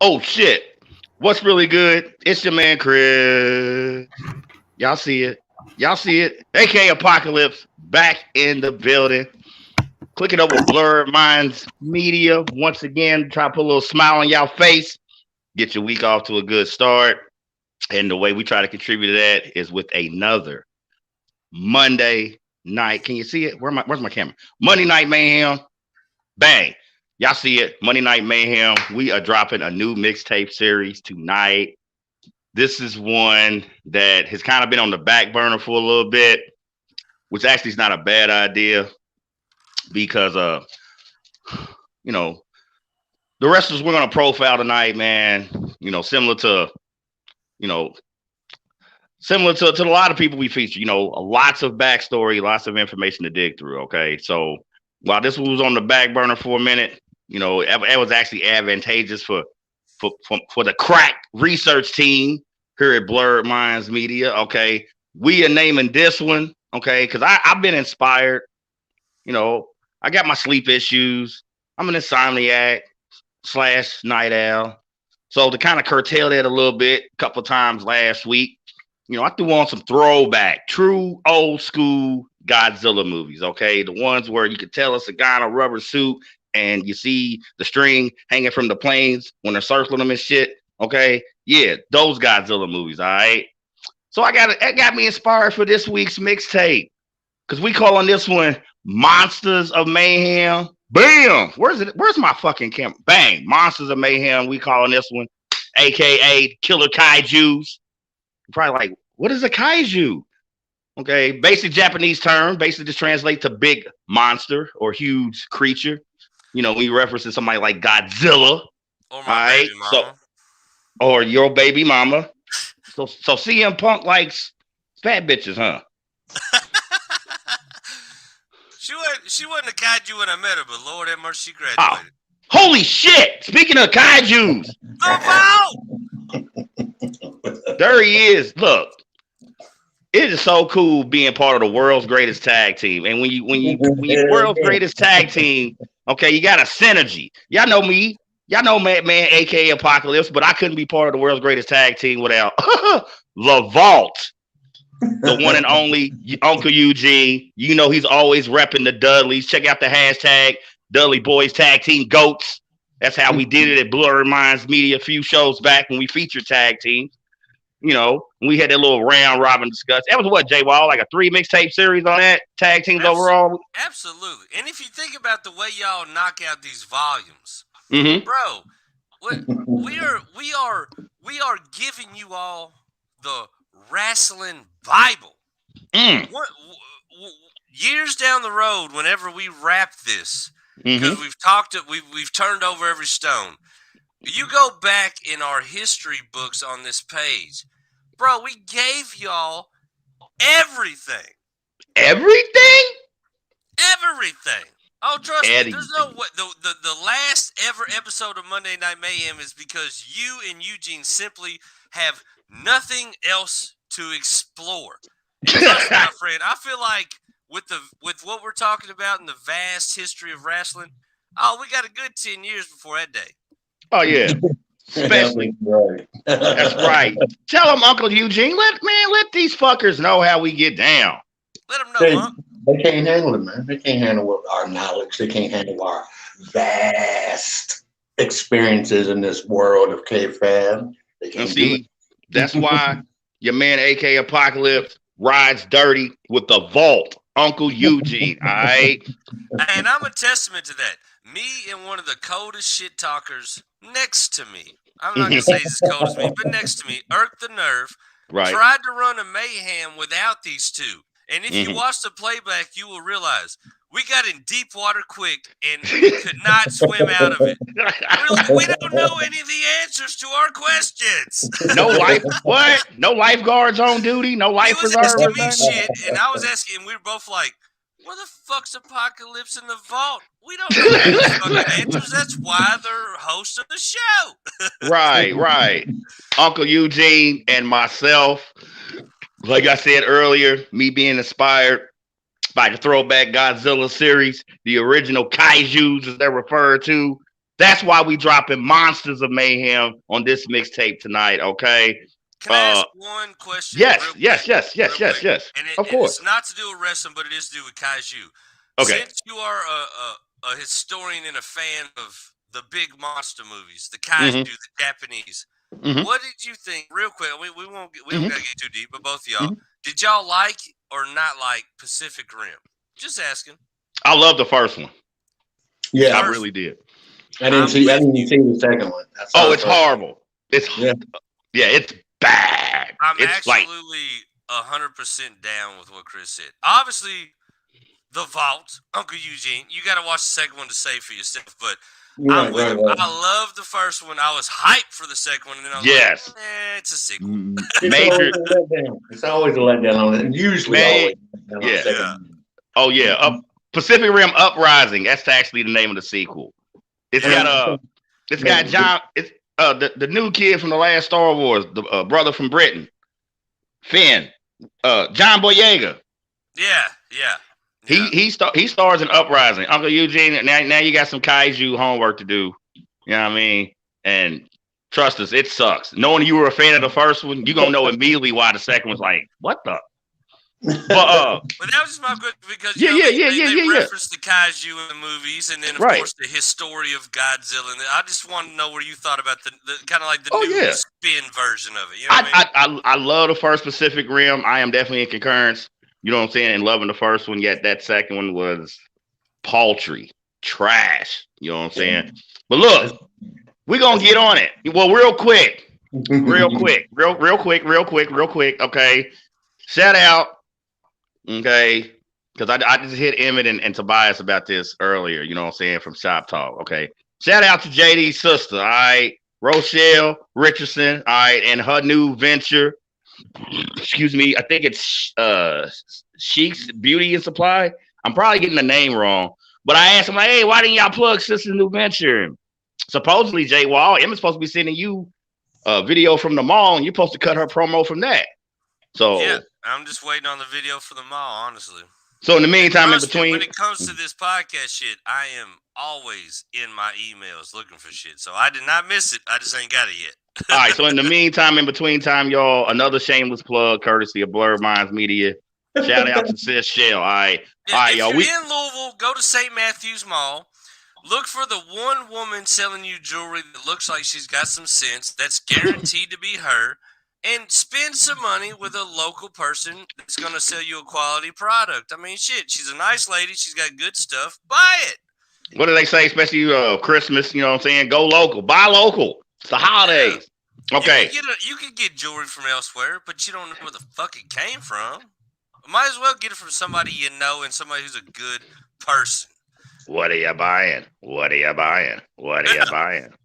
Oh shit. What's really good? It's your man Chris. Y'all see it. Y'all see it. AK Apocalypse back in the building. Clicking over Blurred Minds Media. Once again, try to put a little smile on y'all face. Get your week off to a good start. And the way we try to contribute to that is with another Monday night. Can you see it? Where's my camera? Monday Night Mayhem. Bang. Y'all see it. Monday Night Mayhem. We are dropping a new mixtape series tonight. This is one that has kind of been on the back burner for a little bit, which actually is not a bad idea because you know, the wrestlers we're gonna profile tonight, man, similar to a lot of people we feature, lots of backstory, lots of information to dig through. Okay. So while this was on the back burner for a minute, it was actually advantageous for the crack research team here at Blurred Minds Media. Okay. We are naming this one, okay, because I've been inspired. I got my sleep issues. I'm an insomniac / night owl. So to kind of curtail that a little bit, a couple of times last week, I threw on some throwback, true old school Godzilla movies, okay? The ones where you could tell it's a guy in a rubber suit and you see the string hanging from the planes when they're circling them and shit, okay? Yeah, those Godzilla movies, all right? So it got me inspired for this week's mixtape because we call on this one Monsters of Mayhem. Bam! Where's my fucking camera? Bang! Monsters of Mayhem. We calling this one, aka Killer Kaijus. You're probably like, what is a kaiju? Okay, basic Japanese term, basically just translate to big monster or huge creature. We referencing somebody like Godzilla. Or my baby mama. Or your baby mama. So CM Punk likes fat bitches, huh? She wasn't a kaiju when I met her, but Lord have mercy, she graduated. Oh, holy shit! Speaking of kaijus, there he is. Look, it is so cool being part of the world's greatest tag team. And when you world's greatest tag team, okay, you got a synergy. Y'all know me. Y'all know man, aka Apocalypse, but I couldn't be part of the world's greatest tag team without the Vault. The one and only Uncle Eugene. He's always repping the Dudleys. Check out the hashtag Dudley Boys Tag Team Goats. That's how we did it at Blurred Minds Media a few shows back when we featured tag teams. We had that little round robin discussion. That was what, J Wall, like a 3 mixtape series on that tag teams overall. Absolutely. And if you think about the way y'all knock out these volumes, bro, we are giving you all the wrestling Bible. Years down the road, whenever we wrap this, because we've turned over every stone. You go back in our history books on this page, bro. We gave y'all everything. Everything. Oh, trust me. There's no way. The last ever episode of Monday Night Mayhem is because you and Eugene simply have nothing else to explore. And trust me, my friend, I feel like with what we're talking about in the vast history of wrestling, we got a good 10 years before that day. Oh yeah, especially that's right. Tell them, Uncle Eugene. Let these fuckers know how we get down. Let them know, Unc. They can't handle it, man. They can't handle our knowledge. They can't handle our vast experiences in this world of kayfabe. They can't do it. That's why your man AK Apocalypse rides dirty with the Vault, Uncle Eugene. All right. And I'm a testament to that. Me and one of the coldest shit talkers next to me. I'm not gonna say he's as cold as me, but next to me, irked the nerve. Right. Tried to run a Mayhem without these two. And if you watch the playback, you will realize we got in deep water quick and we could not swim out of it. Really, we don't know any of the answers to our questions. No life. What? No lifeguards on duty. No life preservers. He was asking me shit, and I was asking, and we were both like, "Where the fuck's Apocalypse in the Vault? We don't know any fucking answers. That's why they're hosting the show." Right. Uncle Eugene and myself. Like I said earlier, me being inspired by the throwback Godzilla series, the original kaijus as they're referred to, That's why we dropping Monsters of Mayhem on this mixtape tonight, okay? Can I ask one question? Yes. Of course. It's not to do with wrestling, but it is to do with Kaiju. Okay. Since you are a historian and a fan of the big monster movies, the Kaiju, the Japanese, what did you think? Real quick, we don't gotta get too deep, but both of y'all, did y'all like or not like Pacific Rim? Just asking. I love the first one. Yeah, I really did. I didn't see the second one. It's horrible. It's it's bad. I'm it's absolutely 100% down with what Chris said. Obviously, the Vault, Uncle Eugene. You got to watch the second one to say for yourself. But I'm with him. I love the first one. I was hyped for the second one, and then I was like, it's a sequel. Major. It's always a letdown on it, and usually Pacific Rim Uprising. That's actually the name of the sequel. It's got John. It's the new kid from the last Star Wars, the brother from Britain, Finn, John Boyega. Yeah. He stars in Uprising. Uncle Eugene. Now you got some kaiju homework to do. You know what I mean? And trust us, it sucks. Knowing you were a fan of the first one, you're gonna know immediately why the second one's like, what the? But that was just my good because they reference the kaiju in the movies, and then of course the history of Godzilla. And I just want to know what you thought about the kind of like the new spin version of it. You know I love the first Pacific Rim. I am definitely in concurrence. You know what I'm saying? And loving the first one, yet that second one was paltry, trash. You know what I'm saying? But look, we're gonna get on it. Well, real quick. Okay, shout out. Okay, because I just hit Emmett and Tobias about this earlier, you know what I'm saying, from Shop Talk. Okay, shout out to JD's sister, all right, Rochelle Richardson, all right, and her new venture. Excuse me, I think it's Sheik's Beauty and Supply. I'm probably getting the name wrong, but I asked him like, hey, why didn't y'all plug sister's new venture? Supposedly, Jay Wall, Emma's supposed to be sending you a video from the mall, and you're supposed to cut her promo from that. So yeah, I'm just waiting on the video for the mall, honestly. So in the meantime, when it comes to this podcast shit, I am always in my emails looking for shit. So I did not miss it. I just ain't got it yet. All right. So in the meantime, in between time, y'all, another shameless plug, courtesy of Blurred Minds Media. Shout out to Sis Shell. All right. All right, y'all. If you're in Louisville, go to St. Matthews Mall. Look for the one woman selling you jewelry that looks like she's got some sense. That's guaranteed to be her. And spend some money with a local person that's going to sell you a quality product. I mean, shit, she's a nice lady. She's got good stuff. Buy it. What do they say, especially Christmas? You know what I'm saying? Go local. Buy local. It's the holidays. Yeah. Okay. You can get jewelry from elsewhere, but you don't know where the fuck it came from. Might as well get it from somebody you know and somebody who's a good person. What are you buying?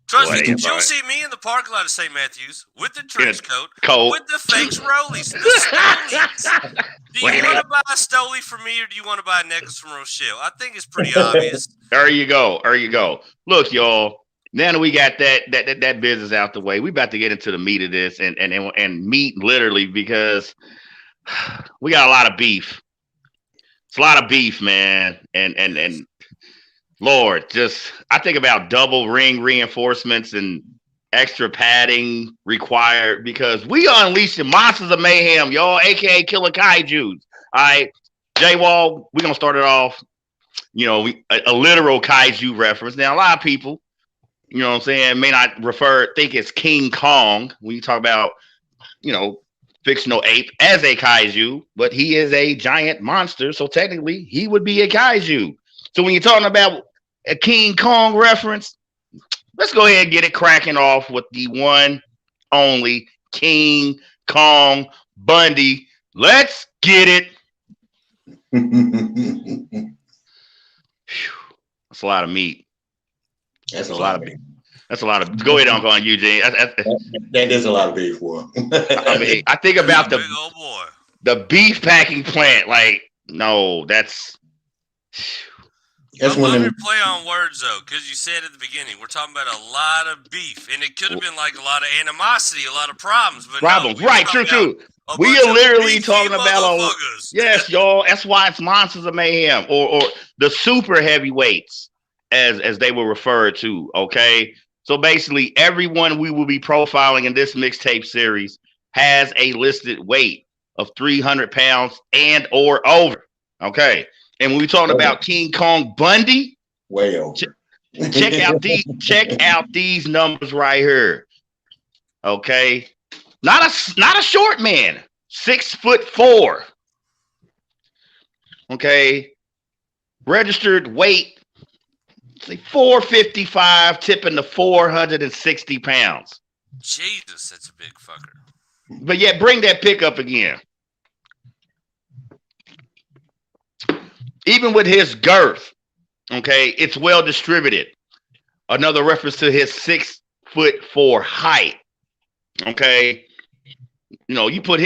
Trust me, you'll see me in the parking lot of St. Matthews with the trench coat, with the fake rollies, the stolies. Do you want to buy a stoli for me, or do you want to buy a necklace from Rochelle? I think it's pretty obvious. There you go. Look, y'all. Now that we got that business out the way, we about to get into the meat of this and meat literally, because we got a lot of beef. It's a lot of beef, man, and. Lord, I think about double ring reinforcements and extra padding required, because we are unleashing Monsters of Mayhem, y'all, aka Killer Kaijus. All right, J Wall, we're gonna start it off. You know, a literal kaiju reference. Now, a lot of people, you know what I'm saying, may not think it's King Kong when you talk about, you know, fictional ape as a kaiju, but he is a giant monster, so technically he would be a kaiju. So when you're talking about a King Kong reference, let's go ahead and get it cracking off with the one, only King Kong Bundy. Let's get it. That's a lot of meat. That's a lot of meat. That's a lot of. Go ahead, Uncle Eugene. That is a lot of beef for him. I mean, I think about the beef packing plant. Like, no, that's. That's I love your play on words, though, because you said at the beginning, we're talking about a lot of beef, and it could have been like a lot of animosity, a lot of problems. But no, right, true. We are literally talking about yes, y'all. That's why it's Monsters of Mayhem or the super heavyweights. as they were referred to. Okay, so basically, everyone we will be profiling in this mixtape series has a listed weight of 300 pounds and or over. Okay, and when we talking about King Kong Bundy, way over. Check out these numbers right here. Okay, not a short man, 6'4". Okay, registered weight, say 455, tipping to 460 pounds. Jesus, that's a big fucker. But yet, bring that pick up again. Even with his girth, okay, it's well distributed. Another reference to his 6'4" height. Okay, you know, you put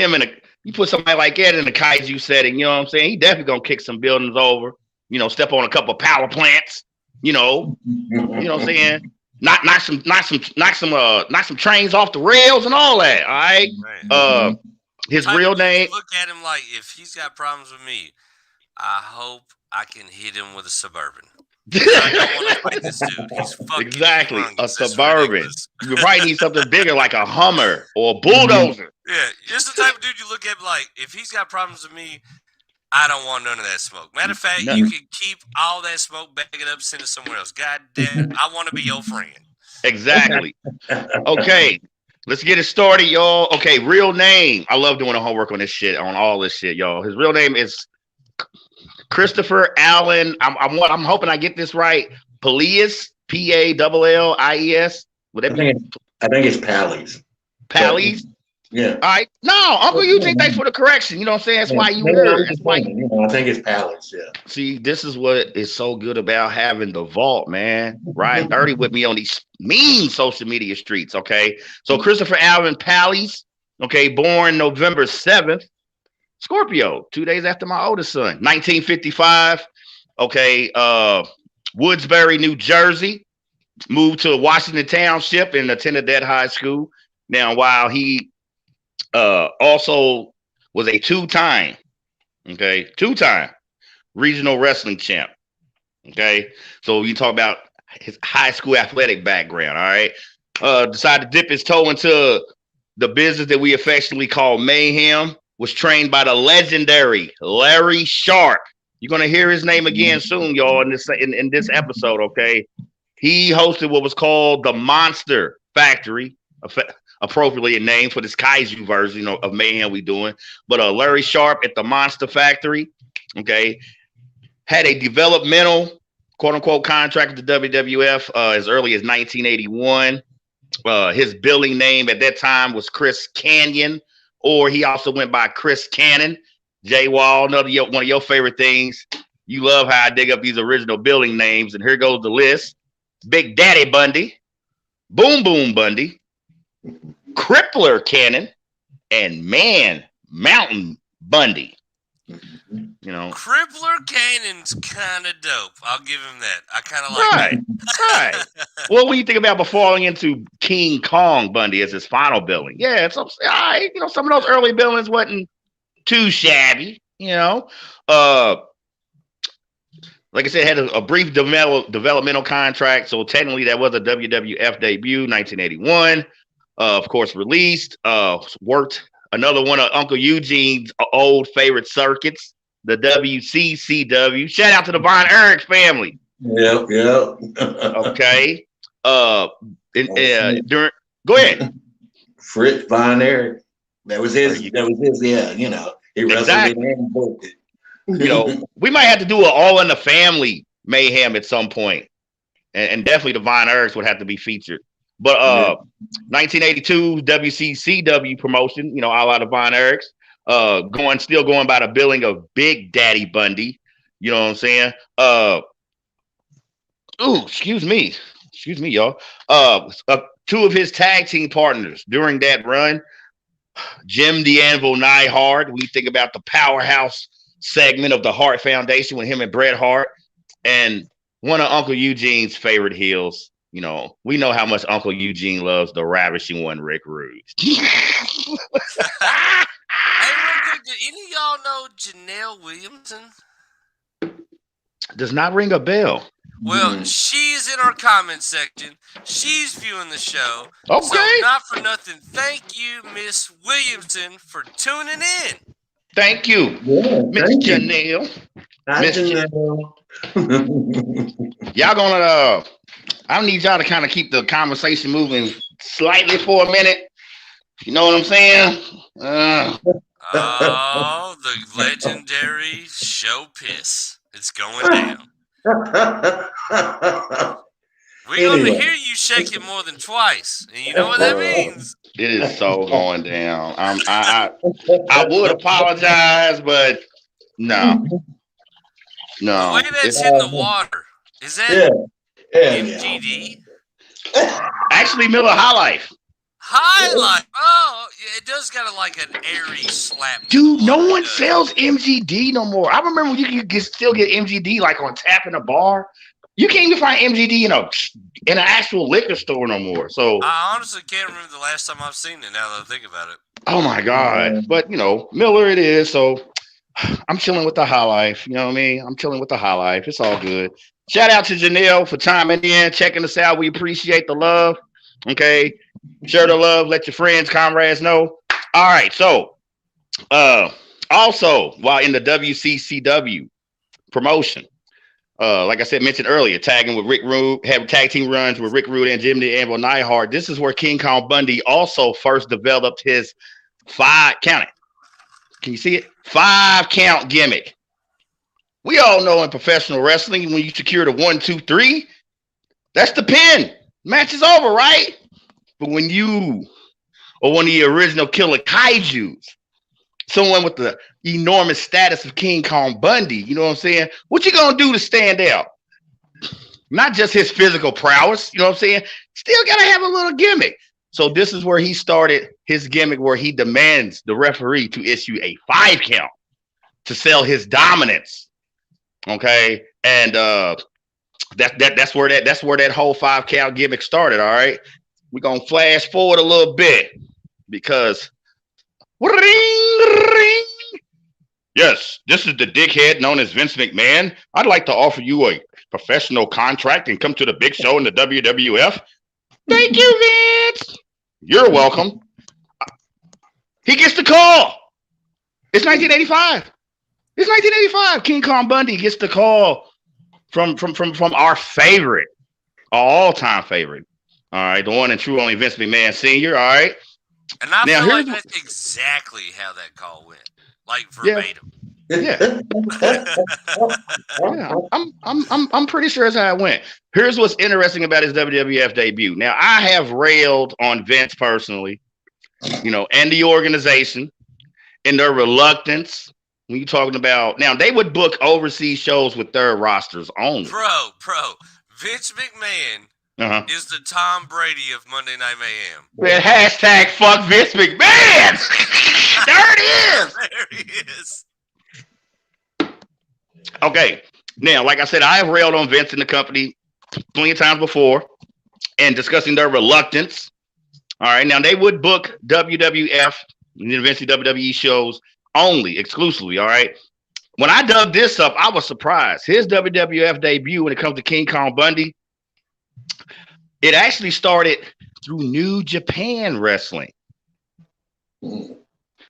somebody like that in a kaiju setting, you know what I'm saying? He definitely gonna kick some buildings over, you know, step on a couple of power plants, you know what I'm saying? Knock some trains off the rails and all that. All right. His real name. Look at him like, if he's got problems with me, I hope I can hit him with a Suburban. I don't want to fight this dude. He's fucking exactly humongous. a Suburban. You probably need something bigger like a Hummer or a bulldozer. Yeah, just the type of dude you look at like, if he's got problems with me, I don't want none of that smoke. Matter of fact, you can keep all that smoke, bag it up, send it somewhere else. God damn, I want to be your friend. Exactly. Okay, let's get it started, y'all. Okay, real name. I love doing the homework on this shit, on all this shit, y'all. His real name is Christopher Allen. I'm hoping I get this right. Pallies, Pallies. Would that be? I think it's Pallies. Pallies. Yeah. All right. No, Uncle Eugene, thanks for the correction. You know what I'm saying? That's why you heard. That's why. I think it's Pallies. Yeah. See, this is what is so good about having the vault, man. Riding dirty with me on these mean social media streets. Okay. So Christopher Allen Pallies. Okay, born November 7th. Scorpio, 2 days after my oldest son, 1955. Okay, Woodsbury, New Jersey. Moved to Washington Township and attended that high school. Now, while he also was a two-time regional wrestling champ. Okay, so you talk about his high school athletic background. All right, decided to dip his toe into the business that we affectionately call Mayhem. Was trained by the legendary Larry Sharp. You're gonna hear his name again soon, y'all, in this episode. Okay, he hosted what was called the Monster Factory, appropriately named for this kaiju version of Mayhem we doing. But Larry Sharp at the Monster Factory, okay, had a developmental quote unquote contract with the WWF as early as 1981. His billing name at that time was Chris Canyon. Or he also went by Chris Cannon. Jay Wall, one of your favorite things. You love how I dig up these original building names. And here goes the list. Big Daddy Bundy, Boom Boom Bundy, Crippler Cannon, and Man Mountain Bundy. You know, Crippler Cannon's kind of dope. I'll give him that. I kind of like that. Right. Well, when you think about falling into King Kong Bundy as his final billing, yeah, it's all right. You know, some of those early billings wasn't too shabby. You know, like I said, had a brief developmental contract, so technically that was a WWF debut, 1981. Of course, released. Worked another one of Uncle Eugene's old favorite circuits, the WCCW. Shout out to the Von Erich family. Yep. Okay. Go ahead. Fritz Von Erich. That was his. Yeah. You know, he wrestled and booked it. You know, we might have to do an All in the Family Mayhem at some point, and definitely the Von Erichs would have to be featured. But 1982 WCCW promotion, you know, all out of Von Erichs, still going by the billing of Big Daddy Bundy. You know what I'm saying? Excuse me, y'all. Two of his tag team partners during that run, Jim the Anvil Neihard. We think about the powerhouse segment of the Hart Foundation with him and Bret Hart, and one of Uncle Eugene's favorite heels. You know, we know how much Uncle Eugene loves the ravishing one, Rick Rude. Hey, real quick, did any of y'all know Janelle Williamson? Does not ring a bell. Well, she's in our comment section. She's viewing the show. Okay. So, not for nothing, thank you, Miss Williamson, for tuning in. Thank you, Miss Janelle. Y'all gonna I need y'all to kind of keep the conversation moving slightly for a minute. You know what I'm saying? Oh, the legendary show piss. It's going down. We're going to hear you shake it more than twice. And you know what that means. It is so going down. I would apologize, but no. The way that's in the water, is that MGD? Actually, Miller High Life. High Life. Oh, yeah, it does got like an airy slap. Dude, no one sells MGD no more. I remember you could still get MGD like on tap in a bar. You can't even find MGD in an actual liquor store no more. So I honestly can't remember the last time I've seen it now that I think about it. Oh my God. But Miller it is. So I'm chilling with the High Life. You know what I mean? I'm chilling with the High Life. It's all good. Shout out to Janelle for chiming in, checking us out. We appreciate the love. Okay. Share the love. Let your friends, comrades know. All right. So also while in the WCCW promotion, like I said, mentioned earlier, tagging with Rick Rude, having tag team runs with Rick Rude and Jimmy Anvil Neidhart. This is where King Kong Bundy also first developed his 5 count. Can you see it? 5 count gimmick. We all know in professional wrestling, when you secure the 1, 2, 3, that's the pin. Match is over, right? But when you or one of the original killer kaijus, someone with the enormous status of King Kong Bundy, you know what I'm saying? What you gonna do to stand out? Not just his physical prowess, you know what I'm saying? Still gotta have a little gimmick. So this is where he started his gimmick, where he demands the referee to issue a 5 count to sell his dominance. Okay, and that's where that whole 5 count gimmick started. All right, we're gonna flash forward a little bit because ring, ring. Yes, this is the dickhead known as Vince McMahon. I'd like to offer you a professional contract and come to the big show in the WWF. Thank you, Vince. You're welcome. He gets the call. It's 1985. It's 1985. King Kong Bundy gets the call from our favorite, our all-time favorite. All right, the one and true only Vince McMahon Sr. All right. And I feel like that's exactly how that call went, like verbatim. Yeah. I'm pretty sure that's how it went. Here's what's interesting about his WWF debut. Now, I have railed on Vince personally, and the organization and their reluctance. When you're talking about now, they would book overseas shows with their rosters only. Bro, Vince McMahon is the Tom Brady of Monday Night Mayhem. Man, hashtag fuck Vince McMahon. There it is. There he is. Okay. Now, like I said, I have railed on Vince and the company plenty of times before and discussing their reluctance. All right. Now, they would book WWF and eventually WWE shows only, exclusively. All right. When I dug this up, I was surprised. His WWF debut, when it comes to King Kong Bundy, it actually started through New Japan Wrestling.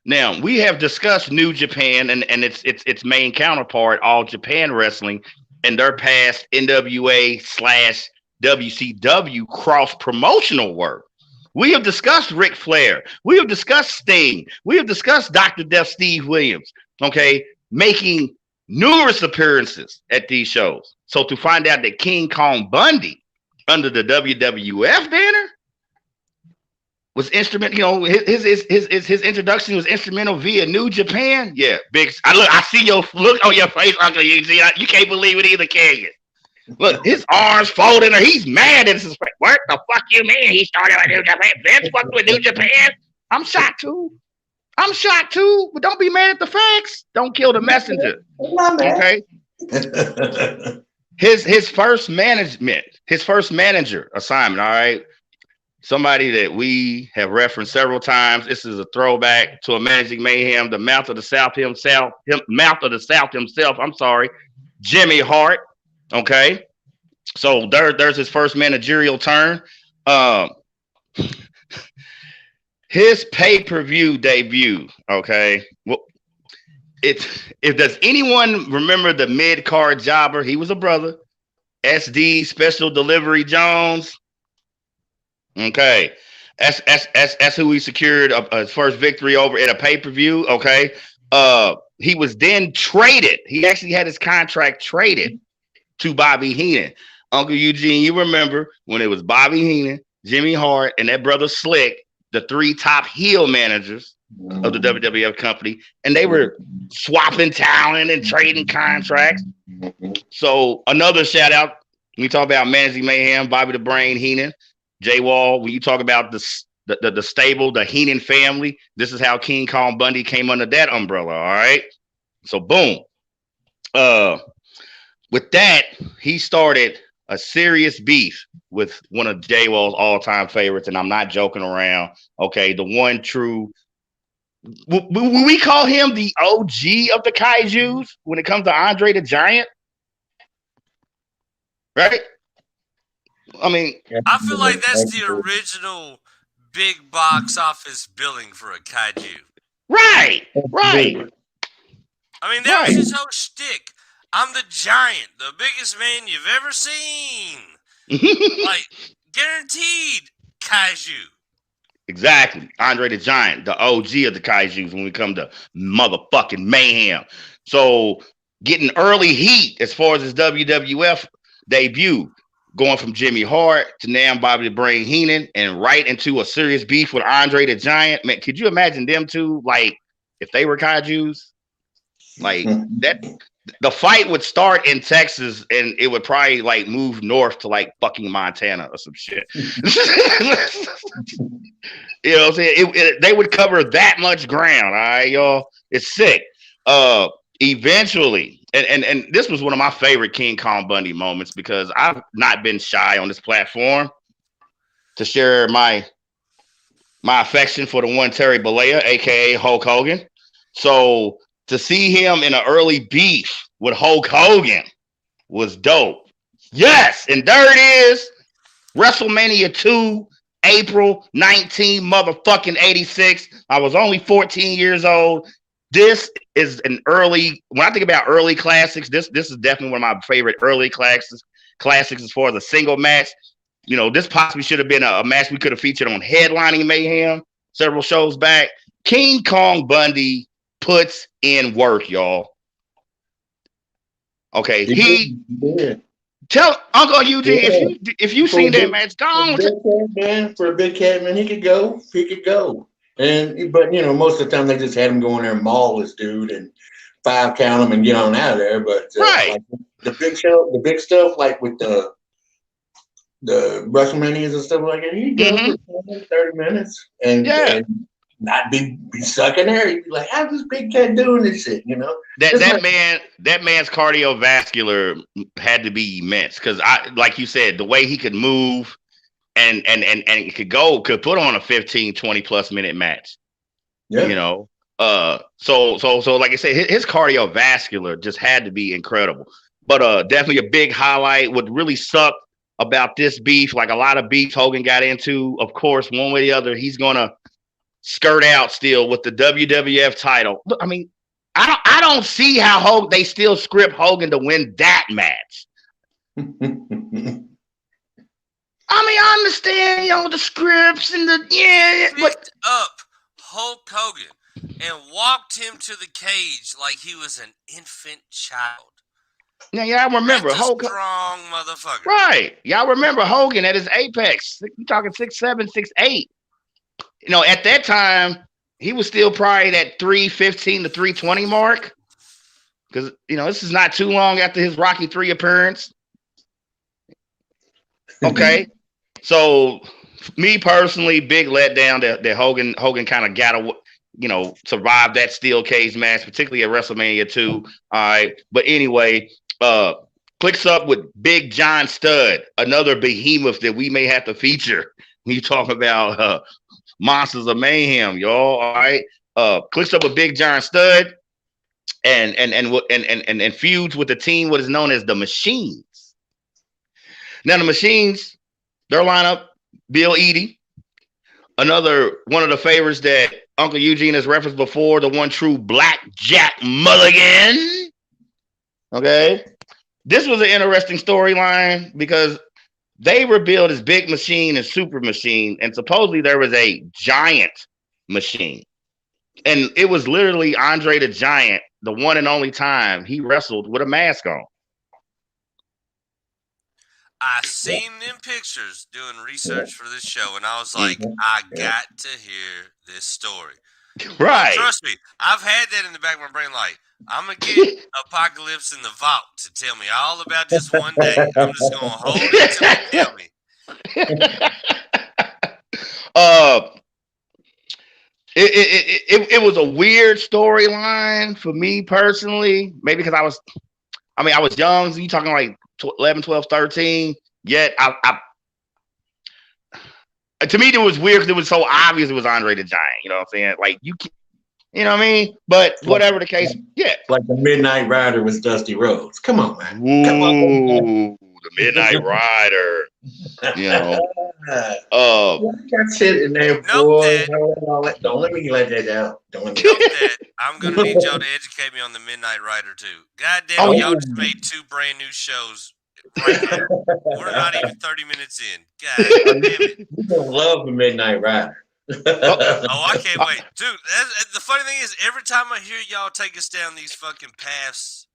Now, we have discussed New Japan and its main counterpart, All Japan Wrestling, and their past NWA/WCW cross-promotional work. We have discussed Ric Flair. We have discussed Sting. We have discussed Dr. Death Steve Williams, okay, making numerous appearances at these shows. So to find out that King Kong Bundy, under the WWF banner, was instrumental, his introduction was instrumental via New Japan. Yeah, big. I see your look on your face, Uncle Eugene. You can't believe it either, can you? Look, his arms folded, or he's mad at his friend. What the fuck you mean he started with New Japan? Vince fucked with New Japan? I'm shocked too. But don't be mad at the facts. Don't kill the messenger. Okay. His first manager assignment, all right. Somebody that we have referenced several times. This is a throwback to a managing mayhem, the mouth of the South himself. I'm sorry, Jimmy Hart. Okay. So there's his first managerial turn. Um, his pay-per-view debut. Okay, well, if does anyone remember the mid-card jobber? He was a brother. SD Special Delivery Jones. Okay. That's who he secured his first victory over at a pay-per-view. Okay. He was then traded. He actually had his contract traded to Bobby Heenan. Uncle Eugene, you remember when it was Bobby Heenan, Jimmy Hart, and that brother Slick, the three top heel managers of the WWF company, and they were swapping talent and trading contracts. So another shout out when you talk about managing Mayhem, Bobby the Brain Heenan, Jay Wall. When you talk about the stable, the Heenan family, this is how King Kong Bundy came under that umbrella. All right, so boom. With that, he started a serious beef with one of Jay Wall's all-time favorites, and I'm not joking around. Okay, the one true. We call him the OG of the Kaijus when it comes to Andre the Giant, right? I mean, I feel like that's the original big box office billing for a kaiju. Right. I mean, that was his whole shtick. I'm the giant, the biggest man you've ever seen. Like, guaranteed kaiju. Exactly. Andre the Giant, the OG of the Kaijus when we come to motherfucking Mayhem. So getting early heat as far as his WWF debut, going from Jimmy Hart to now Bobby the Brain Heenan and right into a serious beef with Andre the Giant. Man, could you imagine them two, like, if they were Kaijus? Like, that... The fight would start in Texas and it would probably like move north to like fucking Montana or some shit. You know what I'm saying? They would cover that much ground. All right, y'all. It's sick. Eventually, and this was one of my favorite King Kong Bundy moments because I've not been shy on this platform to share my affection for the one Terry Bollea, aka Hulk Hogan. So to see him in an early beef with Hulk Hogan was dope. Yes, and there it is. WrestleMania 2, April 19, motherfucking 86. I was only 14 years old. This is an early, when I think about early classics, this is definitely one of my favorite early classics as far as a single match. You know, this possibly should have been a match we could have featured on Headlining Mayhem several shows back. King Kong Bundy puts in work, y'all. Okay, tell Uncle Eugene if you seen that match, go on. For a big cat man, he could go. But you know, most of the time they just had him go in there and maul this dude and 5 count him and get on out of there. But right, like the big stuff, like with the WrestleManias and stuff like that, he go for 30 minutes and not be sucking there. He'd be like, how's this big cat doing this shit? You know, that man's cardiovascular had to be immense because like you said, the way he could move and could put on a 15-20 plus minute match. Yeah. You know, so like I said, his cardiovascular just had to be incredible. But definitely a big highlight. What really sucked about this beef, like a lot of beefs Hogan got into, of course, one way or the other, he's gonna skirt out still with the WWF title. I mean, I don't see how they still script Hogan to win that match. I mean, I understand, you know, the scripts and picked up Hulk Hogan and walked him to the cage like he was an infant child. Now, y'all remember Hogan, strong motherfucker, right? Y'all remember Hogan at his apex? You talking 6'7", 6'8". You know, at that time, he was still probably that 315 to 320 mark. Because, you know, this is not too long after his Rocky III appearance. Okay. So, me personally, big letdown that Hogan kind of got, you know, survived that steel cage match, particularly at WrestleMania 2. All right. But anyway, clicks up with Big John Studd, another behemoth that we may have to feature when you talk about Monsters of Mayhem, y'all. All right. Clicks up with Big John Studd and feuds with the team what is known as the Machines. Now the Machines, their lineup: Bill Eadie, another one of the favorites that Uncle Eugene has referenced before, the one true Blackjack Mulligan. Okay, this was an interesting storyline because they were billed as Big Machine and Super Machine, and supposedly there was a Giant Machine, and it was literally Andre the Giant, the one and only time he wrestled with a mask on. I seen them pictures doing research for this show, and I was like, I got to hear this story. Right. Trust me, I've had that in the back of my brain. Like, I'm gonna get Apocalypse in the vault to tell me all about this one day. I'm just gonna hold it till they tell me. It was a weird storyline for me personally. Maybe because I was young. So you talking like 11, 12, 13. Yet to me, it was weird because it was so obvious it was Andre the Giant. You know what I'm saying? Like you know what I mean? But whatever the case, yeah. Like the Midnight Rider was Dusty Rhodes. Come on, man. Come on. The Midnight Rider. You know. That shit in there, boy. Don't let me let that out. I'm gonna need y'all to educate me on the Midnight Rider too. God damn it, y'all just made 2 brand new shows. Right now. We're not even 30 minutes in. God damn it. You don't love the Midnight Rider. Oh, I can't wait. Dude, the funny thing is, every time I hear y'all take us down these fucking paths,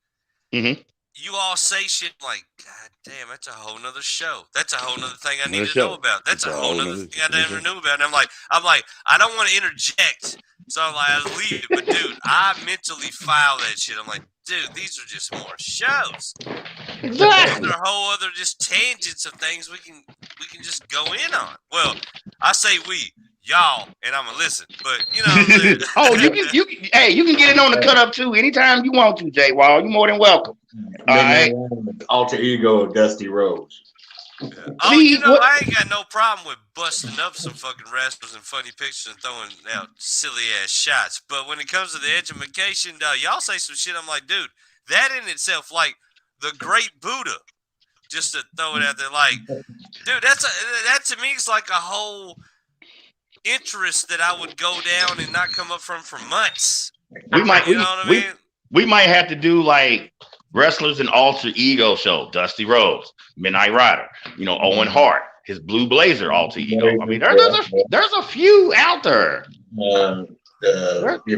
you all say shit like, God damn, that's a whole nother show. That's a whole nother thing I need to know about. That's a whole nother thing I never knew about. And I'm like, I don't want to interject. So I'm like, I leave it. But dude, I mentally file that shit. I'm like, dude, these are just more shows. Exactly. These are whole other just tangents of things we can just go in on. Well, I say we, y'all, and I'm gonna listen. But you know, oh, you can get it on the cut up too anytime you want to, Jay Wall. You're more than welcome. All right. Alter ego of Dusty Rhodes. Yeah. Oh, you know, I ain't got no problem with busting up some fucking wrestlers and funny pictures and throwing out silly ass shots. But when it comes to the education, y'all say some shit. I'm like, dude, that in itself, like the Great Buddha, just to throw it out there, like, dude, that to me is like a whole interest that I would go down and not come up from for months. We might, you know what I mean? We might have to do like wrestlers and alter ego show. Dusty Rhodes, Midnight Rider, you know, Owen Hart, his Blue Blazer alter ego. I mean, there's a few out there. Your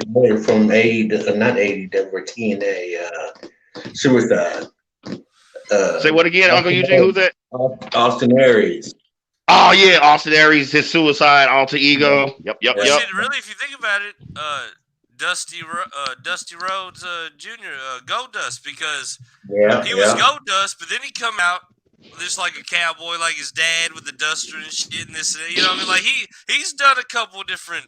boy from not AEW, TNA, Suicide. Say what again, Uncle Eugene? Who's that? Austin Aries. Oh yeah, Austin Aries, his Suicide alter ego. Yep. Shit, really, if you think about it, Dusty Rhodes Jr. Goldust, because he was Goldust, but then he come out just like a cowboy, like his dad with the duster and shit and this and that. You know what I mean? Like he's done a couple different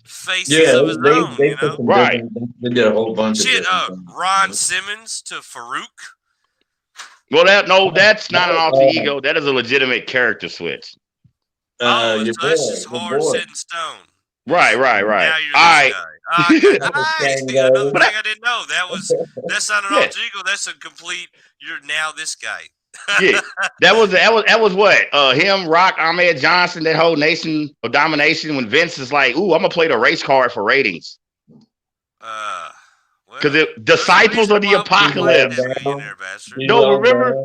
faces of his own. You know? Right. They did a whole bunch of shit. Ron Simmons to Farouk. Well, that's not an alter ego. That is a legitimate character switch. So that's just hard set in stone. Right. Now you're All right. Another thing I didn't know. That's not an alter ego. That's a complete. You're now this guy. Yeah, that was what him, Rock, Ahmed Johnson, that whole Nation of Domination. When Vince is like, "Ooh, I'm gonna play the race card for ratings." Because Disciples of the Apocalypse. No, remember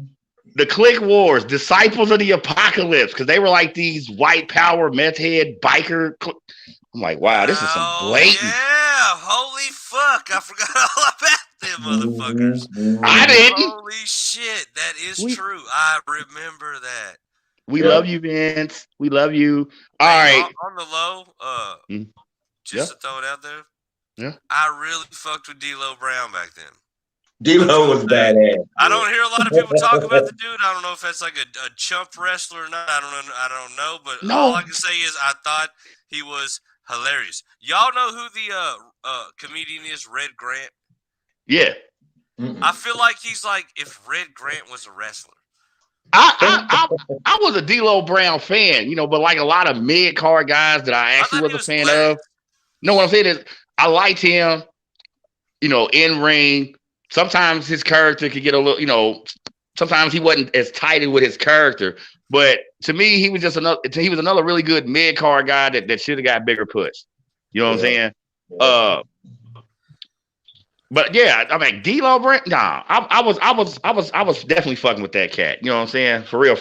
the Click Wars, Disciples of the Apocalypse, because they were like these white power meth head biker. I'm like, wow, this is some blatant. Yeah, holy fuck! I forgot all about them motherfuckers. I didn't. Holy shit, that is true. I remember that. We love you, Vince. We love you. All right. On the low, just to throw it out there. Yeah. I really fucked with D'Lo Brown back then. D'Lo was badass. I don't hear a lot of people talk about the dude. I don't know if that's like a chump wrestler or not. I don't know. But all I can say is I thought he was hilarious. Y'all know who the comedian is, Red Grant? Yeah. I feel like he's like if Red Grant was a wrestler. I was a D'Lo Brown fan, you know, but like a lot of mid-card guys that I actually was a fan of. No, what I'm saying is I liked him, you know, in ring. Sometimes his character could get a little, you know, sometimes he wasn't as tight with his character. But to me, he was another really good mid-card guy that should have got bigger push. You know what I'm saying? Yeah. But yeah, I mean, D'Lo Brand. Nah, I was definitely fucking with that cat. You know what I'm saying? For real.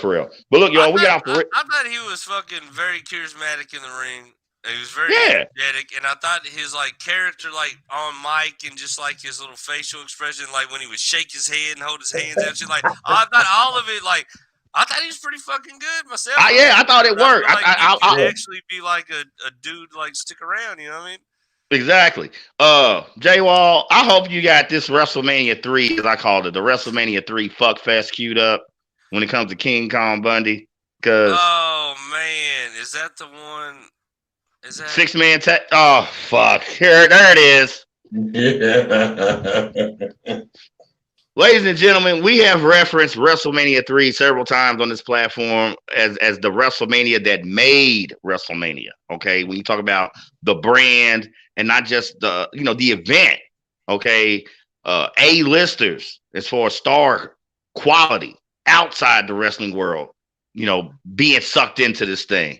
But look, y'all, we got off the. I thought he was fucking very charismatic in the ring. He was very energetic, and I thought his like character, like on mic, and just like his little facial expression, like when he would shake his head and hold his hands out, shit, like I thought all of it, like I thought he was pretty fucking good myself. I thought it worked. I actually be like a dude, like stick around. You know what I mean? Exactly. J Wall, I hope you got this WrestleMania 3, as I called it, the WrestleMania 3 fuck fest queued up when it comes to King Kong Bundy. Cause man, is that the one? Is that 6-man tag? Oh fuck! There it is. Ladies and gentlemen, we have referenced WrestleMania 3 several times on this platform as the WrestleMania that made WrestleMania. Okay, when you talk about the brand and not just the event. Okay, A-listers as far as star quality outside the wrestling world, being sucked into this thing.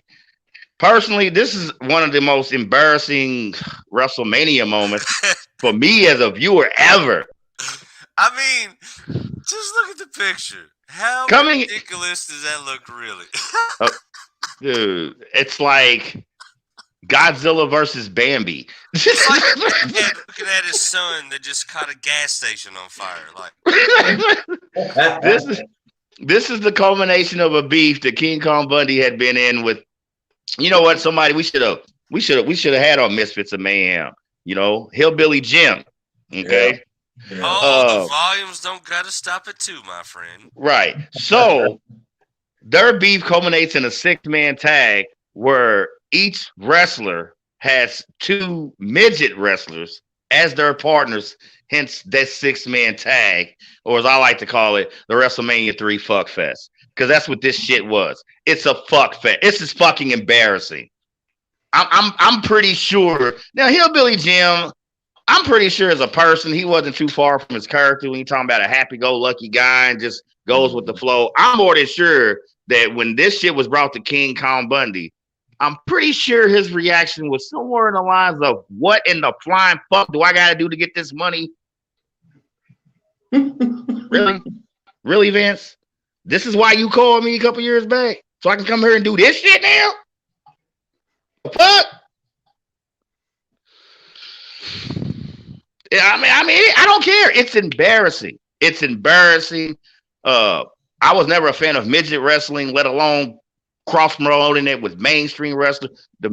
Personally, this is one of the most embarrassing WrestleMania moments for me as a viewer ever. I mean, just look at the picture. How ridiculous does that look, really? Dude, it's like Godzilla versus Bambi. It's like looking at his son that just caught a gas station on fire. Like this is the culmination of a beef that King Kong Bundy had been in with. You know what? Somebody we should have had on Misfits of Mayhem. Hillbilly Jim. Okay. Yeah. The volumes don't gotta stop at 2, my friend. Right. So their beef culminates in a 6-man tag where each wrestler has 2 midget wrestlers as their partners. Hence that 6-man tag, or as I like to call it, the WrestleMania 3 fuck fest. Because that's what this shit was. It's a fuck fest. It's just fucking embarrassing. I'm pretty sure now Hillbilly Jim. I'm pretty sure as a person, he wasn't too far from his character when you're talking about a happy-go-lucky guy and just goes with the flow. I'm more than sure that when this shit was brought to King Kong Bundy, I'm pretty sure his reaction was somewhere in the lines of, what in the flying fuck do I got to do to get this money? Really? Really, Vince? This is why you called me a couple years back? So I can come here and do this shit now? The fuck? I mean, I don't care. It's embarrassing. It's embarrassing. I was never a fan of midget wrestling, let alone cross promoting it with mainstream wrestlers. The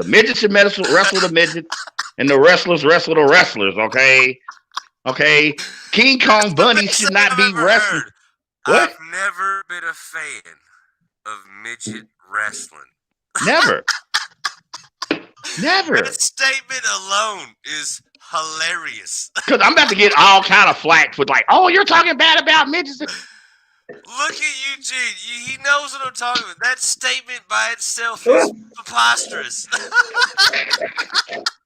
midgets should wrestle the midgets, and the wrestlers wrestle the wrestlers. Okay. King Kong Bundy should not be wrestling. What? I've never been a fan of midget wrestling. Never. Never. That statement alone is hilarious. Because I'm about to get all kind of flack for like, oh, you're talking bad about midgets. Look at Eugene. He knows what I'm talking about. That statement by itself is preposterous.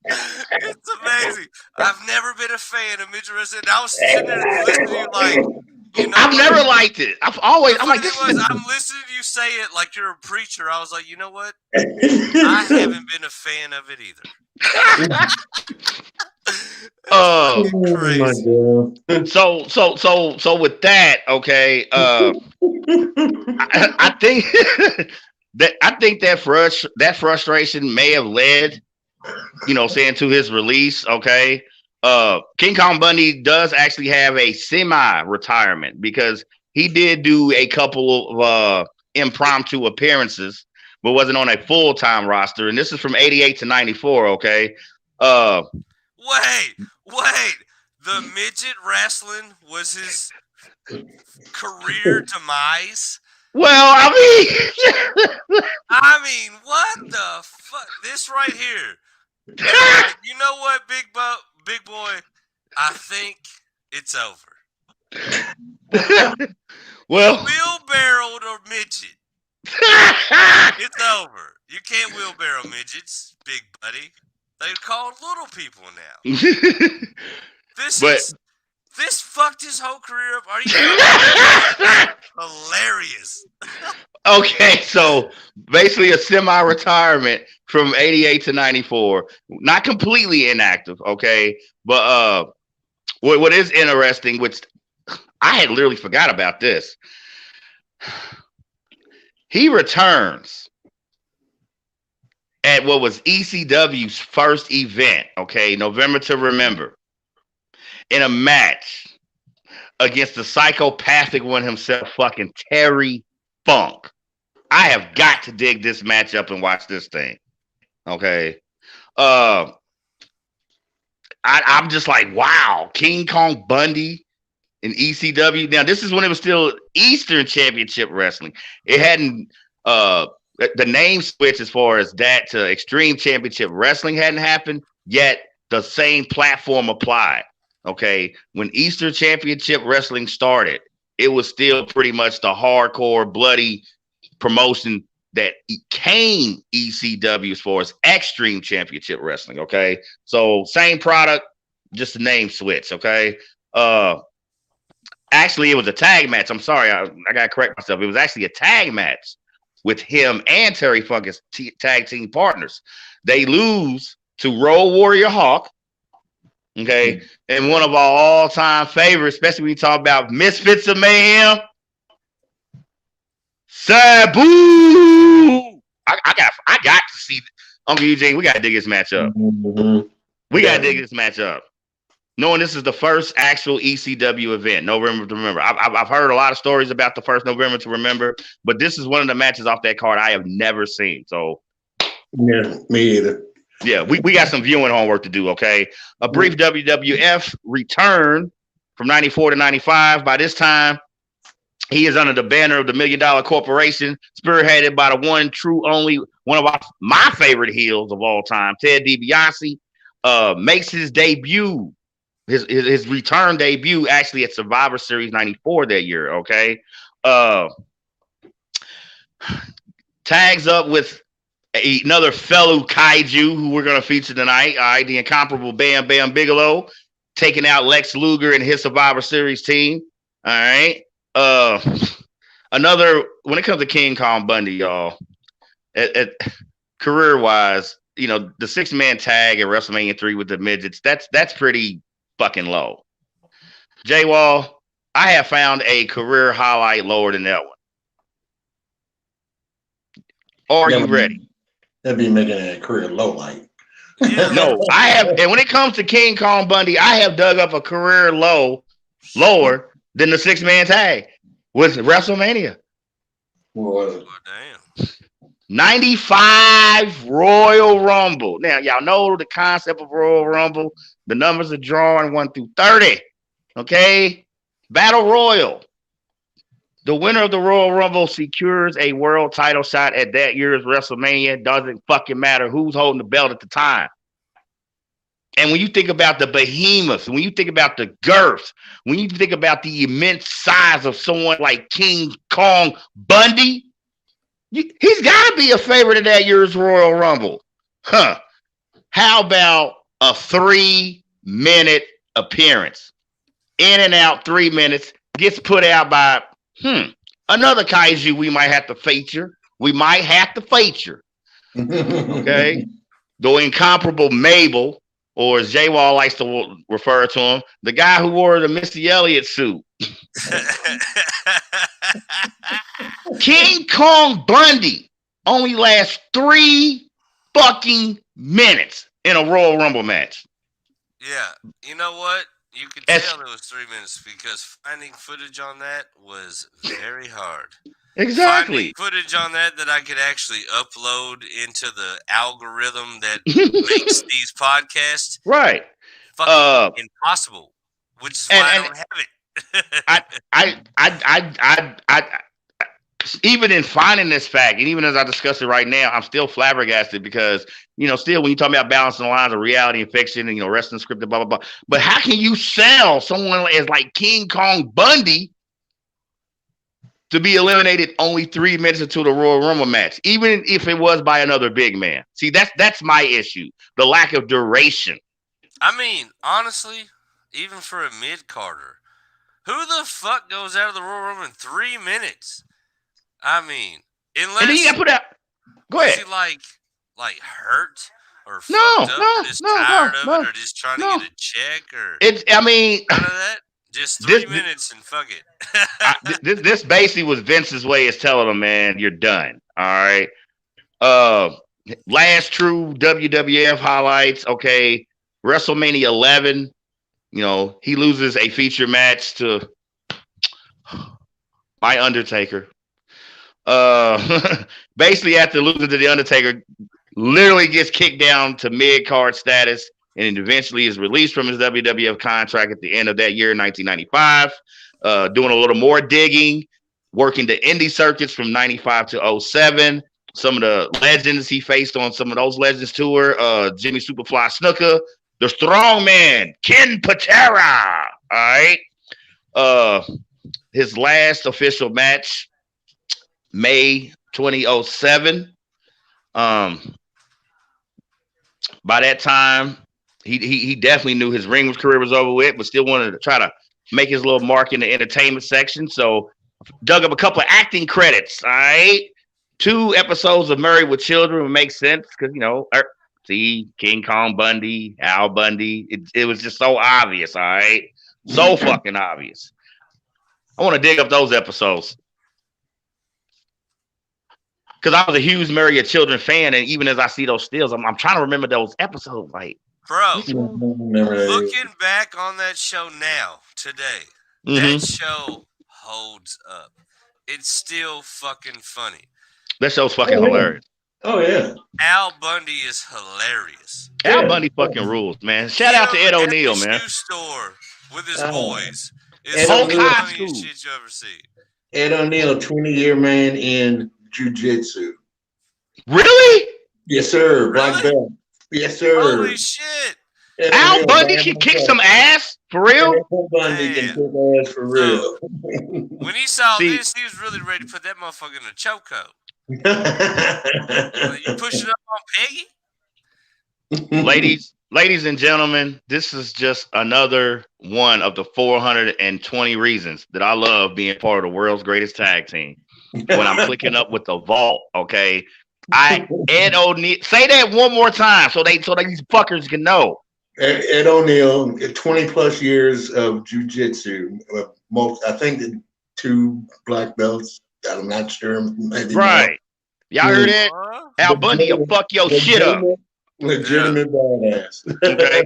It's amazing. I've never been a fan of midget wrestling. I was sitting there listening to you like, I've never liked it. I'm like, I'm listening to you say it like you're a preacher. I was like, you know what? I haven't been a fan of it either. Crazy. So with that, okay. I think that frustration may have led, saying to his release. Okay. King Kong Bundy does actually have a semi-retirement because he did do a couple of impromptu appearances, but wasn't on a full-time roster. And this is from 88 to 94, okay? Wait. The midget wrestling was his career demise? Well, I mean, what the fuck? This right here. You know what, big boy? I think it's over. Well, wheelbarrowed or midget. It's over. You can't wheelbarrow midgets, big buddy. They're called little people now. This fucked his whole career up. Are you hilarious? Okay, so basically a semi-retirement from 88 to 94. Not completely inactive, okay? But what is interesting, which I had literally forgot about this. He returns at what was ECW's first event, okay? November to Remember. In a match against the psychopathic one himself, fucking Terry Funk. I have got to dig this match up and watch this thing. Okay. I'm just like, wow, King Kong Bundy in ECW. Now, this is when it was still Eastern Championship Wrestling. It hadn't the name switch as far as that to Extreme Championship Wrestling hadn't happened, yet the same platform applied. Okay, when Eastern Championship Wrestling started, it was still pretty much the hardcore, bloody promotion that came ECW as far as Extreme Championship Wrestling. Okay, so same product, just a name switch. Okay, actually, it was a tag match. I'm sorry, I gotta correct myself. It was actually a tag match with him and Terry Funk as tag team partners. They lose to Road Warrior Hawk. Okay, and one of our all-time favorites, especially when you talk about Misfits of Mayhem, Sabu. I got to see Uncle Eugene. We got to dig this match up. We got to dig this match up. Knowing this is the first actual ECW event, November to Remember. I've heard a lot of stories about the first November to Remember, but this is one of the matches off that card I have never seen. So, yeah, me either. Yeah, we got some viewing homework to do, okay? A brief WWF return from 94 to 95. By this time, he is under the banner of the $1 Million Corporation, spearheaded by the one true only, one of my favorite heels of all time, Ted DiBiase, makes his debut, his return debut actually at Survivor Series 94 that year, okay? Tags up with another fellow kaiju who we're going to feature tonight. All right, the incomparable Bam Bam Bigelow taking out Lex Luger and his Survivor Series team. All right. Another, when it comes to King Kong Bundy, y'all, career-wise, you know, the 6-man tag at WrestleMania 3 with the midgets, that's pretty fucking low. J-Wall, I have found a career highlight lower than that one. Are you ready? That'd be making a career low light. No, I have, and when it comes to King Kong Bundy, I have dug up a career lower than the 6-man tag with WrestleMania. Well, damn. 95 Royal Rumble. Now, y'all know the concept of Royal Rumble. The numbers are drawn 1 through 30. Okay? Battle Royal. The winner of the Royal Rumble secures a world title shot at that year's WrestleMania. Doesn't fucking matter who's holding the belt at the time. And when you think about the behemoths, when you think about the girth, when you think about the immense size of someone like King Kong Bundy, he's got to be a favorite of that year's Royal Rumble. Huh. How about a 3-minute appearance? In and out, 3 minutes, gets put out by another kaiju we might have to feature. Okay. The incomparable Mabel, or as J-Wall likes to refer to him, the guy who wore the Missy Elliott suit. King Kong Bundy only lasts 3 fucking minutes in a Royal Rumble match. Yeah. You know what? You could tell it was 3 minutes because finding footage on that was very hard. Exactly. Finding footage on that I could actually upload into the algorithm that makes these podcasts. Right. Fucking impossible. Which is why I don't have it. I even in finding this fact, and even as I discuss it right now, I'm still flabbergasted because, you know, still when you talk about balancing the lines of reality and fiction and, you know, wrestling scripted, blah, blah, blah. But how can you sell someone as like King Kong Bundy to be eliminated only 3 minutes into the Royal Rumble match, even if it was by another big man? See, that's my issue. The lack of duration. I mean, honestly, even for a mid-carder. Who the fuck goes out of the Royal Rumble in 3 minutes? I mean, unless and then you got put out. Go ahead. Is he like hurt or fucked up or just tired of it or just trying to get a check or I mean, none of that? Just 3 minutes and fuck it. This basically was Vince's way of telling him, man, you're done. All right. Last true WWF highlights. Okay. WrestleMania 11. You know, he loses a feature match to my Undertaker. Basically after losing to the Undertaker, literally gets kicked down to mid-card status and eventually is released from his WWF contract at the end of that year, 1995. Doing a little more digging, working the indie circuits from 95 to 07. Some of the legends he faced on some of those Legends tour, Jimmy Superfly Snuka, the Strongman, Ken Patera. All right. His last official match, May 2007. By that time, he definitely knew his ring career was over with, but still wanted to try to make his little mark in the entertainment section. So dug up a couple of acting credits. All right. 2 episodes of Married with Children would make sense because, you know, see King Kong Bundy, Al Bundy. It was just so obvious. All right. So fucking obvious. I want to dig up those episodes. Because I was a huge Married with Children fan, and even as I see those stills, I'm trying to remember those episodes. Like, bro, looking back on that show now, today, that show holds up. It's still fucking funny. That show's fucking hilarious. Oh, yeah. Al Bundy is hilarious. Al Bundy fucking rules, man. Shout out to Ed O'Neill, man. At the shoe store with his boys. It's the funniest shit you ever see. Ed O'Neill, 20-year man in jiu-jitsu. Really? Yes, sir. Black belt. Yes, sir. Holy shit. Al Bundy can kick some ass? For real? Bundy can kick ass for real. When he saw this, he was really ready to put that motherfucker in a chokehold. You push it up on Peggy? Ladies and gentlemen, this is just another one of the 420 reasons that I love being part of the world's greatest tag team. When I'm clicking up with the vault, okay? Ed O'Neill, say that one more time so these fuckers can know. Ed O'Neill, 20 plus years of jiu-jitsu. I think the 2 black belts. I'm not sure. Maybe right. Y'all heard that? Al Bundy will fuck your shit up. Legitimate badass. Okay.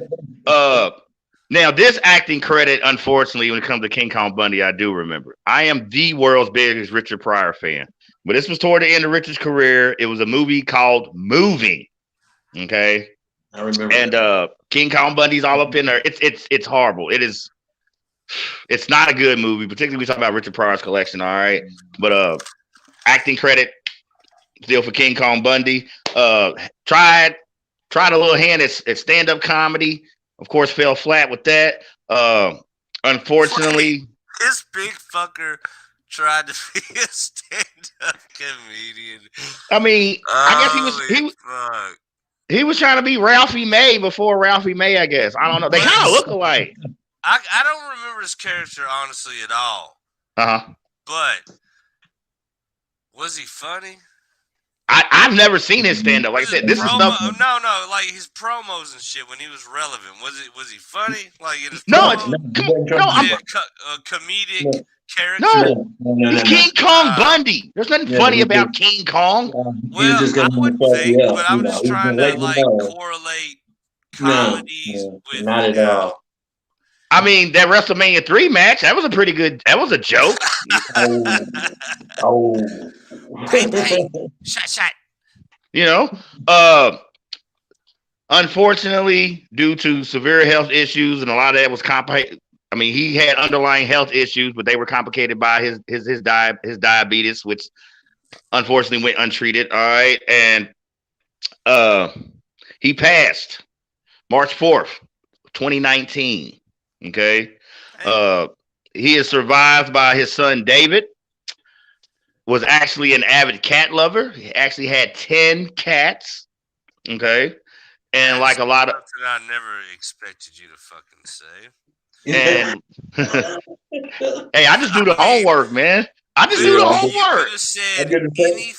Now this acting credit, unfortunately, when it comes to King Kong Bundy, I do remember. I am the world's biggest Richard Pryor fan. But this was toward the end of Richard's career. It was a movie called Moving. Okay. I remember. And King Kong Bundy's all up in there. It's horrible. It's not a good movie, particularly we talk about Richard Pryor's collection, all right. But acting credit still for King Kong Bundy. Tried a little hand at stand-up comedy. Of course, fell flat with that. Unfortunately, this big fucker tried to be a stand-up comedian. I mean, I guess he was trying to be Ralphie May before Ralphie May, I guess. I don't know. They kind of look alike. I don't remember this character honestly at all. But was he funny? I've never seen his stand up. Like I said, this is stuff. No, like his promos and shit when he was relevant. Was he funny? Like in his comedic character. No, he's King Kong Bundy. There's nothing funny about King Kong. Well, I wouldn't think, but I'm just trying to like correlate comedies with. Not at all. I mean, that WrestleMania 3 match, that was a pretty good. That was a joke. Hey, shot. You know, unfortunately, due to severe health issues, and a lot of that was complicated. I mean, he had underlying health issues, but they were complicated by his diabetes, which unfortunately went untreated. All right, and he passed March 4th, 2019. Okay, he is survived by his son David. Was actually an avid cat lover. He actually had 10 cats. Okay. And like a lot of I never expected you to fucking say. And hey, I just do the homework, man. I just do the homework.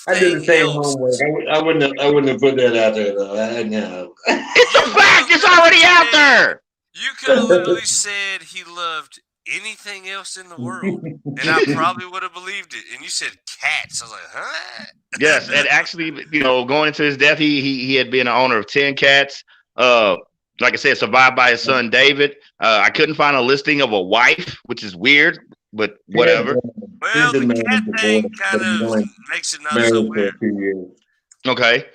I did the same homework. I wouldn't have put that out there though. No. It's a fact. It's already out there. You could have literally said he loved anything else in the world, and I probably would have believed it. And you said cats. I was like, huh? Yes, and actually, going into his death, he had been an owner of 10 cats. Like I said, survived by his son David. I couldn't find a listing of a wife, which is weird, but whatever. Well, the cat thing kind of makes it not so weird. Okay.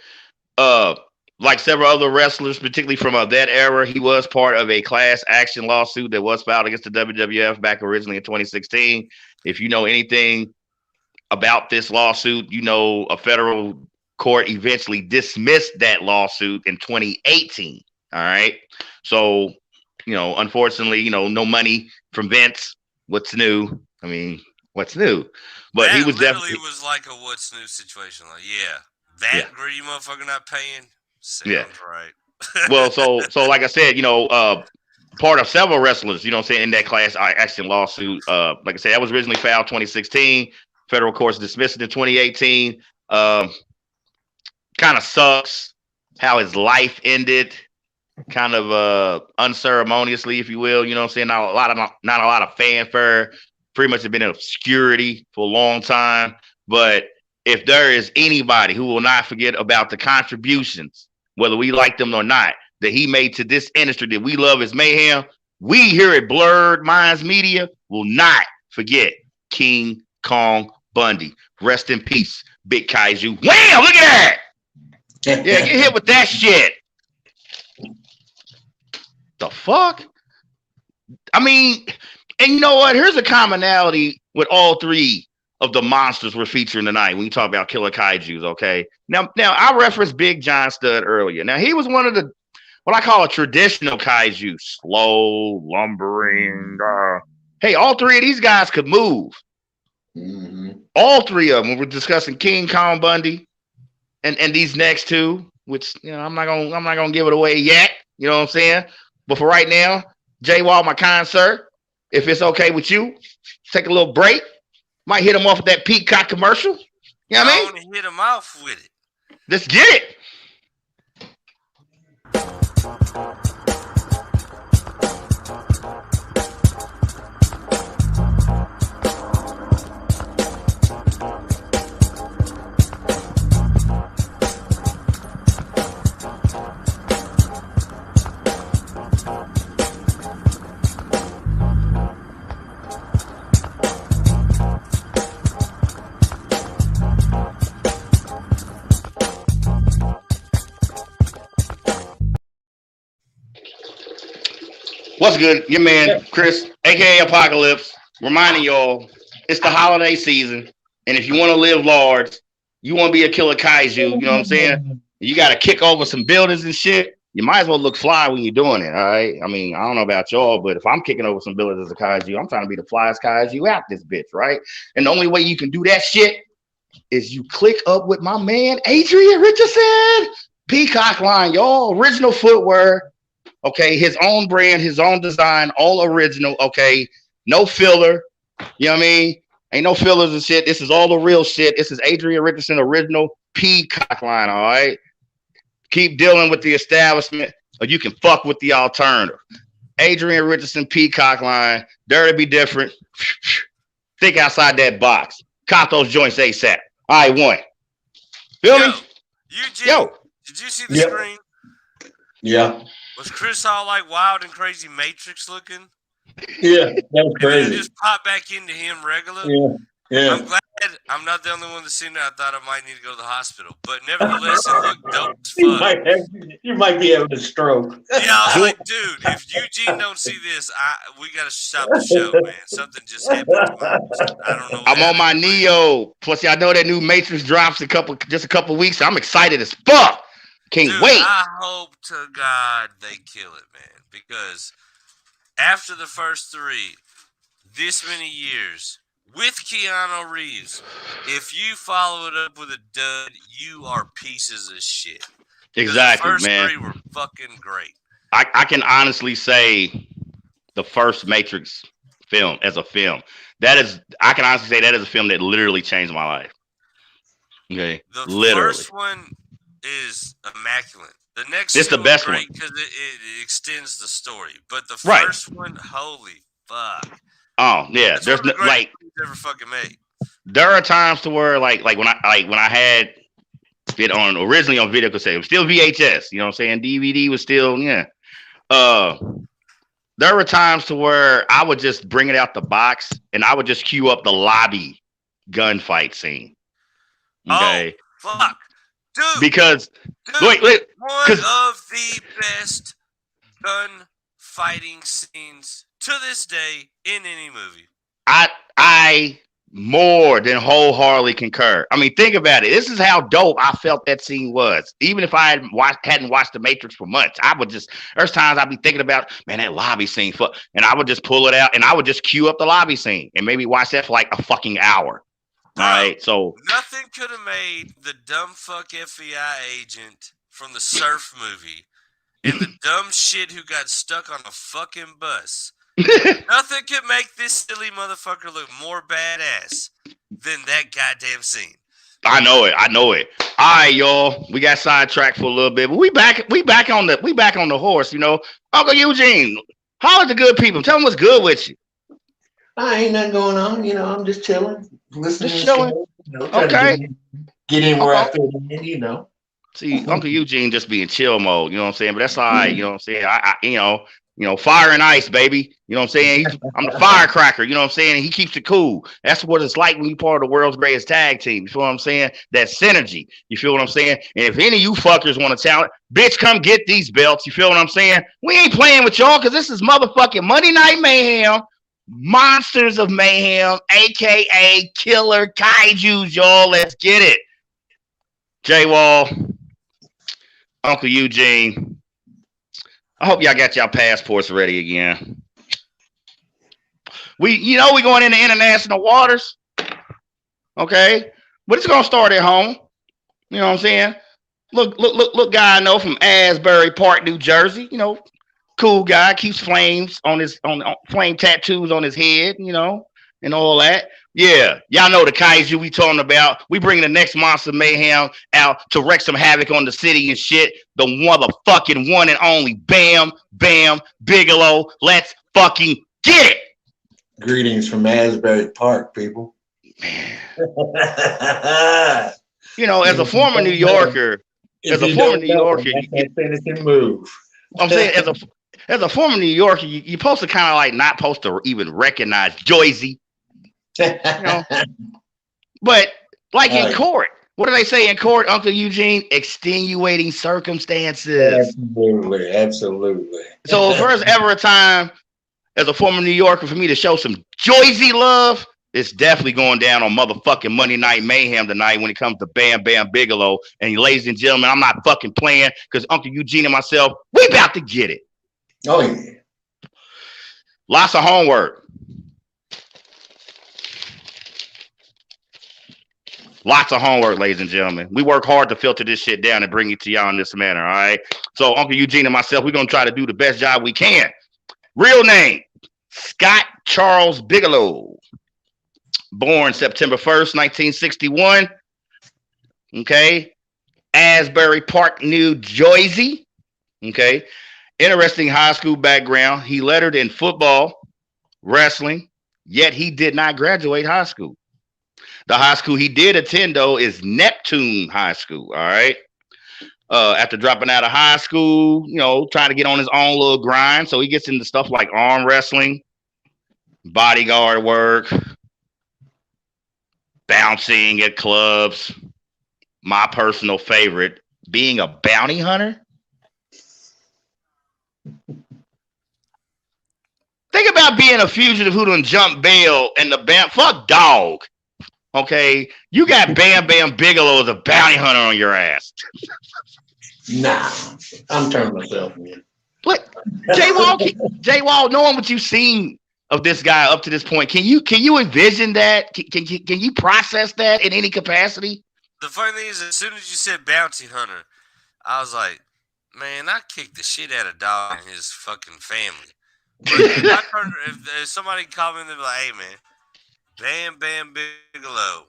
Like several other wrestlers, particularly from that era, he was part of a class action lawsuit that was filed against the WWF back originally in 2016. If you know anything about this lawsuit, a federal court eventually dismissed that lawsuit in 2018. All right. So, unfortunately, no money from Vince. What's new? I mean, what's new? But that he was definitely definitely was like a what's new situation. Like, that greedy motherfucker not paying. Sounds right. Well, so like I said, part of several wrestlers, in that class action lawsuit. Like I said, that was originally filed 2016. Federal courts dismissed it in 2018. Kind of sucks how his life ended, kind of unceremoniously, if you will. Not a lot of fanfare. Pretty much have been in obscurity for a long time. But if there is anybody who will not forget about the contributions, whether we like them or not, that he made to this industry that we love as Mayhem, we here at Blurred Minds Media will not forget King Kong Bundy. Rest in peace, Big Kaiju. Wham! Look at that! Yeah, get hit with that shit. The fuck? I mean, and you know what? Here's a commonality with all three of the monsters we're featuring tonight when you talk about killer kaijus, okay? Now I referenced Big John Studd earlier. Now, he was one of the, what I call a traditional kaiju, slow, lumbering. Hey, all three of these guys could move. Mm-hmm. All three of them, when we're discussing King Kong Bundy and these next two, which, I'm not gonna give it away yet. You know what I'm saying? But for right now, J Wall, my kind sir, if it's okay with you, take a little break. Might hit him off with that Peacock commercial. You know what I mean? I want to hit him off with it. Let's get it. What's good? Your man, Chris, a.k.a. Apocalypse, reminding y'all, it's the holiday season, and if you want to live large, you want to be a killer kaiju, you know what I'm saying? You got to kick over some buildings and shit. You might as well look fly when you're doing it, all right? I mean, I don't know about y'all, but if I'm kicking over some buildings as a kaiju, I'm trying to be the flyest kaiju out this bitch, right? And the only way you can do that shit is you click up with my man, Adrian Richardson. Peacock line, y'all. Original footwear. Okay, his own brand, his own design, all original. Okay, no filler. You know what I mean? Ain't no fillers and shit. This is all the real shit. This is Adrian Richardson original Peacock line. All right. Keep dealing with the establishment, or you can fuck with the alternative. Adrian Richardson Peacock line. Dare to be different. Think outside that box. Cop those joints ASAP. All right, one. Feel me? Eugene, did you see the screen? Yeah. Was Chris all like wild and crazy Matrix looking? Yeah, that was crazy. And then just pop back into him regular. Yeah. I'm glad I'm not the only one that's seen that. I thought I might need to go to the hospital, but nevertheless, it looked dope as fuck. You might be having a stroke. Yeah, I was like, dude, if Eugene don't see this, we gotta stop the show, man. Something just happened to him. I don't know. I'm on my Neo. Plus, I know that new Matrix drops just a couple weeks. So I'm excited as fuck. Can't wait. I hope to God they kill it, man. Because after the first three, this many years, with Keanu Reeves, if you follow it up with a dud, you are pieces of shit. Exactly, the first man. three were fucking great. I can honestly say the first Matrix film as a film. I can honestly say that is a film that literally changed my life. Okay, the first one is immaculate. The next two the best great because it extends the story, but the first one, holy fuck! Oh yeah, there's like ever fucking made. There are times to where like when I had it originally on video cassette, it was still VHS. You know what I'm saying? DVD was still There were times to where I would just bring it out the box and I would just cue up the lobby gunfight scene. Okay. Oh, fuck. Dude. Because one of the best gun fighting scenes to this day in any movie. I more than wholeheartedly concur. I mean, think about it. This is how dope I felt that scene was. Even if I hadn't watched The Matrix for months, there's times I'd be thinking about, man, that lobby scene, and I would just pull it out and I would just cue up the lobby scene and maybe watch that for like a fucking hour. All right, so nothing could have made the dumb fuck FBI agent from the Surf movie and the dumb shit who got stuck on a fucking bus. Nothing could make this silly motherfucker look more badass than that goddamn scene. I know it. All right, y'all. We got sidetracked for a little bit, but we back on the horse. You know, Uncle Eugene, holler at the good people. Tell them what's good with you. I ain't nothing going on. You know, I'm just chilling, listening. Just chilling. Okay. Get in where I fit in. You know. See, Uncle Eugene just be in chill mode. You know what I'm saying? But that's all right. You know what I'm saying? I fire and ice, baby. You know what I'm saying? I'm the firecracker. You know what I'm saying? He keeps it cool. That's what it's like when you're part of the world's greatest tag team. You feel what I'm saying? That synergy. You feel what I'm saying? And if any of you fuckers want to challenge, bitch, come get these belts. You feel what I'm saying? We ain't playing with y'all because this is motherfucking Monday Night Mayhem. Monsters of Mayhem, a.k.a. Killer Kaijus, y'all. Let's get it. J-Wall, Uncle Eugene, I hope y'all got y'all passports ready again. We going into international waters, okay? But it's gonna start at home. You know what I'm saying? Look, guy I know from Asbury Park, New Jersey. You know, cool guy, keeps flames on flame tattoos on his head. You know, and all that. Yeah, y'all know the kaiju we talking about. We bringing the next Monster Mayhem out to wreak some havoc on the city and shit. The motherfucking one and only Bam Bam Bigelow. Let's fucking get it. Greetings from Asbury Park, people. Man. As a former New Yorker, you can't finish and move. I'm saying as a former New Yorker, you're supposed to kind of like not supposed to even recognize Jersey. But like in court, what do they say in court, Uncle Eugene? Extenuating circumstances. Absolutely. So if there's ever a time as a former New Yorker for me to show some Jersey love, it's definitely going down on motherfucking Monday Night Mayhem tonight when it comes to Bam Bam Bigelow. And ladies and gentlemen, I'm not fucking playing because Uncle Eugene and myself, we about to get it. Oh yeah. Lots of homework. Lots of homework, ladies and gentlemen. We work hard to filter this shit down and bring it to y'all in this manner, all right? So Uncle Eugene and myself, we're going to try to do the best job we can. Real name, Scott Charles Bigelow. Born September 1st, 1961. Okay. Asbury Park, New Jersey. Okay. Interesting high school background. He lettered in football, wrestling, yet he did not graduate high school. The high school he did attend, though, is Neptune High School, all right? After dropping out of high school, trying to get on his own little grind. So he gets into stuff like arm wrestling, bodyguard work, bouncing at clubs. My personal favorite, being a bounty hunter. Think about being a fugitive who done jump bail and fuck dog. Okay, you got Bam Bam Bigelow as a bounty hunter on your ass. Nah, I'm turning myself in. Look, J-Wall, knowing what you've seen of this guy up to this point, can you envision that? Can you process that in any capacity? The funny thing is, as soon as you said bounty hunter, I was like, man, I kicked the shit out of dog and his fucking family. If somebody called me and they're like, "Hey man, Bam Bam Bigelow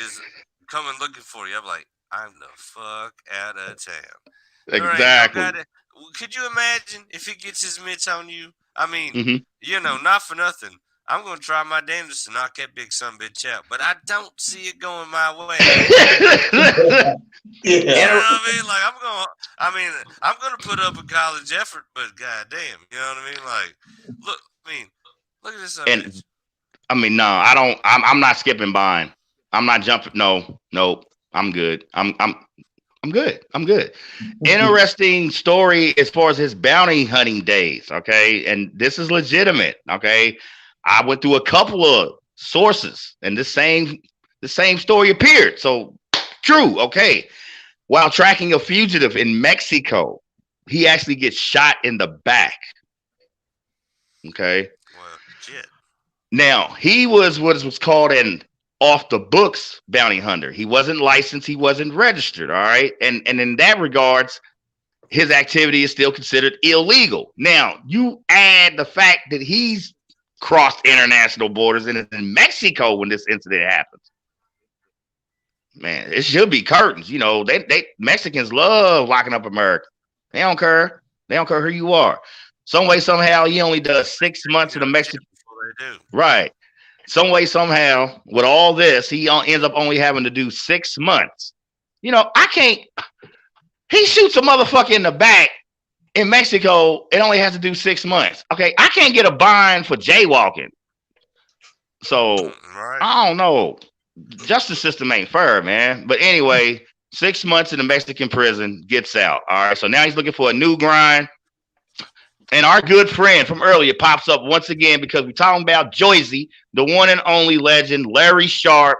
is coming looking for you," I'm like, "I'm the fuck out of town." Exactly. Could you imagine if he gets his mitts on you? I mean, not for nothing. I'm going to try my damnedest to knock that big son bitch out, but I don't see it going my way. You know what I mean? Like I'm going to put up a college effort, but goddamn, you know what I mean? Like, look at this. And I mean, no, I don't. I'm not skipping buying. I'm not jumping. No, I'm good. I'm good. I'm good. Interesting story as far as his bounty hunting days. Okay, and this is legitimate. Okay, I went through a couple of sources, and the same story appeared. So true. Okay, while tracking a fugitive in Mexico, he actually gets shot in the back. Okay. Well, shit. Now he was what was called an off the books bounty hunter. He wasn't licensed, he wasn't registered, all right? And in that regards, his activity is still considered illegal. Now, you add the fact that he's crossed international borders and is in Mexico when this incident happens. Man, it should be curtains. You know, they Mexicans love locking up America. They don't care. They don't care who you are. Some way, somehow, he only does 6 months in the Mexican. Right. Some way, somehow, with all this, he ends up only having to do 6 months. You know, I can't. He shoots a motherfucker in the back in Mexico. It only has to do 6 months. Okay, I can't get a bind for jaywalking. So I don't know. Justice system ain't fair, man. But anyway, 6 months in the Mexican prison, gets out. All right. So now he's looking for a new grind. And our good friend from earlier pops up once again because we're talking about Joyzy, the one and only legend, Larry Sharpe,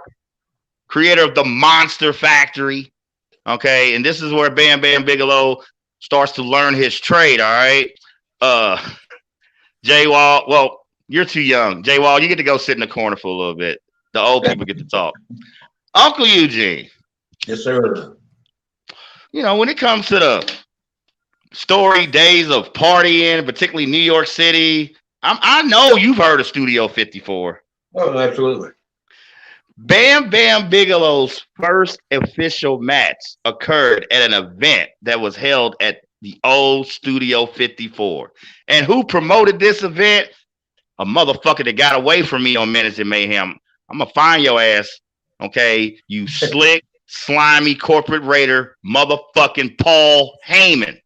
creator of the Monster Factory. Okay, and this is where Bam Bam Bigelow starts to learn his trade. All right, J-Wall. Well, you're too young, J-Wall. You get to go sit in the corner for a little bit. The old people get to talk. Uncle Eugene. Yes, sir. You know, when it comes to the story days of partying, particularly New York City, I know you've heard of Studio 54. Oh, absolutely. Bam Bam Bigelow's first official match occurred at an event that was held at the old Studio 54. And who promoted this event? A motherfucker that got away from me on Menace and Mayhem. I'm gonna find your ass, okay? You slick, slimy corporate raider, motherfucking Paul Heyman.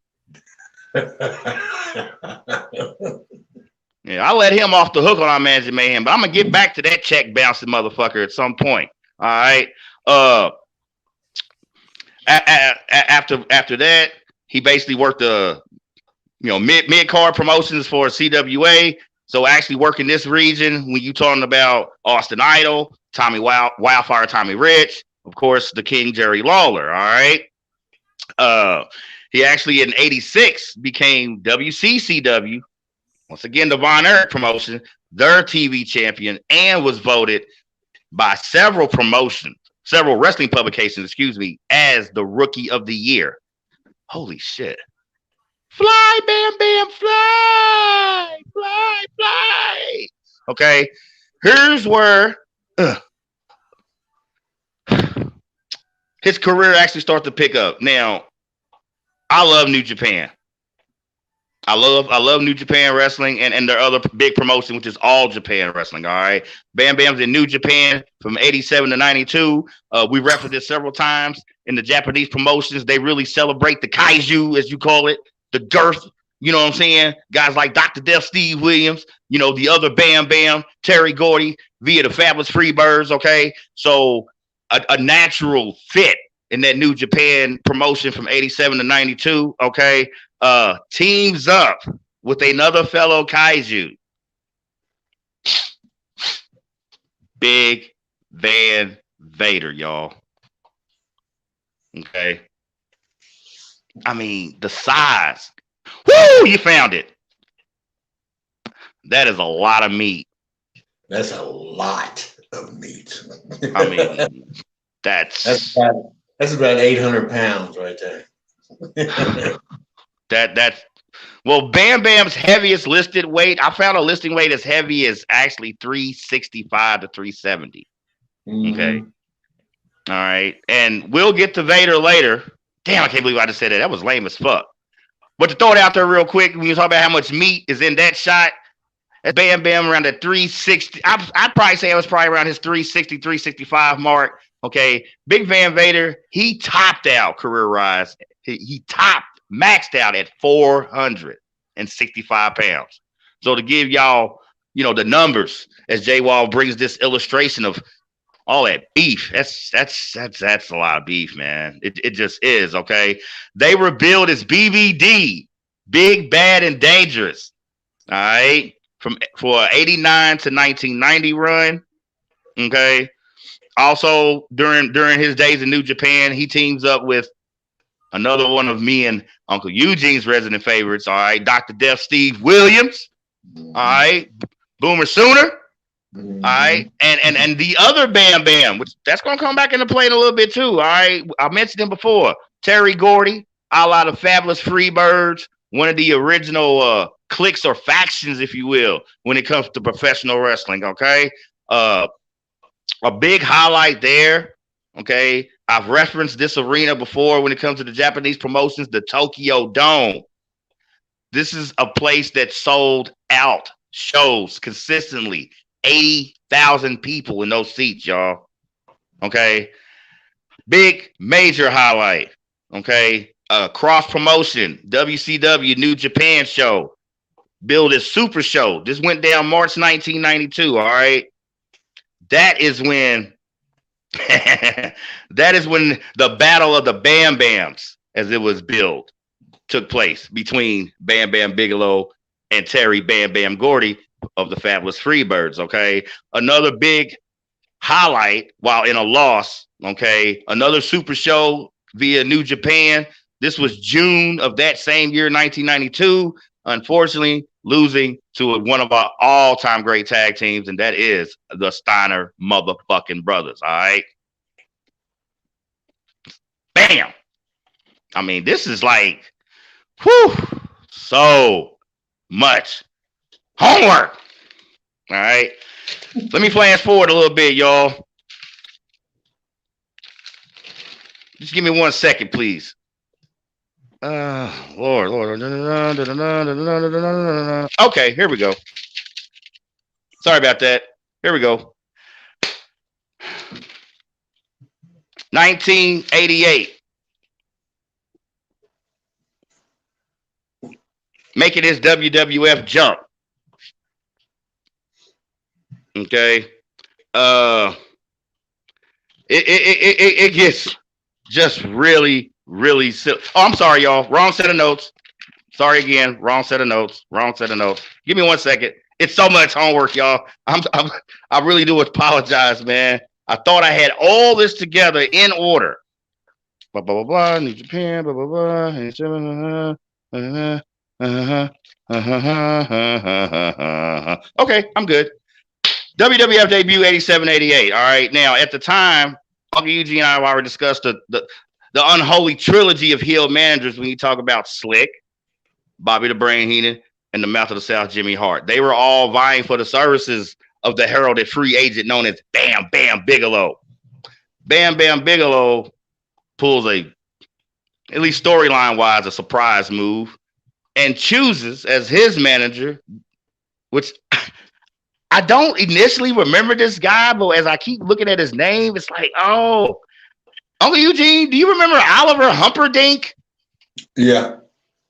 Yeah, I let him off the hook on our Menace and Mayhem, but I'm gonna get back to that check bouncing motherfucker at some point. All right. After that, he basically worked the mid card promotions for CWA. So actually working this region when you talking about Austin Idol, Tommy Wildfire, Tommy Rich, of course, the King Jerry Lawler. All right. He actually in '86 became WCCW, once again the Von Erich promotion, their TV champion, and was voted by several wrestling publications, as the Rookie of the Year. Holy shit. Fly, Bam Bam, fly, fly, fly. Okay, here's where his career actually starts to pick up. Now, I love New Japan. I love New Japan Wrestling and their other big promotion, which is All Japan Wrestling. All right, Bam Bam's in New Japan from '87 to '92. We referenced it several times in the Japanese promotions. They really celebrate the kaiju, as you call it, the girth. You know what I'm saying? Guys like Dr. Death, Steve Williams. You know, the other Bam Bam, Terry Gordy, via the Fabulous Freebirds. Okay, so a natural fit in that New Japan promotion from '87 to '92. Okay. Teams up with another fellow kaiju, Big Van Vader, y'all. Okay. I mean, the size. Woo! You found it. That is a lot of meat. That's a lot of meat. I mean, that's about 800 pounds right there. That's Well, Bam Bam's heaviest listed weight, I found a listing weight as heavy as actually 365 to 370. Okay. All right. And we'll get to Vader later. Damn, I can't believe I just said that. That was lame as fuck. But to throw it out there real quick, when you talk about how much meat is in that shot, that's Bam Bam around the 360. I'd probably say it was probably around his 360, 365 mark. Okay. Big Van Vader, he topped out career rise. He maxed out at 465 pounds. So to give y'all, the numbers as J Wall brings this illustration of all that beef, that's a lot of beef, man. It just is. Okay. They were billed as BBD, big, bad, and dangerous. All right. For 89 to 1990 run. Okay. Also during his days in New Japan, he teams up with another one of me and Uncle Eugene's resident favorites. All right. Dr. Death Steve Williams. All right. Boomer Sooner. All right, and the other Bam Bam, which that's gonna come back into play in a little bit too. All right, I mentioned him before. Terry Gordy, a la the Fabulous Freebirds, one of the original cliques or factions, if you will, when it comes to professional wrestling. Okay, a big highlight there. Okay, I've referenced this arena before when it comes to the Japanese promotions, the Tokyo Dome. This is a place that sold out shows consistently. 80,000 people in those seats, y'all. Okay. Big major highlight. Okay. Cross promotion, WCW New Japan show. Billed as Super Show. This went down March 1992. All right. That is when the Battle of the Bam Bams, as it was billed, took place between Bam Bam Bigelow and Terry Bam Bam Gordy of the Fabulous Freebirds. Okay. Another big highlight while in a loss. Okay. Another Super Show via New Japan. This was June of that same year, 1992. Unfortunately, losing to one of our all-time great tag teams, and that is the Steiner motherfucking Brothers. All right. Bam. I mean, this is like, whew, so much homework. All right. Let me flash forward a little bit, y'all. Just give me 1 second, please. Lord. Okay, here we go. Sorry about that. Here we go. 1988. Making his WWF jump. Okay. It gets just really silly. Oh, I'm sorry, y'all. Wrong set of notes. Sorry again. Wrong set of notes. Give me 1 second. It's so much homework, y'all. I really do apologize, man. I thought I had all this together in order. Blah blah blah blah. New Japan. Blah blah blah. Okay, I'm good. WWF debut 87-88. All right. Now, at the time, Uncle Eugene and I have already discussed the unholy trilogy of heel managers when you talk about Slick, Bobby the Brain Heenan, and the Mouth of the South, Jimmy Hart. They were all vying for the services of the heralded free agent known as Bam Bam Bigelow. Bam Bam Bigelow pulls at least storyline-wise, a surprise move and chooses as his manager, which I don't initially remember this guy, but as I keep looking at his name, it's like, oh, Uncle Eugene, do you remember Oliver Humperdinck? Yeah.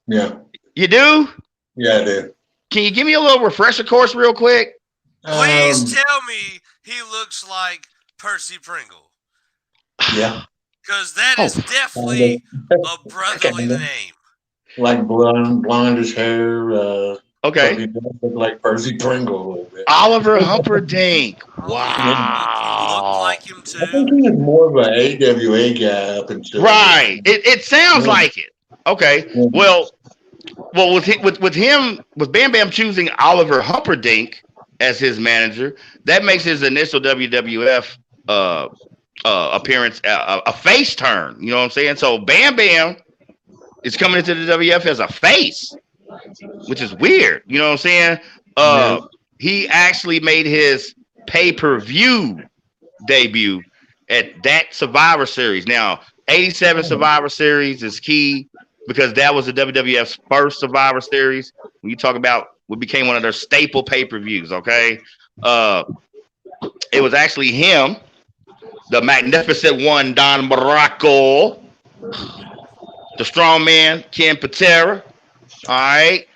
You do? Yeah, I do. Can you give me a little refresher course real quick? Please tell me he looks like Percy Pringle. Yeah. Because that is definitely a brotherly name. Like blondish hair. Okay. He does look like Percy Pringle a little bit. Oliver Humperdinck. Wow. You look like him too. I think he was more of an AWA guy up until. Right. It sounds like it. Okay. Yeah. Well, with Bam Bam choosing Oliver Humperdinck as his manager, that makes his initial WWF appearance a face turn. You know what I'm saying? So Bam Bam is coming into the WWF as a face. which is weird. You know what I'm saying? He actually made his pay-per-view debut at that Survivor Series. Now, 87 Survivor Series is key because that was the WWF's first Survivor Series. When you talk about what became one of their staple pay-per-views, okay? It was actually him, the magnificent one, Don Baracco, the strong man, Ken Patera, all right,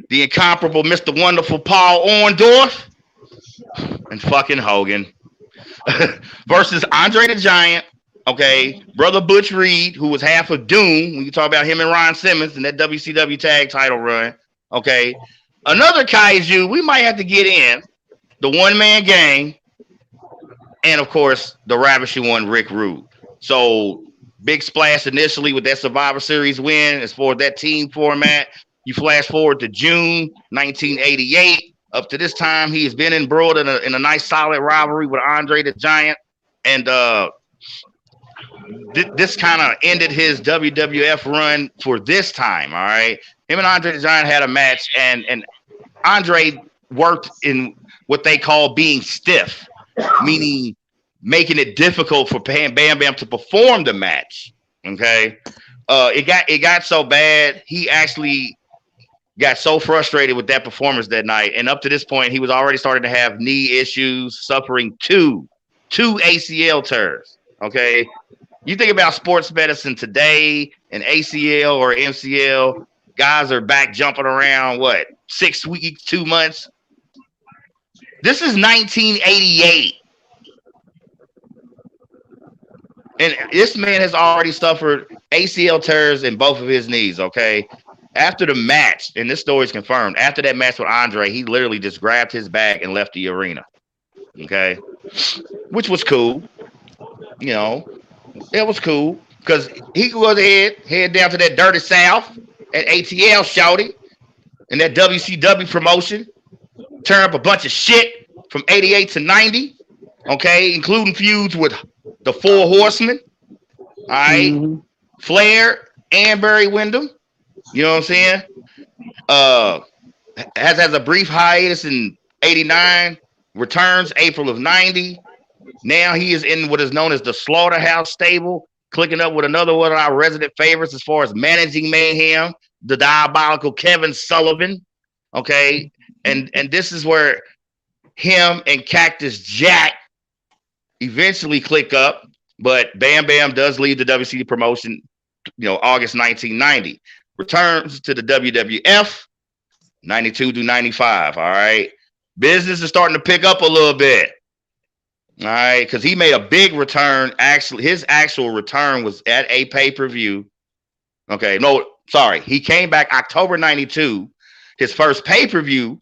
the incomparable Mr. Wonderful Paul Orndorff, and fucking Hogan versus Andre the Giant, okay, brother Butch Reed, who was half of Doom when you talk about him and Ron Simmons in that WCW tag title run, okay. Another kaiju we might have to get in, the one-man gang, and of course the ravishing one, Rick Rude. So big splash initially with that Survivor Series win as far as that team format. You flash forward to June 1988. Up to this time, he has been embroiled in a nice solid rivalry with Andre the Giant, and this kind of ended his WWF run for this time. All right, him and Andre the Giant had a match, and Andre worked in what they call being stiff, meaning making it difficult for Bam Bam to perform the match. Okay, it got so bad he actually got so frustrated with that performance that night, and up to this point, he was already starting to have knee issues, suffering two ACL tears. Okay, you think about sports medicine today, an ACL or MCL, guys are back jumping around. What, 6 weeks, 2 months? This is 1988. And this man has already suffered ACL tears in both of his knees, okay? After the match, and this story is confirmed, after that match with Andre, he literally just grabbed his bag and left the arena, okay? Which was cool. You know, it was cool because he could go ahead, head down to that dirty South at ATL, shouty, and that WCW promotion, turn up a bunch of shit from 88 to 90, okay, including feuds with the Four Horsemen, all right, Flair and Barry Windham, you know what I'm saying? Has a brief hiatus in 89, returns April of 90. Now he is in what is known as the Slaughterhouse stable, clicking up with another one of our resident favorites as far as managing Mayhem, the diabolical Kevin Sullivan, okay? And this is where him and Cactus Jack eventually click up, but Bam Bam does leave the WCW promotion, you know, August 1990. Returns to the WWF, 92 to 95, all right? Business is starting to pick up a little bit, all right? Because he made a big return. Actually, his actual return was at a pay-per-view. Okay, no, sorry. He came back October 92, his first pay-per-view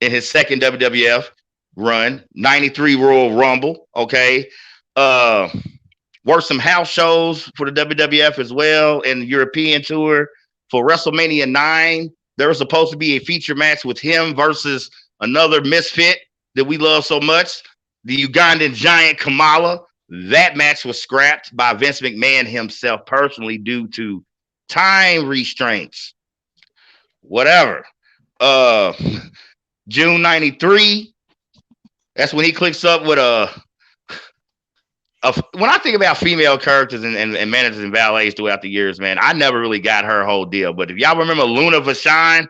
in his second WWF run, 93 Royal Rumble, okay? Worked some house shows for the WWF as well and the European tour. For WrestleMania 9, there was supposed to be a feature match with him versus another misfit that we love so much, the Ugandan giant Kamala. That match was scrapped by Vince McMahon himself personally due to time restraints. Whatever. June 93, that's when he clicks up with when I think about female characters and managers and valets throughout the years, man, I never really got her whole deal. But if y'all remember Luna Vachon,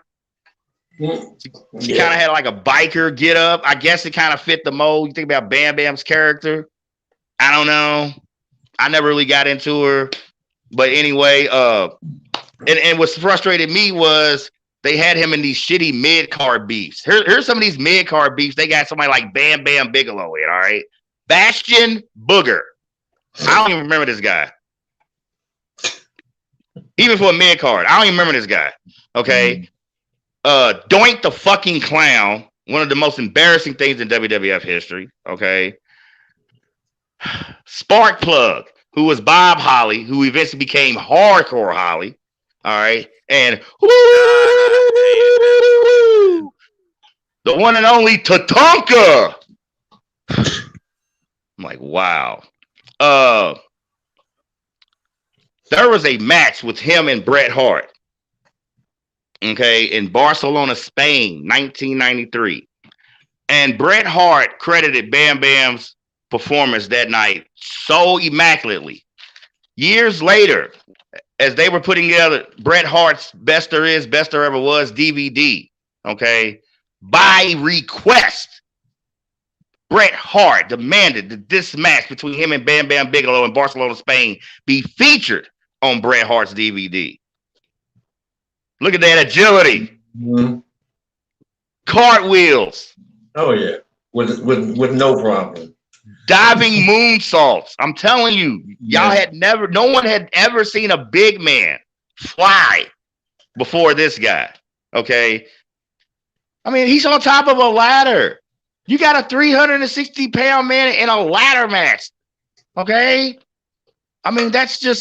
she kind of had like a biker get up. I guess it kind of fit the mold. You think about Bam Bam's character. I don't know. I never really got into her. But anyway, and what frustrated me was they had him in these shitty mid-card beefs. Here's some of these mid-card beefs. They got somebody like Bam Bam Bigelow in, all right? Bastion Booger. I don't even remember this guy. Even for a mid-card, I don't even remember this guy. Okay. Doink the fucking Clown. One of the most embarrassing things in WWF history. Okay. Sparkplug, who was Bob Holly, who eventually became Hardcore Holly. All right. And the one and only Tatanka. I'm like, wow. There was a match with him and Bret Hart. okay, in Barcelona, Spain, 1993. And Bret Hart credited Bam Bam's performance that night so immaculately. Years later, as they were putting together Bret Hart's Best There Is, Best There Ever Was DVD, okay, by request, Bret Hart demanded that this match between him and Bam Bam Bigelow in Barcelona, Spain be featured on Bret Hart's DVD. Look at that agility. Mm-hmm. Cartwheels. Oh, yeah. With no problem. Diving moonsaults. I'm telling you, no one had ever seen a big man fly before this guy. Okay. I mean, he's on top of a ladder. You got a 360-pound man in a ladder match. Okay. I mean, that's you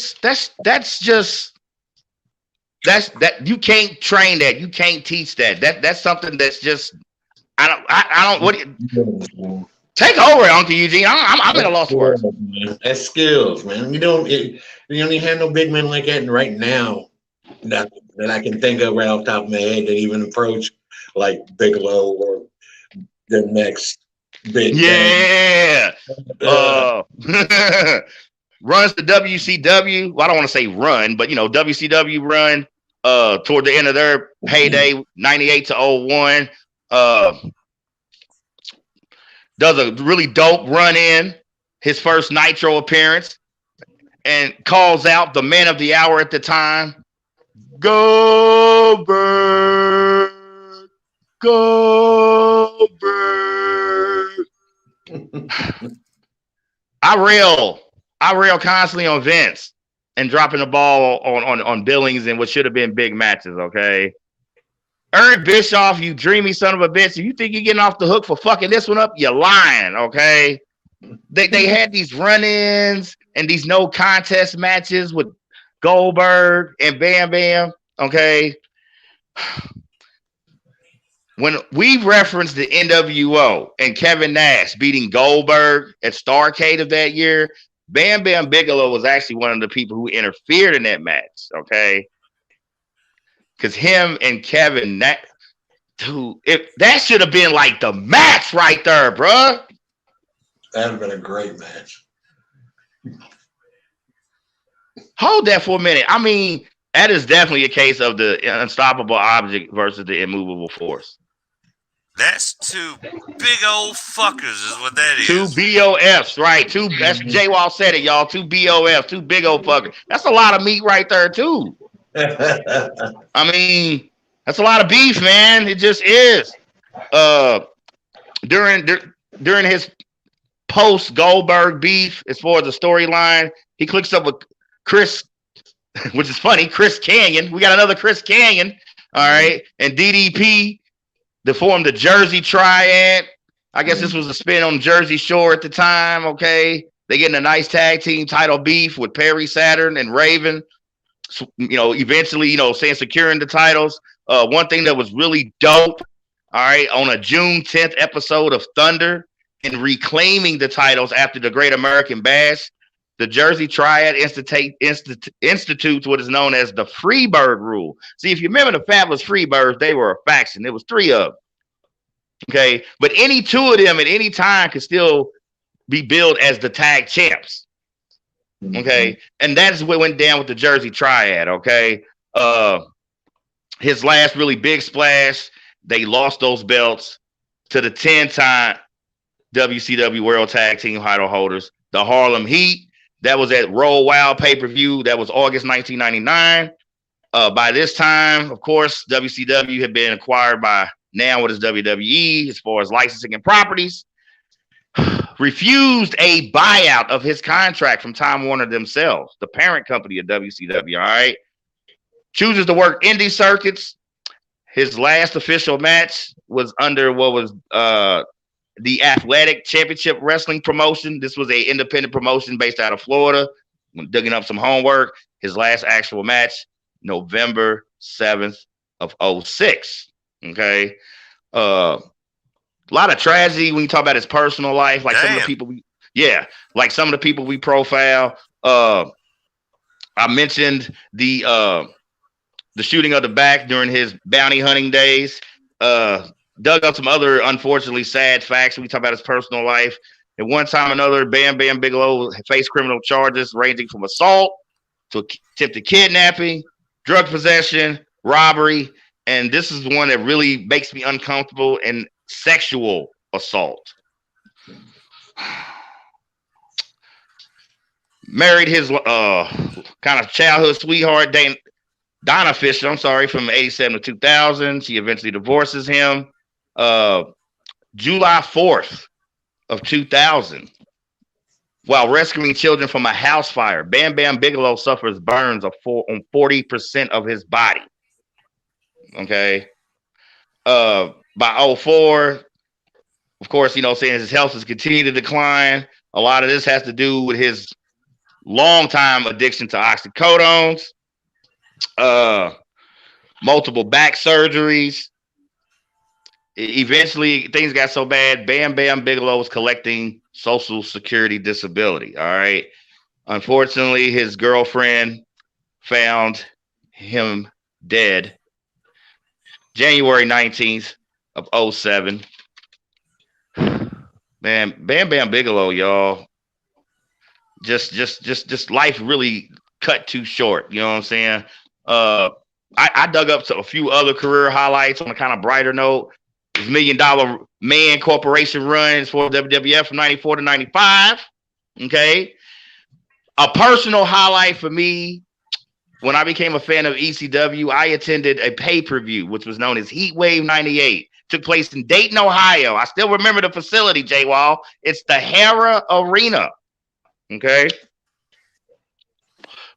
can't train that. You can't teach that. That's something that's just, I don't, take over, Uncle Eugene. I'm at a loss for words. That's skills, man. You don't even have no big men like that right now that I can think of right off the top of my head that even approach like Bigelow or the next big runs the WCW. Well, I don't want to say run, but WCW run toward the end of their heyday, 98 to 01. Does a really dope run in his first Nitro appearance and calls out the man of the hour at the time, Goldberg. I rail constantly on Vince and dropping the ball on Billings and what should have been big matches, okay? Eric Bischoff, you dreamy son of a bitch. If you think you're getting off the hook for fucking this one up, you're lying, okay? They had these run-ins and these no contest matches with Goldberg and Bam Bam, okay? When we referenced the NWO and Kevin Nash beating Goldberg at Starrcade of that year, Bam Bam Bigelow was actually one of the people who interfered in that match, okay? Because him and Kevin, that should have been like the match right there, bruh. That would have been a great match. Hold that for a minute. I mean, that is definitely a case of the unstoppable object versus the immovable force. That's two big old fuckers is what that is. Two BOFs, right? That's J-Wall said it, y'all. Two BOFs, two big old fuckers. That's a lot of meat right there, too. I mean, that's a lot of beef, man. It just is. During his post Goldberg beef, as far as the storyline, he clicks up with Chris, which is funny, Chris Canyon. We got another Chris Canyon, all right, and DDP. They formed the Jersey Triad. I guess this was a spin on Jersey Shore at the time. Okay, they getting a nice tag team title beef with Perry Saturn and Raven. So, eventually, saying securing the titles. One thing that was really dope, all right, on a June 10th episode of Thunder and reclaiming the titles after the Great American Bash, the Jersey Triad institutes what is known as the Freebird Rule. See, if you remember the Fabulous Freebirds, they were a faction. There was 3 of them. Okay, but any 2 of them at any time could still be billed as the tag champs. Okay, and that's what went down with the Jersey Triad. Okay, his last really big splash, they lost those belts to the 10-time WCW World Tag Team title holders, the Harlem Heat. That was at Roll Wild pay-per-view. That was August 1999. By this time, of course, WCW had been acquired by now what is WWE as far as licensing and properties. Refused a buyout of his contract from Time Warner themselves, the parent company of WCW, all right? Chooses to work indie circuits. His last official match was under what was the Athletic Championship Wrestling promotion. This was an independent promotion based out of Florida. When digging up some homework, his last actual match, November 7th of 2006. Okay. A lot of tragedy when you talk about his personal life, like some of the people some of the people we profile. I mentioned the the shooting of the back during his bounty hunting days. Dug up some other unfortunately sad facts. We talk about his personal life. At one time or another, Bam Bam Bigelow faced criminal charges ranging from assault to attempted kidnapping, drug possession, robbery, and this is one that really makes me uncomfortable, and sexual assault. Married his kind of childhood sweetheart, Donna Fisher, from 87 to 2000. She eventually divorces him. July 4th of 2000, while rescuing children from a house fire, Bam Bam Bigelow suffers burns on 40% of his body. Okay. By 04, of course, his health has continued to decline. A lot of this has to do with his long-time addiction to oxycodones, multiple back surgeries. Eventually, things got so bad, Bam Bam Bigelow was collecting Social Security disability. All right. Unfortunately, his girlfriend found him dead January 19th of 07. Man, Bam Bam Bigelow, y'all. Just life really cut too short. You know what I'm saying? I dug up a few other career highlights on a kind of brighter note. His $1 Million Man Corporation runs for WWF from 94 to 95. Okay. A personal highlight for me, when I became a fan of ECW, I attended a pay-per-view, which was known as Heat Wave 98. Took place in Dayton, Ohio. I still remember the facility, J-Wall. It's the Hera Arena. Okay.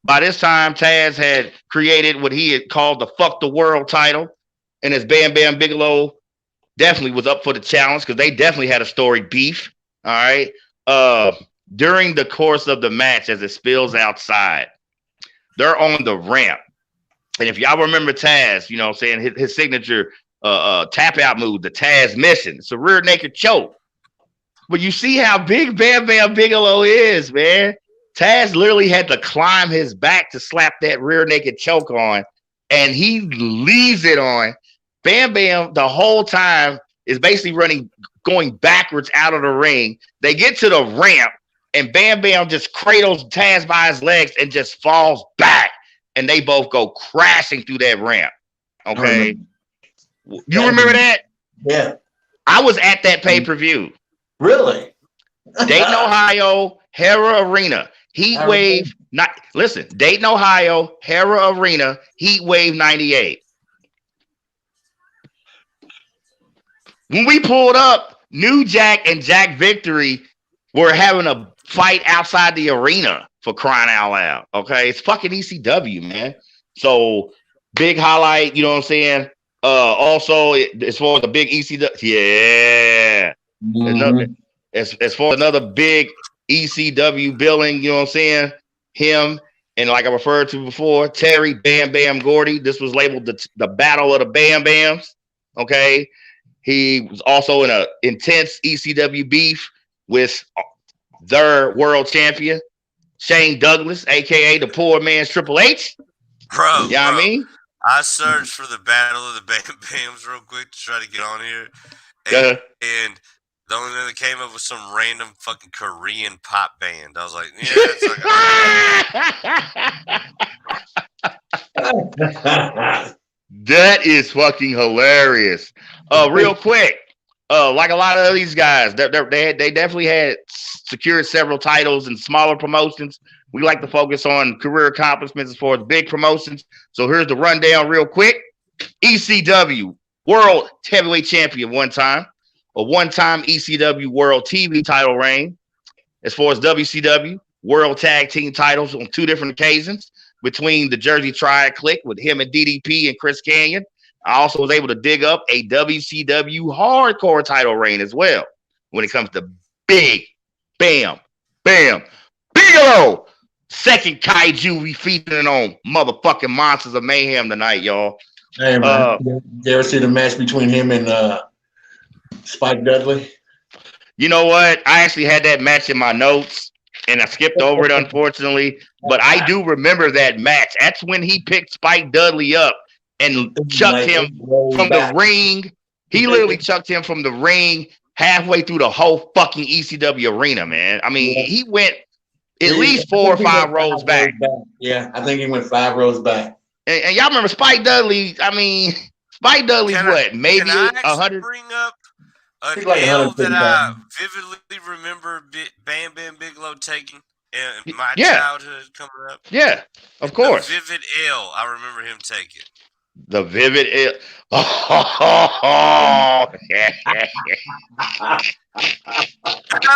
By this time, Taz had created what he had called the Fuck the World title. And as Bam Bam Bigelow definitely was up for the challenge, because they definitely had a storied beef. All right. During the course of the match, as it spills outside, they're on the ramp. And if y'all remember Taz, his signature tap out move, the Taz mission. It's a rear naked choke. But you see how big Bam Bam Bigelow is, man. Taz literally had to climb his back to slap that rear naked choke on, and he leaves it on. Bam Bam the whole time is basically going backwards out of the ring. They get to the ramp, and Bam Bam just cradles Taz by his legs and just falls back, and they both go crashing through that ramp. Okay. You remember that? Yeah. I was at that pay-per-view. Really? Dayton, Ohio, Hera Arena. Heat Wave. Dayton, Ohio, Hera Arena, Heat Wave 98. When we pulled up, New Jack and Jack Victory were having a fight outside the arena, for crying out loud. Okay. It's fucking ECW, man. So big highlight, you know what I'm saying? Also, as far as the big ECW, yeah. Mm-hmm. As far as another big ECW billing, you know what I'm saying? Him and, like I referred to before, Terry Bam Bam Gordy. This was labeled the Battle of the Bam Bams. Okay. He was also in an intense ECW beef with their world champion, Shane Douglas, aka the poor man's Triple H. Bro, you know what I mean? I searched for the Battle of the Bam Bams real quick to try to get on here. And the only thing that came up was some random fucking Korean pop band. I was like, yeah, it's that is fucking hilarious. Real quick, like a lot of these guys, they definitely had secured several titles in smaller promotions. We like to focus on career accomplishments as far as big promotions. So here's the rundown real quick. ECW World Heavyweight Champion one time. A one-time ECW World TV title reign. As far as WCW World Tag Team titles on 2 different occasions between the Jersey Triad Clique with him and DDP and Chris Kanyon. I also was able to dig up a WCW Hardcore title reign as well when it comes to Big Bam Bam Bigelow. Second kaiju we featuring on motherfucking Monsters of Mayhem tonight, y'all. Hey, man. You ever see the match between him and Spike Dudley? You know what? I actually had that match in my notes, and I skipped over it, unfortunately. But I do remember that match. That's when he picked Spike Dudley up and chucked him from the ring. He literally chucked him from the ring halfway through the whole fucking ECW arena, man. I mean, he went at least 4 or 5 rows back. Yeah, I think he went 5 rows back. And y'all remember Spike Dudley? I mean, Spike Dudley's maybe 100. Bring up an L that I vividly remember Bam Bam Bigelow taking in my childhood coming up. Yeah, of course. The vivid L I remember him taking. The vivid L. I'm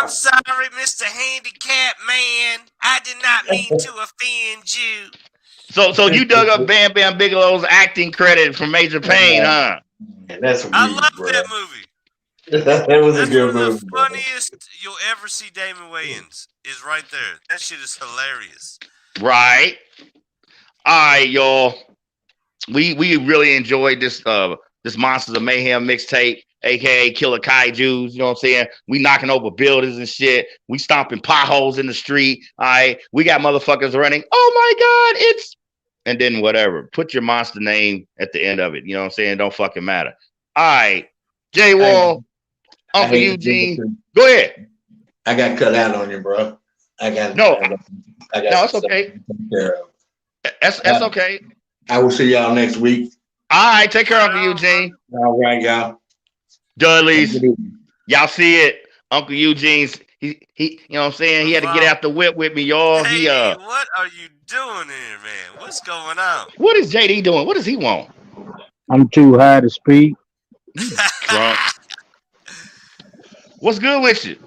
sorry, Mr. Handicap Man. I did not mean to offend you. So you dug up Bam Bam Bigelow's acting credit from Major Pain, huh? I love that movie. That was a good movie. The funniest you'll ever see Damon Wayans is right there. That shit is hilarious. Right. All right, y'all. We really enjoyed this Monsters of Mayhem mixtape, aka Killer Kaijus. You know what I'm saying? We knocking over buildings and shit. We stomping potholes in the street. All right. We got motherfuckers running. Oh my God, and then whatever. Put your monster name at the end of it. You know what I'm saying? Don't fucking matter. All right. J Wall, Uncle Eugene. Go ahead. I got cut out on you, bro. No, it's okay. That's okay. I will see y'all next week. All right, take care, Uncle Eugene. All right, y'all. Dudleys, y'all see it. Uncle Eugene's, he you know what I'm saying? He had to get out the whip with me, y'all. Hey, what are you doing here, man? What's going on? What is JD doing? What does he want? I'm too high to speak. Drunk. What's good with you?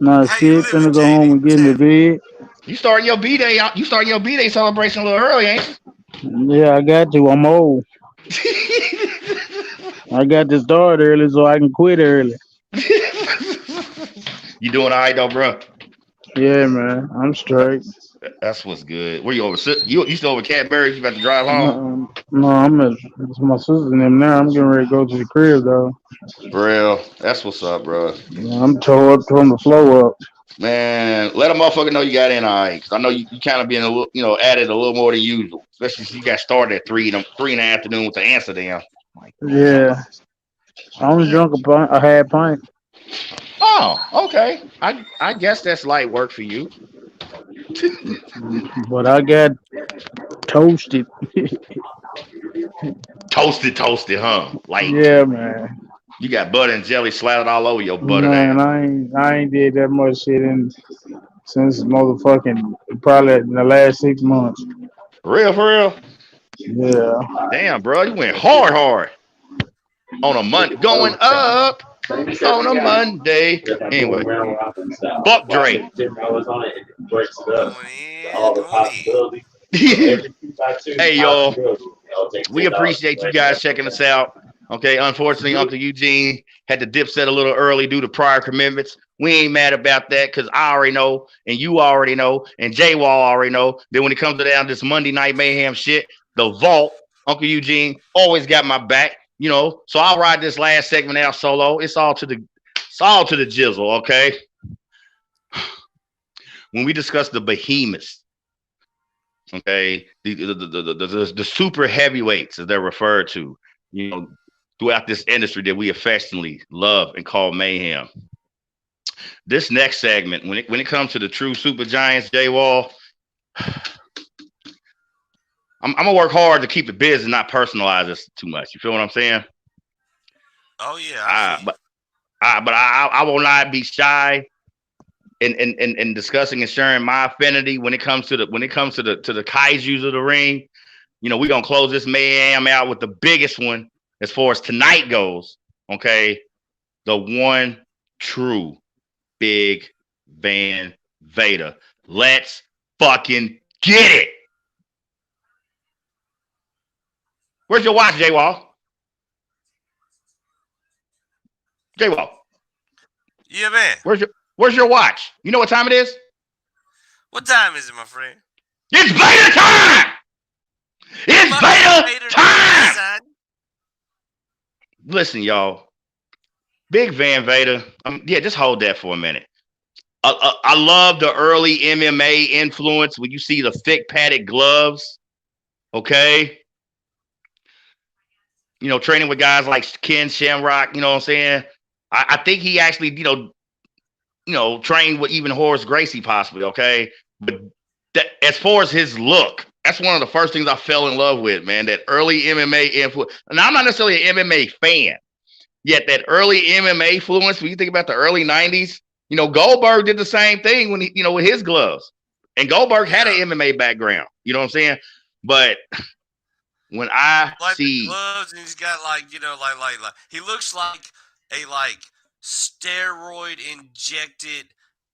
Nah, shit, finna go home and get in the bed. You starting your B-Day celebration a little early, ain't you? Yeah, I got to. I'm old. I got to start early so I can quit early. You doing all right though, bro? Yeah, man. I'm straight. That's what's good. Where you over? You still over Cadbury's? You about to drive home? No, I'm at my sister and them now. I'm getting ready to go to the crib though. For real. That's what's up, bro. Yeah, I'm tore up from the flow up. Man, let a motherfucker know you got in all right. Cause I know you kind of being a little, added a little more than usual. Especially since you got started at 3 in the afternoon with the answer down. Yeah. I only drunk a half pint. Oh, okay. I guess that's light work for you. But I got toasted. Toasted, huh? Like, yeah, man. You got butter and jelly slathered all over your butter. Man, I ain't did that much shit since motherfucking probably in the last 6 months. For real? Yeah. Damn, bro, you went hard on a Monday, going up on a Monday. Anyway, fuck Drake. Hey, y'all. We appreciate you guys checking us out. Okay, unfortunately, Uncle Eugene had to dip set a little early due to prior commitments. We ain't mad about that because I already know, and you already know, and J Wall already know that when it comes to this Monday Night Mayhem shit, the vault, Uncle Eugene always got my back, So I'll ride this last segment out solo. It's all to the jizzle, okay? When we discuss the behemoths, okay, the super heavyweights as they're referred to, throughout this industry that we affectionately love and call Mayhem. This next segment, when it comes to the true super giants, J Wall, I'm gonna work hard to keep it biz and not personalize this too much. You feel what I'm saying? Oh yeah. But I will not be shy in discussing and sharing my affinity when it comes to the kaijus of the ring. We're gonna close this Mayhem out with the biggest one as far as tonight goes. Okay, the one true Big Van Vader. Let's fucking get it. Where's your watch, J Wall? J Wall. Yeah, man. Where's your watch? You know what time it is? What time is it, my friend? It's Vader time! It's Vader time! Listen, y'all. Big Van Vader. Just hold that for a minute. I love the early MMA influence when you see the thick padded gloves. Okay. you know, training with guys like Ken Shamrock, you know what I'm saying? I think he actually, you know, trained with even Horace Gracie possibly, okay? But as far as his look, that's one of the first things I fell in love with, man, that early MMA influence. And I'm not necessarily an MMA fan, yet that early MMA influence, when you think about the early 90s, you know, Goldberg did the same thing when he, you know, with his gloves. And Goldberg had an MMA background, you know what I'm saying? But when I see the gloves, and he's got like, you know, like he looks like a steroid injected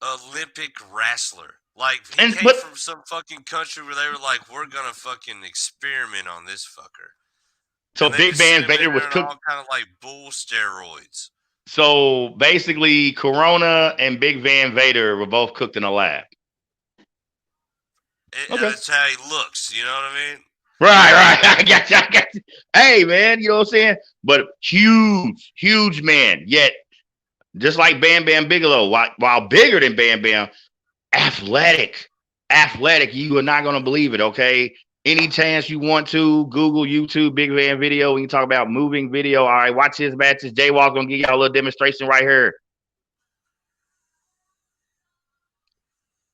Olympic wrestler. Like he came from some fucking country where they were like, we're gonna fucking experiment on this fucker. So Big Van Vader was cooked all kind of like bull steroids. So basically, Corona and Big Van Vader were both cooked in a lab. Okay. That's how he looks. You know what I mean? Right. I got you. Hey, man, you know what I'm saying? But huge man. Yet, just like Bam Bam Bigelow, while bigger than Bam Bam, athletic. You are not going to believe it, okay? Any chance you want to, Google, YouTube, Big Van video. When you talk about moving video, all right, watch his matches. J-Walk's going to give y'all a little demonstration right here.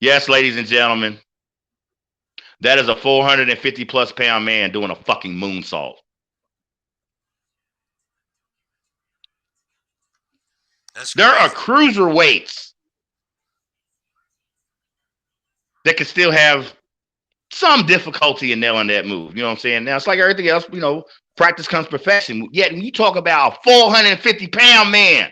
Yes, ladies and gentlemen. That is a 450-plus pound man doing a fucking moonsault. There are cruiserweights that can still have some difficulty in nailing that move. You know what I'm saying? Now, it's like everything else, you know, practice comes perfection. Yet, when you talk about a 450-pound man,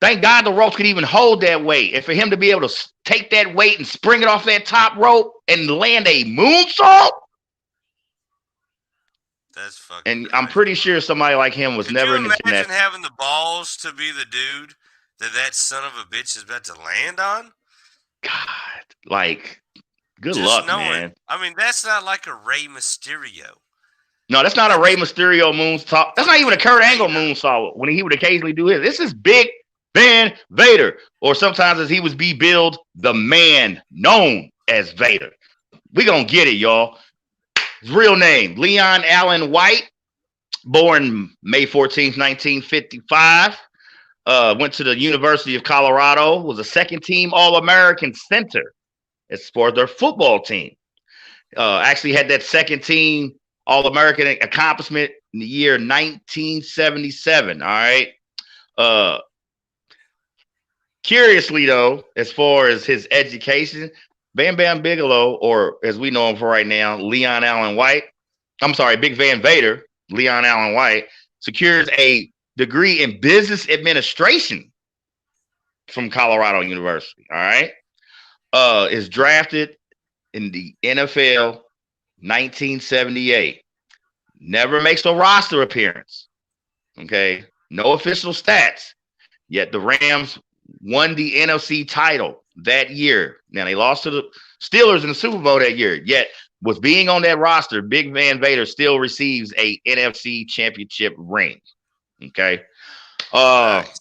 thank God the ropes could even hold that weight. And for him to be able to take that weight and spring it off that top rope and land a moonsault, that's fucking. And crazy. I'm pretty sure somebody like him was never in the gymnastics. Imagine having the balls to be the dude that son of a bitch is about to land on? God, like, good luck, man. I mean, that's not like a Rey Mysterio. No, that's not a Rey Mysterio moonsault. That's not even a Kurt Angle moonsault when he would occasionally do his. This is Big Van Vader, or sometimes as he was billed, the man known as Vader. We gonna get it, y'all. His real name, Leon Allen White, born May 14th, 1955. Went to the University of Colorado, was a second-team All-American center as far as their football team. Actually had that second-team All-American accomplishment in the year 1977, all right? Curiously, though, as far as his education, Bam Bam Bigelow, or as we know him for right now, Leon Allen White, I'm sorry, Big Van Vader, Leon Allen White, secures a degree in business administration from Colorado University, all right? Is drafted in the NFL 1978. Never makes a roster appearance, okay? No official stats, yet the Rams won the NFC title that year. Now, they lost to the Steelers in the Super Bowl that year, yet with being on that roster, Big Van Vader still receives a NFC championship ring. Okay. Nice.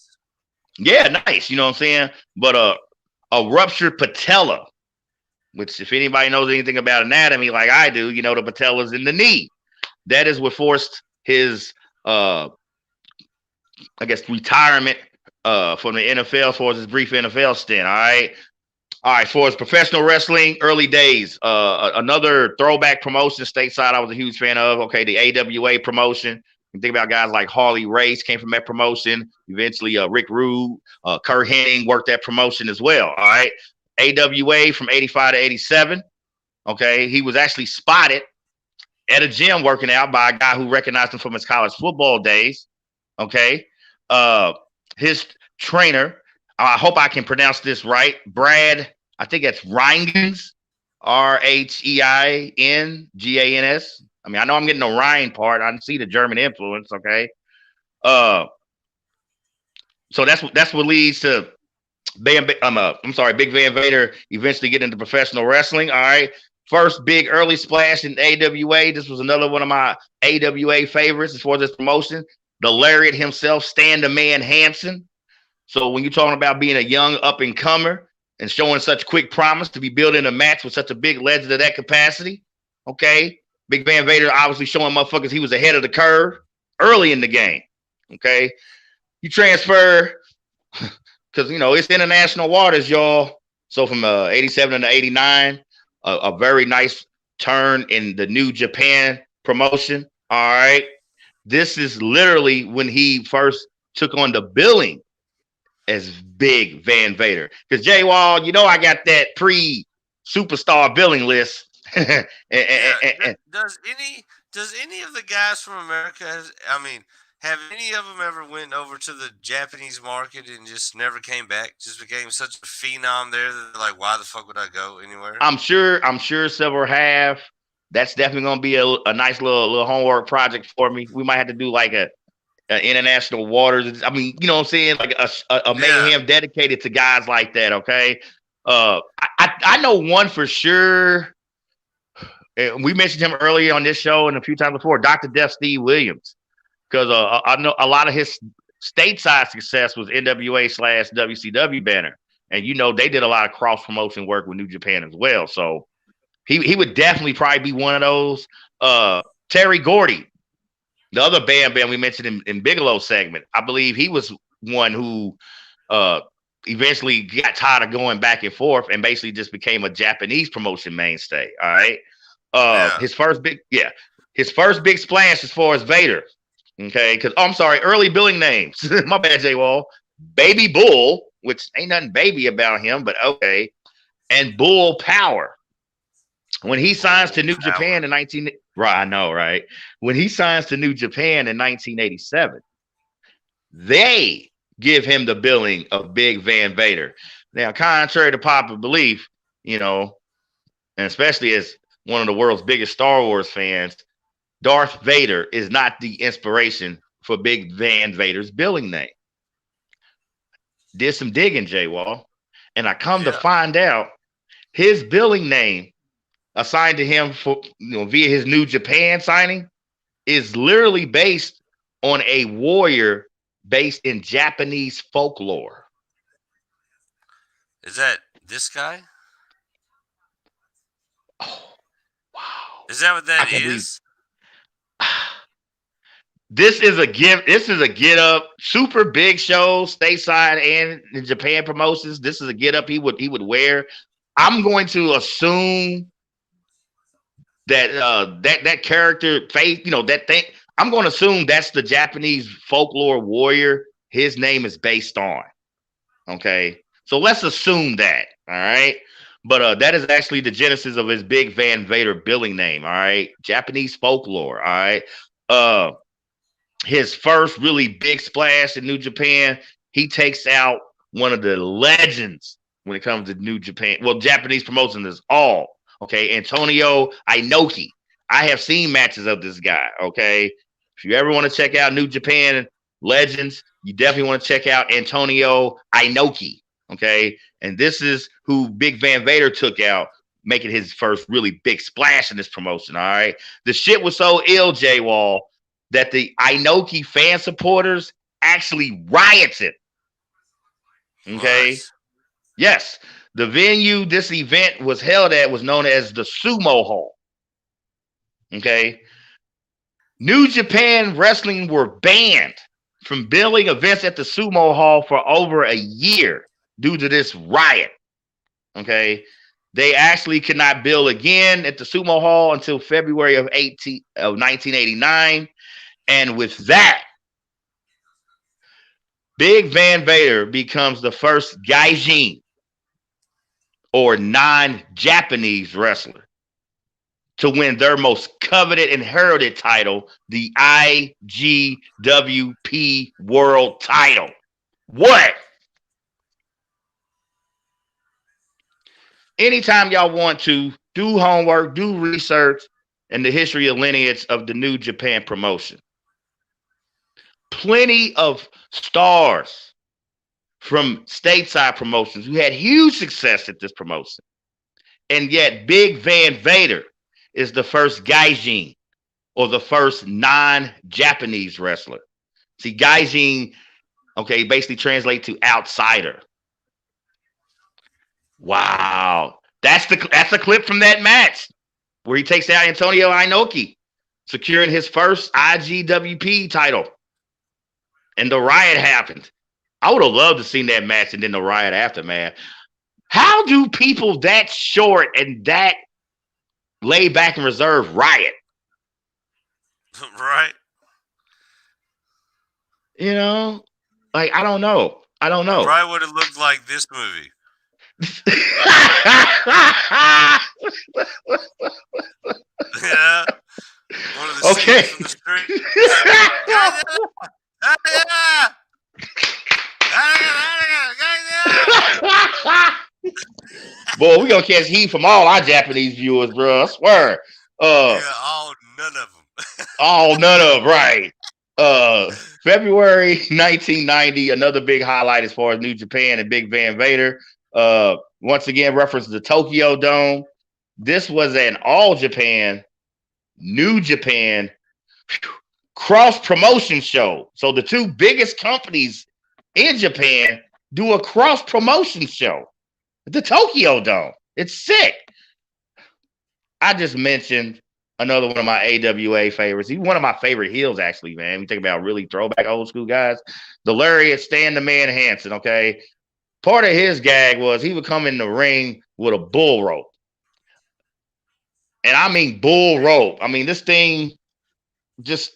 Yeah, nice. You know what I'm saying? But a ruptured patella, which if anybody knows anything about anatomy like I do, you know, the patella's in the knee. That is what forced his I guess retirement from the NFL as far as his brief NFL stint. All right, for his professional wrestling early days, another throwback promotion stateside I was a huge fan of. Okay, the AWA promotion. You think about guys like Harley Race came from that promotion. Eventually, Rick Rude, Kurt Hennig worked that promotion as well. All right, AWA from 85 to 87. Okay, he was actually spotted at a gym working out by a guy who recognized him from his college football days. Okay, his trainer, I hope I can pronounce this right, Brad, I think it's Rheingans, Rheingans. I mean, I know I'm getting the Rhine part. I see the German influence, okay? So that's what leads to Big Van Vader eventually getting into professional wrestling, all right? First big early splash in AWA. This was another one of my AWA favorites as far as this promotion. The Lariat himself, Stan the Man Hanson. So when you're talking about being a young up-and-comer and showing such quick promise to be building a match with such a big legend of that capacity, okay, Big Van Vader obviously showing motherfuckers he was ahead of the curve early in the game. Okay. You transfer because, you know, it's international waters, y'all. So from 87 to 89, a very nice turn in the New Japan promotion. All right. This is literally when he first took on the billing as Big Van Vader. Because Jay Wall, you know, I got that pre-superstar billing list. Does any of the guys from America, have any of them ever went over to the Japanese market and just never came back? Just became such a phenom there that they're like, why the fuck would I go anywhere? I'm sure several have. That's definitely gonna be a nice little homework project for me. We might have to do like a international waters. I mean, you know what I'm saying? Like a mayhem dedicated to guys like that. Okay. I know one for sure. We mentioned him earlier on this show and a few times before, Dr. Death Steve Williams. Because I know a lot of his stateside success was NWA/WCW banner. And, you know, they did a lot of cross promotion work with New Japan as well. So he would definitely probably be one of those. Terry Gordy, the other Bam Bam we mentioned in Bigelow segment, I believe he was one who eventually got tired of going back and forth and basically just became a Japanese promotion mainstay. All right. His first big splash as far as Vader. Okay, because I'm sorry, early billing names. My bad, J Wall. Baby Bull, which ain't nothing baby about him, but okay. And Bull Power. When he signs to New Japan in I know, right? When he signs to New Japan in 1987, they give him the billing of Big Van Vader. Now, contrary to popular belief, you know, and especially as one of the world's biggest Star Wars fans, Darth Vader is not the inspiration for Big Van Vader's billing name. Did some digging, J Wall, and I come to find out his billing name assigned to him for, you know, via his New Japan signing is literally based on a warrior based in Japanese folklore. Is that this guy? Oh, wow. Is that what that is? This is a get up, super big show, stateside and in Japan promotions. This is a get up he would wear. I'm going to assume that that character faith, you know, that thing. I'm going to assume that's the Japanese folklore warrior his name is based on. Okay, so let's assume that. All right, but that is actually the genesis of his Big Van Vader billing name. All right, Japanese folklore. All right, his first really big splash in New Japan, he takes out one of the legends when it comes to New Japan. Well, Japanese promotion is all. Okay, Antonio Inoki. I have seen matches of this guy. Okay, if you ever want to check out New Japan legends, you definitely want to check out Antonio Inoki. Okay, and this is who Big Van Vader took out, making his first really big splash in this promotion. All right, the shit was so ill, J Wall, that the Inoki fan supporters actually rioted. Okay, what? Yes. The venue this event was held at was known as the Sumo Hall. Okay. New Japan Wrestling were banned from billing events at the Sumo Hall for over a year due to this riot. Okay. They actually could not bill again at the Sumo Hall until February of 1989. And with that, Big Van Vader becomes the first gaijin, or non-Japanese wrestler, to win their most coveted and heralded title, the IGWP World Title. What? Anytime y'all want to do homework, do research in the history and lineage of the New Japan promotion, plenty of stars from stateside promotions who had huge success at this promotion. And yet Big Van Vader is the first gaijin, or the first non-Japanese wrestler. See, gaijin, okay, basically translate to outsider. Wow. That's a clip from that match. where he takes out Antonio Inoki, securing his first IGWP title. And the riot happened. I would have loved to see that match and then the riot after, man. How do people that short and that laid back and reserved riot? Right. You know, like, I don't know. Probably would have looked like this movie. Yeah. One of the Okay. scenes from the street. Boy, we gonna catch heat from all our Japanese viewers, bro. I swear. None of them. None of right. February 1990, another big highlight as far as New Japan and Big Van Vader. Once again, reference the Tokyo Dome. This was an All Japan, New Japan cross promotion show. So the two biggest companies in Japan do a cross promotion show. The Tokyo Dome. It's sick. I just mentioned another one of my AWA favorites. He's one of my favorite heels, actually, man. You think about really throwback old school guys. The Lariat Stand the Man Hanson, okay? Part of his gag was he would come in the ring with a bull rope. And I mean bull rope. I mean, this thing just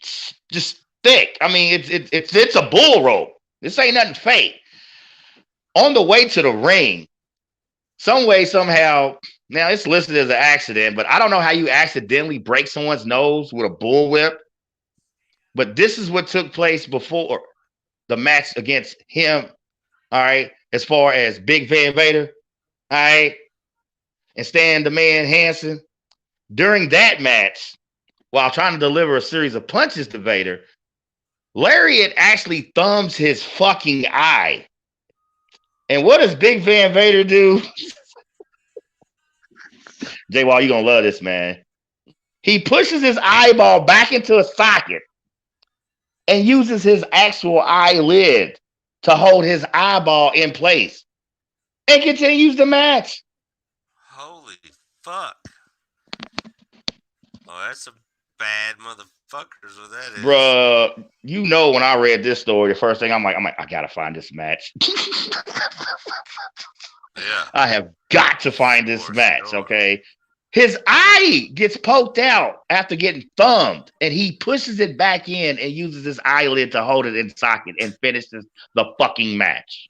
thick. I mean, it's a bull rope. This ain't nothing fake. On the way to the ring, some way, somehow, now it's listed as an accident, but I don't know how you accidentally break someone's nose with a bullwhip. But this is what took place before the match against him, all right, as far as Big Van Vader, all right, and Stan the Man Hanson. During that match, while trying to deliver a series of punches to Vader, Lariat actually thumbs his fucking eye. And what does Big Van Vader do? J-Wall, you're going to love this, man. He pushes his eyeball back into a socket and uses his actual eyelid to hold his eyeball in place and continues the match. Holy fuck. Oh, that's a bad motherfuckers what that is. Bruh, you know when I read this story, the first thing I'm like, I gotta find this match. Yeah. I have got to find this match, okay? His eye gets poked out after getting thumbed, and he pushes it back in and uses his eyelid to hold it in socket and finishes the fucking match.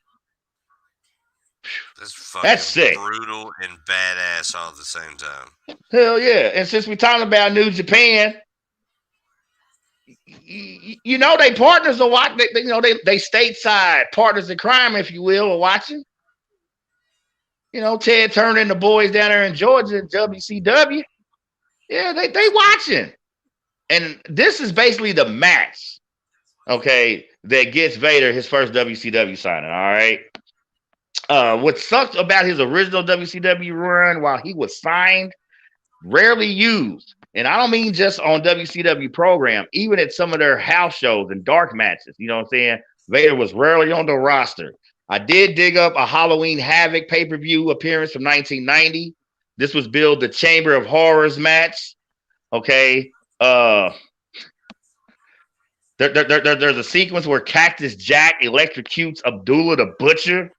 That's sick. Brutal and badass all at the same time. Hell yeah. And since we're talking about New Japan, you know they partners are watching. They stateside partners in crime, if you will, are watching. You know, Ted Turner and the boys down there in Georgia, WCW. Yeah, they watching. And this is basically the match, okay, that gets Vader his first WCW signing, all right? What sucked about his original WCW run while he was signed, rarely used. And I don't mean just on WCW program, even at some of their house shows and dark matches. You know what I'm saying? Vader was rarely on the roster. I did dig up a Halloween Havoc pay-per-view appearance from 1990. This was billed the Chamber of Horrors match. Okay. There's a sequence where Cactus Jack electrocutes Abdullah the Butcher.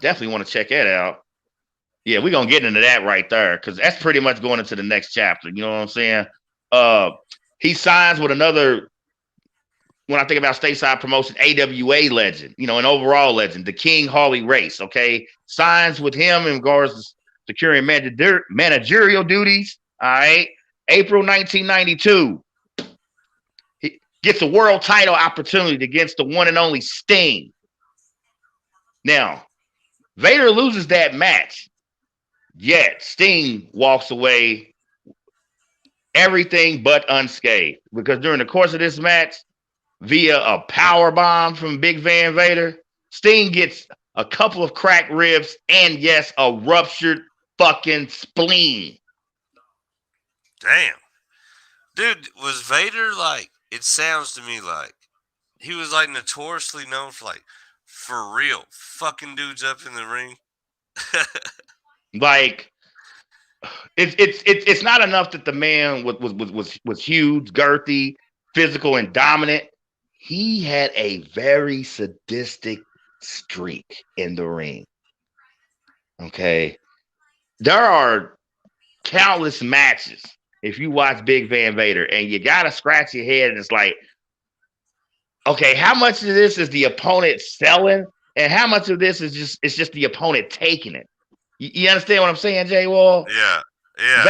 Definitely want to check that out. Yeah, we're going to get into that right there because that's pretty much going into the next chapter. You know what I'm saying? He signs with another, when I think about stateside promotion, AWA legend, you know, an overall legend, the King Harley Race, okay? Signs with him in regards to securing managerial duties, all right? April 1992. He gets a world title opportunity against the one and only Sting. Now, Vader loses that match, yet Sting walks away everything but unscathed because during the course of this match, via a power bomb from Big Van Vader, Sting gets a couple of cracked ribs and, yes, a ruptured fucking spleen. Damn. Dude, was Vader like, it sounds to me like, he was like notoriously known for like, for real, fucking dudes up in the ring. Like, it's not enough that the man was huge, girthy, physical, and dominant. He had a very sadistic streak in the ring. Okay. There are countless matches if you watch Big Van Vader, and you gotta scratch your head, and it's like, okay, how much of this is the opponent selling, and how much of this is just the opponent taking it? You understand what I'm saying, Jay Wall? Yeah. Yeah.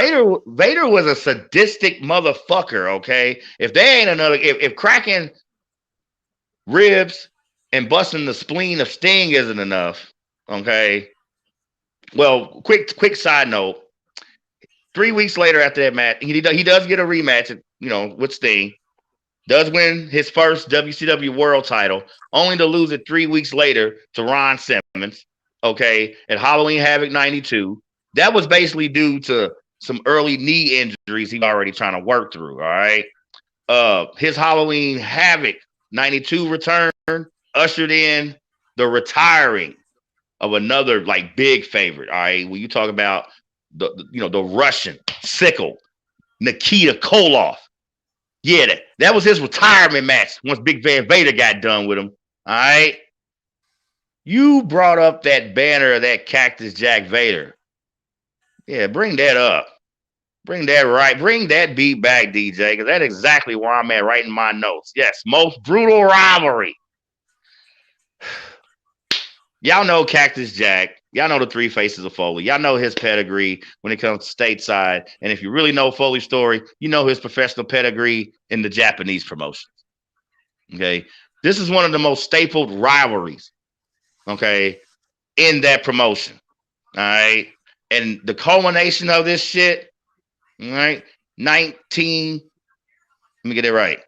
Vader was a sadistic motherfucker. Okay, if there ain't another, if cracking ribs and busting the spleen of Sting isn't enough, okay. Well, quick side note. 3 weeks later after that match, he does get a rematch, with Sting. Does win his first WCW World Title, only to lose it 3 weeks later to Ron Simmons. Okay, at Halloween Havoc '92. That was basically due to some early knee injuries he was already trying to work through. All right. His Halloween Havoc '92 return ushered in the retiring of another big favorite. All right. When you talk about the Russian sickle, Nikita Koloff. Yeah, that was his retirement match once Big Van Vader got done with him. All right. You brought up that banner of that Cactus Jack Vader. Yeah, bring that up. Bring that beat back, DJ, because that's exactly where I'm at right in my notes. Yes, most brutal rivalry. Y'all know Cactus Jack. Y'all know the three faces of Foley. Y'all know his pedigree when it comes to stateside. And if you really know Foley's story, you know his professional pedigree in the Japanese promotions. Okay. This is one of the most stapled rivalries. Okay. In that promotion. All right. And the culmination of this shit. All right. Let me get it right.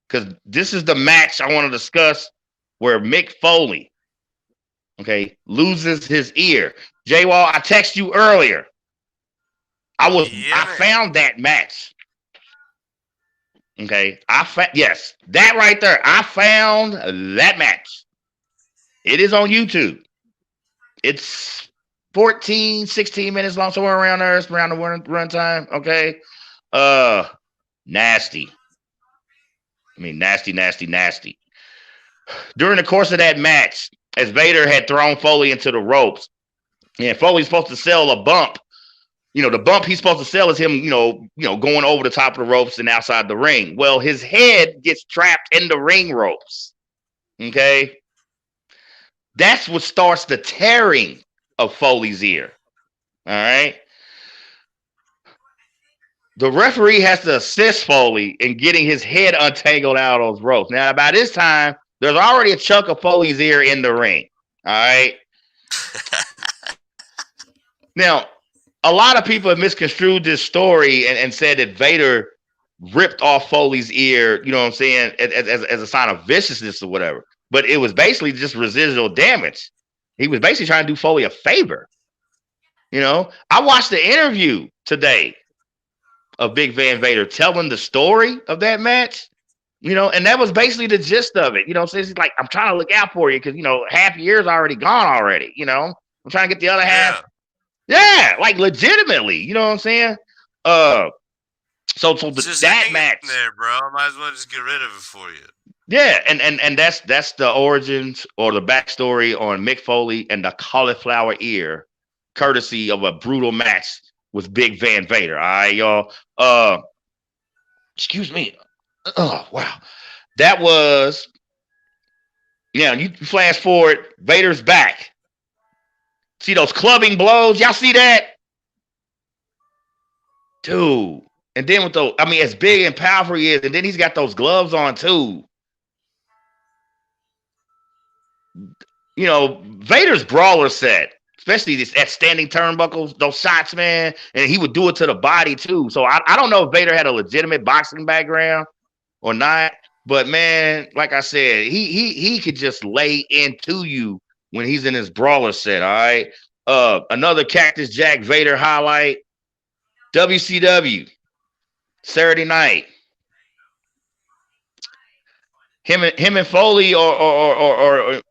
Because this is the match I want to discuss where Mick Foley, loses his ear. J-Wall, I texted you earlier. I found that match. Okay. Yes, that right there. I found that match. It is on YouTube. It's 14, 16 minutes long, somewhere around there. It's around the run time. Okay. Nasty. I mean, nasty. During the course of that match, as Vader had thrown Foley into the ropes, and Foley's supposed to sell a bump. The bump he's supposed to sell is him, going over the top of the ropes and outside the ring. Well, his head gets trapped in the ring ropes. Okay. That's what starts the tearing of Foley's ear. All right. The referee has to assist Foley in getting his head untangled out of those ropes. Now, by this time, there's already a chunk of Foley's ear in the ring. All right. Now, a lot of people have misconstrued this story and said that Vader ripped off Foley's ear, you know what I'm saying, as a sign of viciousness or whatever. But it was basically just residual damage. He was basically trying to do Foley a favor. I watched the interview today of Big Van Vader telling the story of that match, and that was basically the gist of it. So it's like, I'm trying to look out for you because, half your year's already gone already. I'm trying to get the other half. Yeah, legitimately. You know what I'm saying? So that match there, bro. I might as well just get rid of it for you. Yeah, and that's the origins or the backstory on Mick Foley and the cauliflower ear, courtesy of a brutal match with Big Van Vader. All right, y'all. Excuse me. Oh, wow. That was, you flash forward, Vader's back. See those clubbing blows? Y'all see that? Dude. And then with those, as big and powerful he is, and then he's got those gloves on too. Vader's brawler set, especially that standing turnbuckles, those shots, man, and he would do it to the body too. So I don't know if Vader had a legitimate boxing background or not, but man, like I said, he could just lay into you when he's in his brawler set. All right. Another Cactus Jack Vader highlight. WCW Saturday night. Him and Foley or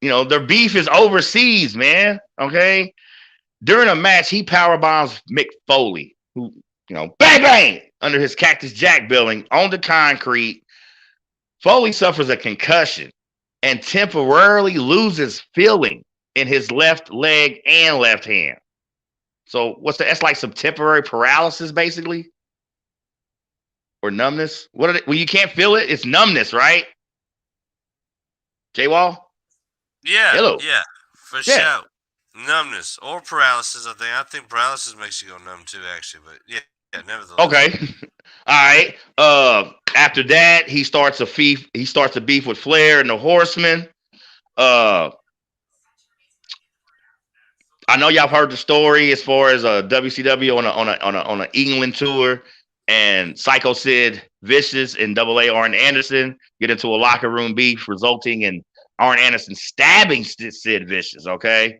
their beef is overseas, man. Okay. During a match, he power bombs Mick Foley, who, bang, bang, under his Cactus Jack building on the concrete. Foley suffers a concussion and temporarily loses feeling in his left leg and left hand. So that's like some temporary paralysis, basically? Or numbness? When you can't feel it, it's numbness, right? J-Wall? Yeah. Hello. Yeah, for sure. Numbness or paralysis, I think. I think paralysis makes you go numb too, actually. But yeah, nevertheless. Okay. All right. After that, he starts a beef with Flair and the Horsemen. I know y'all heard the story as far as WCW on a England tour, and Psycho Sid Vicious and AA Arn Anderson get into a locker room beef, resulting in Arn Anderson stabbing Sid Vicious. Okay.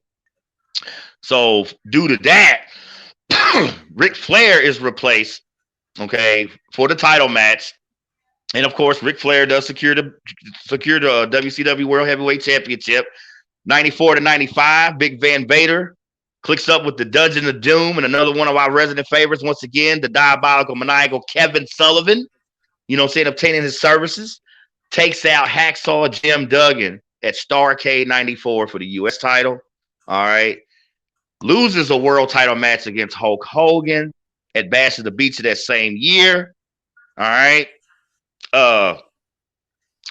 So due to that, Ric Flair is replaced, okay, for the title match. And of course, Ric Flair does secure the WCW World Heavyweight Championship. 94 to 95, Big Van Vader clicks up with the Dungeon of Doom and another one of our resident favorites, once again, the diabolical, maniacal Kevin Sullivan, obtaining his services. Takes out Hacksaw Jim Duggan at Starrcade 94 for the U.S. title. All right. Loses a world title match against Hulk Hogan at Bash at the Beach of that same year. All right.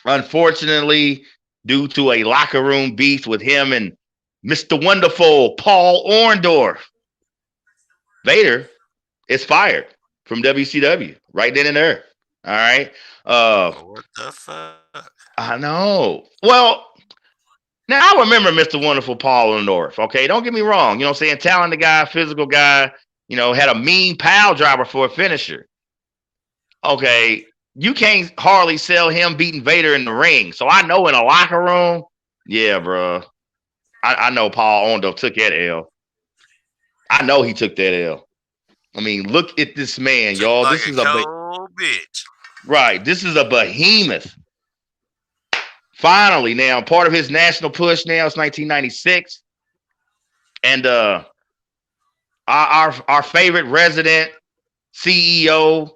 Unfortunately, due to a locker room beef with him and Mr. Wonderful Paul Orndorff, Vader is fired from WCW right then and there. All right. What the fuck? I know. Well, now I remember Mr. Wonderful Paul Orndorff. Okay, don't get me wrong. Talented guy, physical guy. Had a mean pile driver for a finisher. Okay, you can't hardly sell him beating Vader in the ring. So I know in a locker room, yeah, bro. I know Paul Orndorff took that L. I know he took that L. I mean, look at this man, y'all. Like this is a cold bitch. Right. This is a behemoth. Finally, now part of his national push now is 1996, and our favorite resident CEO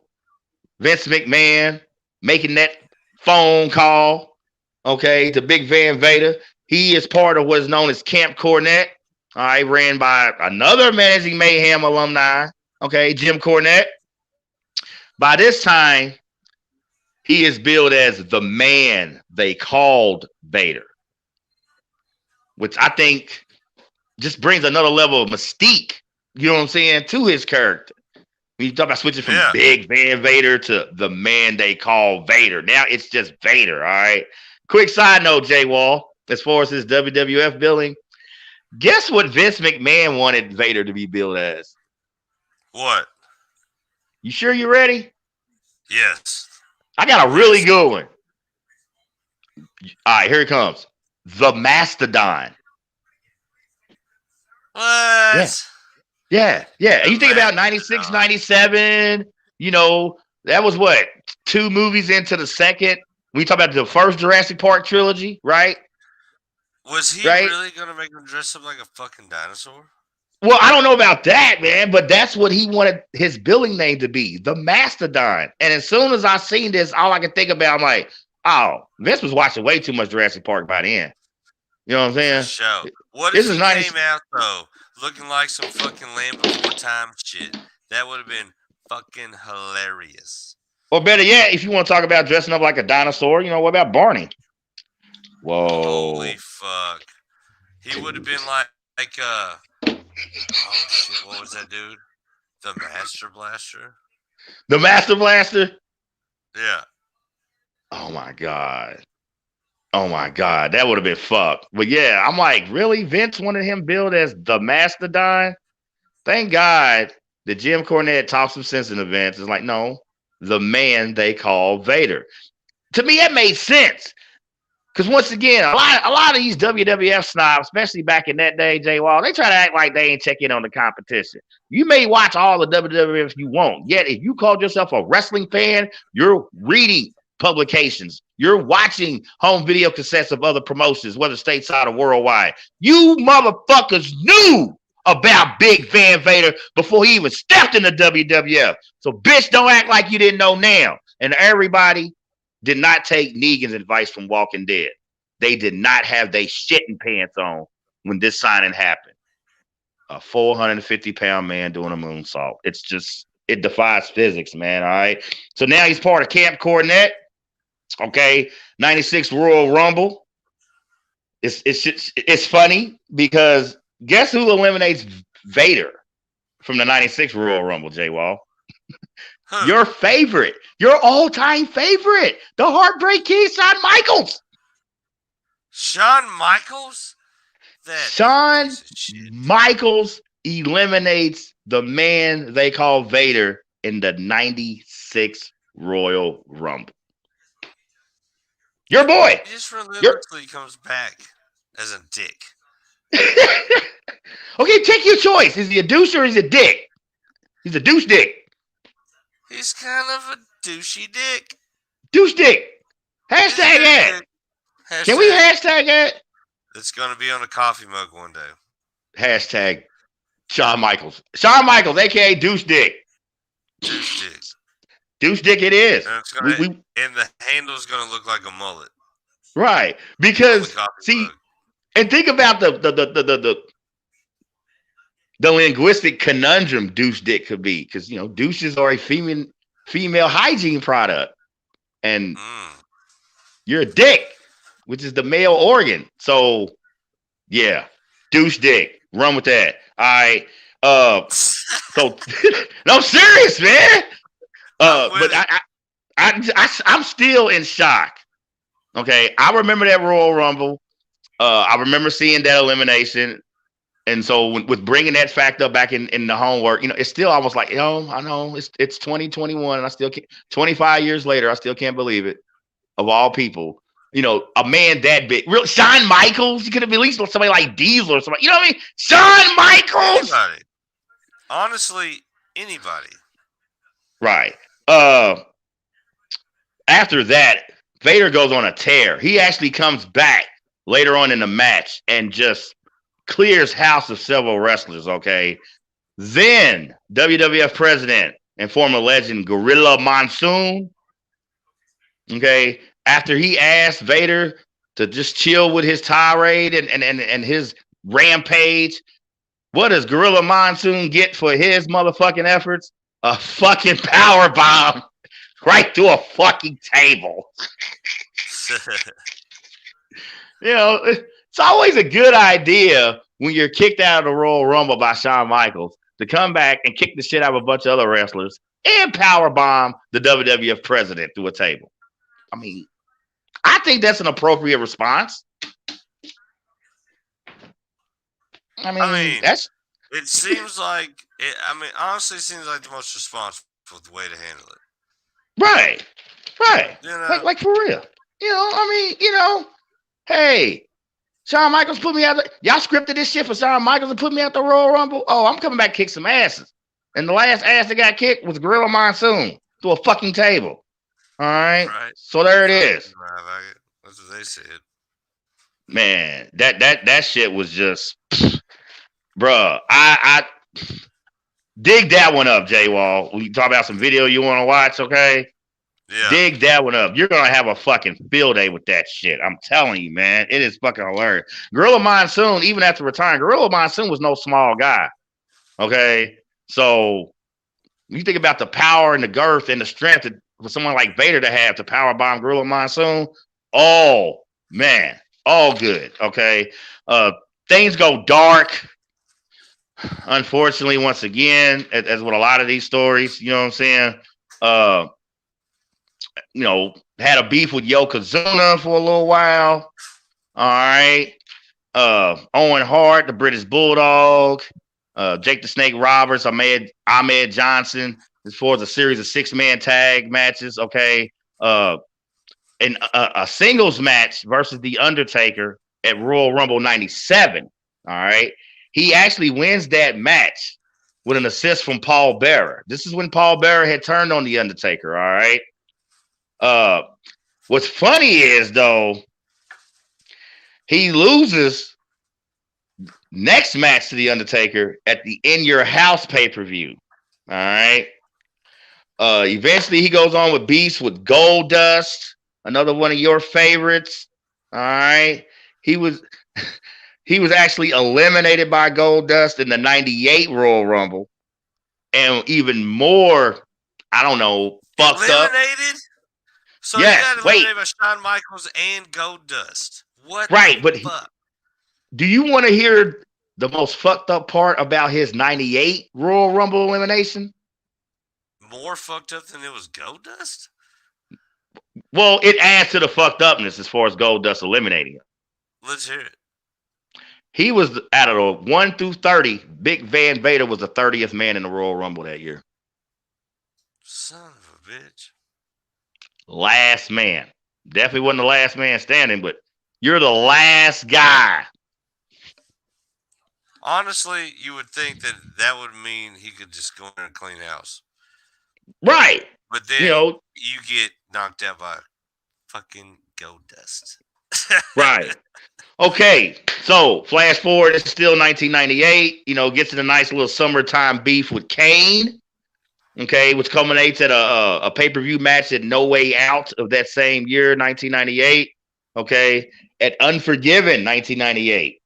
Vince McMahon making that phone call, okay, to Big Van Vader. He is part of what is known as Camp Cornette. All right, ran by another Managing Mayhem alumni, okay, Jim Cornette. By this time, he is billed as the man they called Vader, which I think just brings another level of mystique, you know what I'm saying, to his character. When you talk about switching from Big Van Vader to the man they call Vader, now it's just Vader, all right? Quick side note, J-Wall, as far as his WWF billing, guess what Vince McMahon wanted Vader to be billed as? What? You sure you're ready? Yes. I got a really good one. All right, here it comes. The Mastodon. What? Yeah. And you think about 96, 97, that was what? 2 movies into the second. We talk about the first Jurassic Park trilogy, right? Was he really going to make him dress up like a fucking dinosaur? Well, I don't know about that, man, but that's what he wanted his billing name to be, the Mastodon. And as soon as I seen this, all I could think about, I'm like, oh, Vince was watching way too much Jurassic Park by then. You know what I'm saying? Show. What if he came out, though, looking like some fucking Land Before Time shit? That would have been fucking hilarious. Or better yet, if you want to talk about dressing up like a dinosaur, what about Barney? Whoa. Holy fuck. He would have been like oh shit, what was that dude? The Master Blaster? The Master Blaster? Yeah. Oh my God. That would have been fucked. But yeah, I'm like, really? Vince wanted him billed as the Mastodon? Thank God that Jim Cornette talked some sense in the Vince. It's like, no, the man they call Vader. To me, that made sense. Because once again, a lot of these WWF snobs, especially back in that day, J-Wall, they try to act like they ain't checking on the competition. You may watch all the WWF you want, yet if you called yourself a wrestling fan, you're reading publications You're watching home video cassettes of other promotions, whether stateside or worldwide. You motherfuckers knew about Big Van Vader before he even stepped in the WWF. So, bitch, don't act like you didn't know now. And everybody did not take Negan's advice from Walking Dead. They did not have their shitting pants on when this signing happened. A 450-pound man doing a moonsault. It's just, it defies physics, man. All right. So now he's part of Camp Cornette. Okay. 96 Royal Rumble. It's funny because guess who eliminates Vader from the 96 Royal Rumble, J Wall? Your favorite, your all-time favorite, the Heartbreak Kid, Shawn Michaels. Shawn Michaels? Shawn Michaels eliminates the man they call Vader in the 96 Royal Rumble. Your boy. He just relentlessly comes back as a dick. Okay, take your choice. Is he a douche or is he a dick? He's a douche dick. He's kind of a douchey dick. Douche dick. Hashtag that. Can we hashtag that? It's going to be on a coffee mug one day. Hashtag Shawn Michaels. Shawn Michaels, a.k.a. douche dick. Douche dick. Douche dick it is. And, and the handle's going to look like a mullet. Right. Because, see, mug. And think about the linguistic conundrum douche dick could be. Because, you know, douches are a female hygiene product. And you're a dick, which is the male organ. So, yeah, douche dick. Run with that. All right. So, no, I'm serious, man. But I'm still in shock. Okay, I remember that Royal Rumble. I remember seeing that elimination, and so with bringing that fact up back in the homework, you know, it's still almost like, I know it's 2021, and I still can't. 25 years later, I still can't believe it. Of all people, you know, a man that big, real Shawn Michaels. You could have at least somebody like Diesel or somebody. You know what I mean? Shawn Michaels. Anybody. Honestly, anybody. Right. After that, Vader goes on a tear. He actually comes back later on in the match and just clears house of several wrestlers, okay? Then WWF president and former legend Gorilla Monsoon, okay, after he asked Vader to just chill with his tirade and his rampage, what does Gorilla Monsoon get for his motherfucking efforts? A fucking power bomb right through a fucking table. You know, it's always a good idea when you're kicked out of the Royal Rumble by Shawn Michaels to come back and kick the shit out of a bunch of other wrestlers and power bomb the WWF president through a table. I mean, I think that's an appropriate response. I mean that's. It seems like honestly, it seems like the most responsible way to handle it. Right. You know? Like for real. You know, I mean, you know, hey, Shawn Michaels put me out. Y'all scripted this shit for Shawn Michaels to put me out the Royal Rumble. Oh, I'm coming back to kick some asses. And the last ass that got kicked was Gorilla Monsoon through a fucking table. All right. So there it is. That's what they said. Man, that shit was just, bruh. I dig that one up, J Wall. We talk about some video you want to watch, okay? Yeah. Dig that one up. You're gonna have a fucking field day with that shit. I'm telling you, man. It is fucking hilarious. Gorilla Monsoon, even after retiring, Gorilla Monsoon was no small guy. Okay, so you think about the power and the girth and the strength for someone like Vader to have to power bomb Gorilla Monsoon. Oh man, all good. Okay, things go dark. Unfortunately, once again, as with a lot of these stories, you know what I'm saying? You know, had a beef with Yokozuna for a little while. All right. Owen Hart, the British Bulldog, Jake the Snake Roberts, Ahmed Johnson. As far as a series of 6-man tag matches, okay. And a singles match versus The Undertaker at Royal Rumble 97. All right. He actually wins that match with an assist from Paul Bearer. This is when Paul Bearer had turned on The Undertaker. All right. What's funny is though, he loses next match to the Undertaker at the In Your House pay-per-view. All right. Eventually he goes on with Beast with Goldust, another one of your favorites. All right. He was actually eliminated by Goldust in the 98 Royal Rumble. And even more, I don't know, fucked up. Eliminated? So yes, you got eliminated by Shawn Michaels and Goldust. What right, the but fuck? Do you want to hear the most fucked up part about his 98 Royal Rumble elimination? More fucked up than it was Goldust? Well, it adds to the fucked upness as far as Goldust eliminating him. Let's hear it. He was out of the 1 through 30. Big Van Vader was the 30th man in the Royal Rumble that year. Son of a bitch. Last man. Definitely wasn't the last man standing, but you're the last guy. Honestly, you would think that would mean he could just go in and clean house. Right. But then you get knocked out by fucking Goldust. Right. Okay. So flash forward, it's still 1998. Gets in a nice little summertime beef with Kane. Okay, which culminates at a pay-per-view match at No Way Out of that same year, 1998. Okay, at Unforgiven, 1998.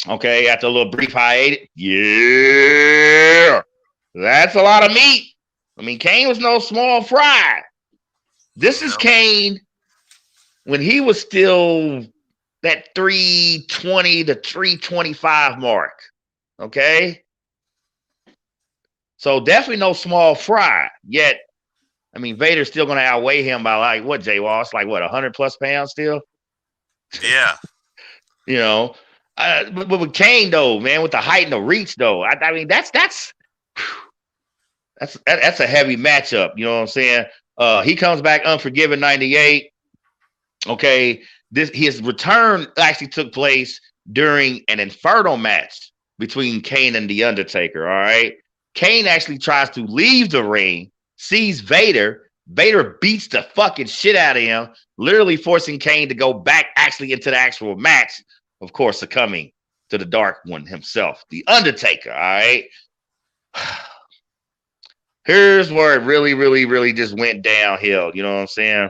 Okay, after a little brief hiatus. Yeah, that's a lot of meat. I mean, Kane was no small fry. This is Kane when he was still that 320 to 325 mark. Okay. So definitely no small fry. Yet, I mean, Vader's still going to outweigh him by like what, Jay Walsh? Like what, 100 plus pounds still? Yeah. But with Kane though, man, with the height and the reach though, I mean that's a heavy matchup. You know what I'm saying? He comes back Unforgiven 98. Okay, his return actually took place during an Inferno match between Kane and the Undertaker. All right. Kane actually tries to leave the ring, sees Vader. Vader beats the fucking shit out of him, literally forcing Kane to go back actually into the actual match, of course, succumbing to the Dark One himself, the Undertaker. All right. Here's where it really, really, really just went downhill. You know what I'm saying?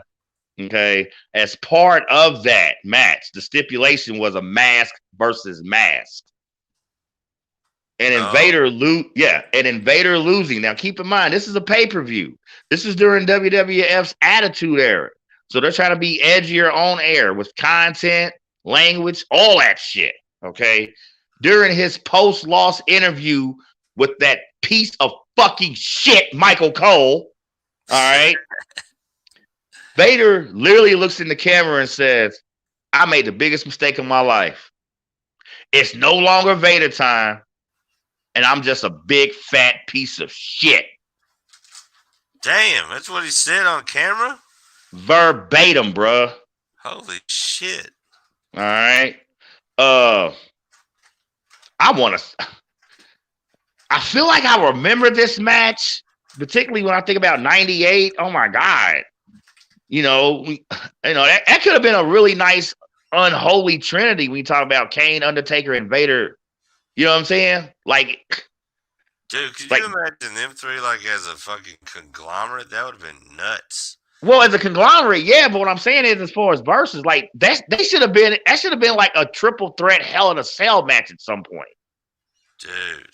Okay. As part of that match, the stipulation was a mask versus mask. And Vader losing. Now, keep in mind, this is a pay-per-view. This is during WWF's Attitude Era. So they're trying to be edgier on air with content, language, all that shit. Okay. During his post-loss interview with that piece of fucking shit, Michael Cole. All right. Vader literally looks in the camera and says, I made the biggest mistake of my life. It's no longer Vader time. And I'm just a big fat piece of shit. Damn, that's what he said on camera? Verbatim, bruh. Holy shit. All right. I feel like I remember this match, particularly when I think about 98. Oh my God. That could have been a really nice unholy trinity when you talk about Kane, Undertaker, and Vader. You know what I'm saying? Like, dude, could you imagine them three like as a fucking conglomerate? That would have been nuts. Well, as a conglomerate, yeah, but what I'm saying is, as far as versus, like that should have been like a triple threat Hell in a Cell match at some point, dude,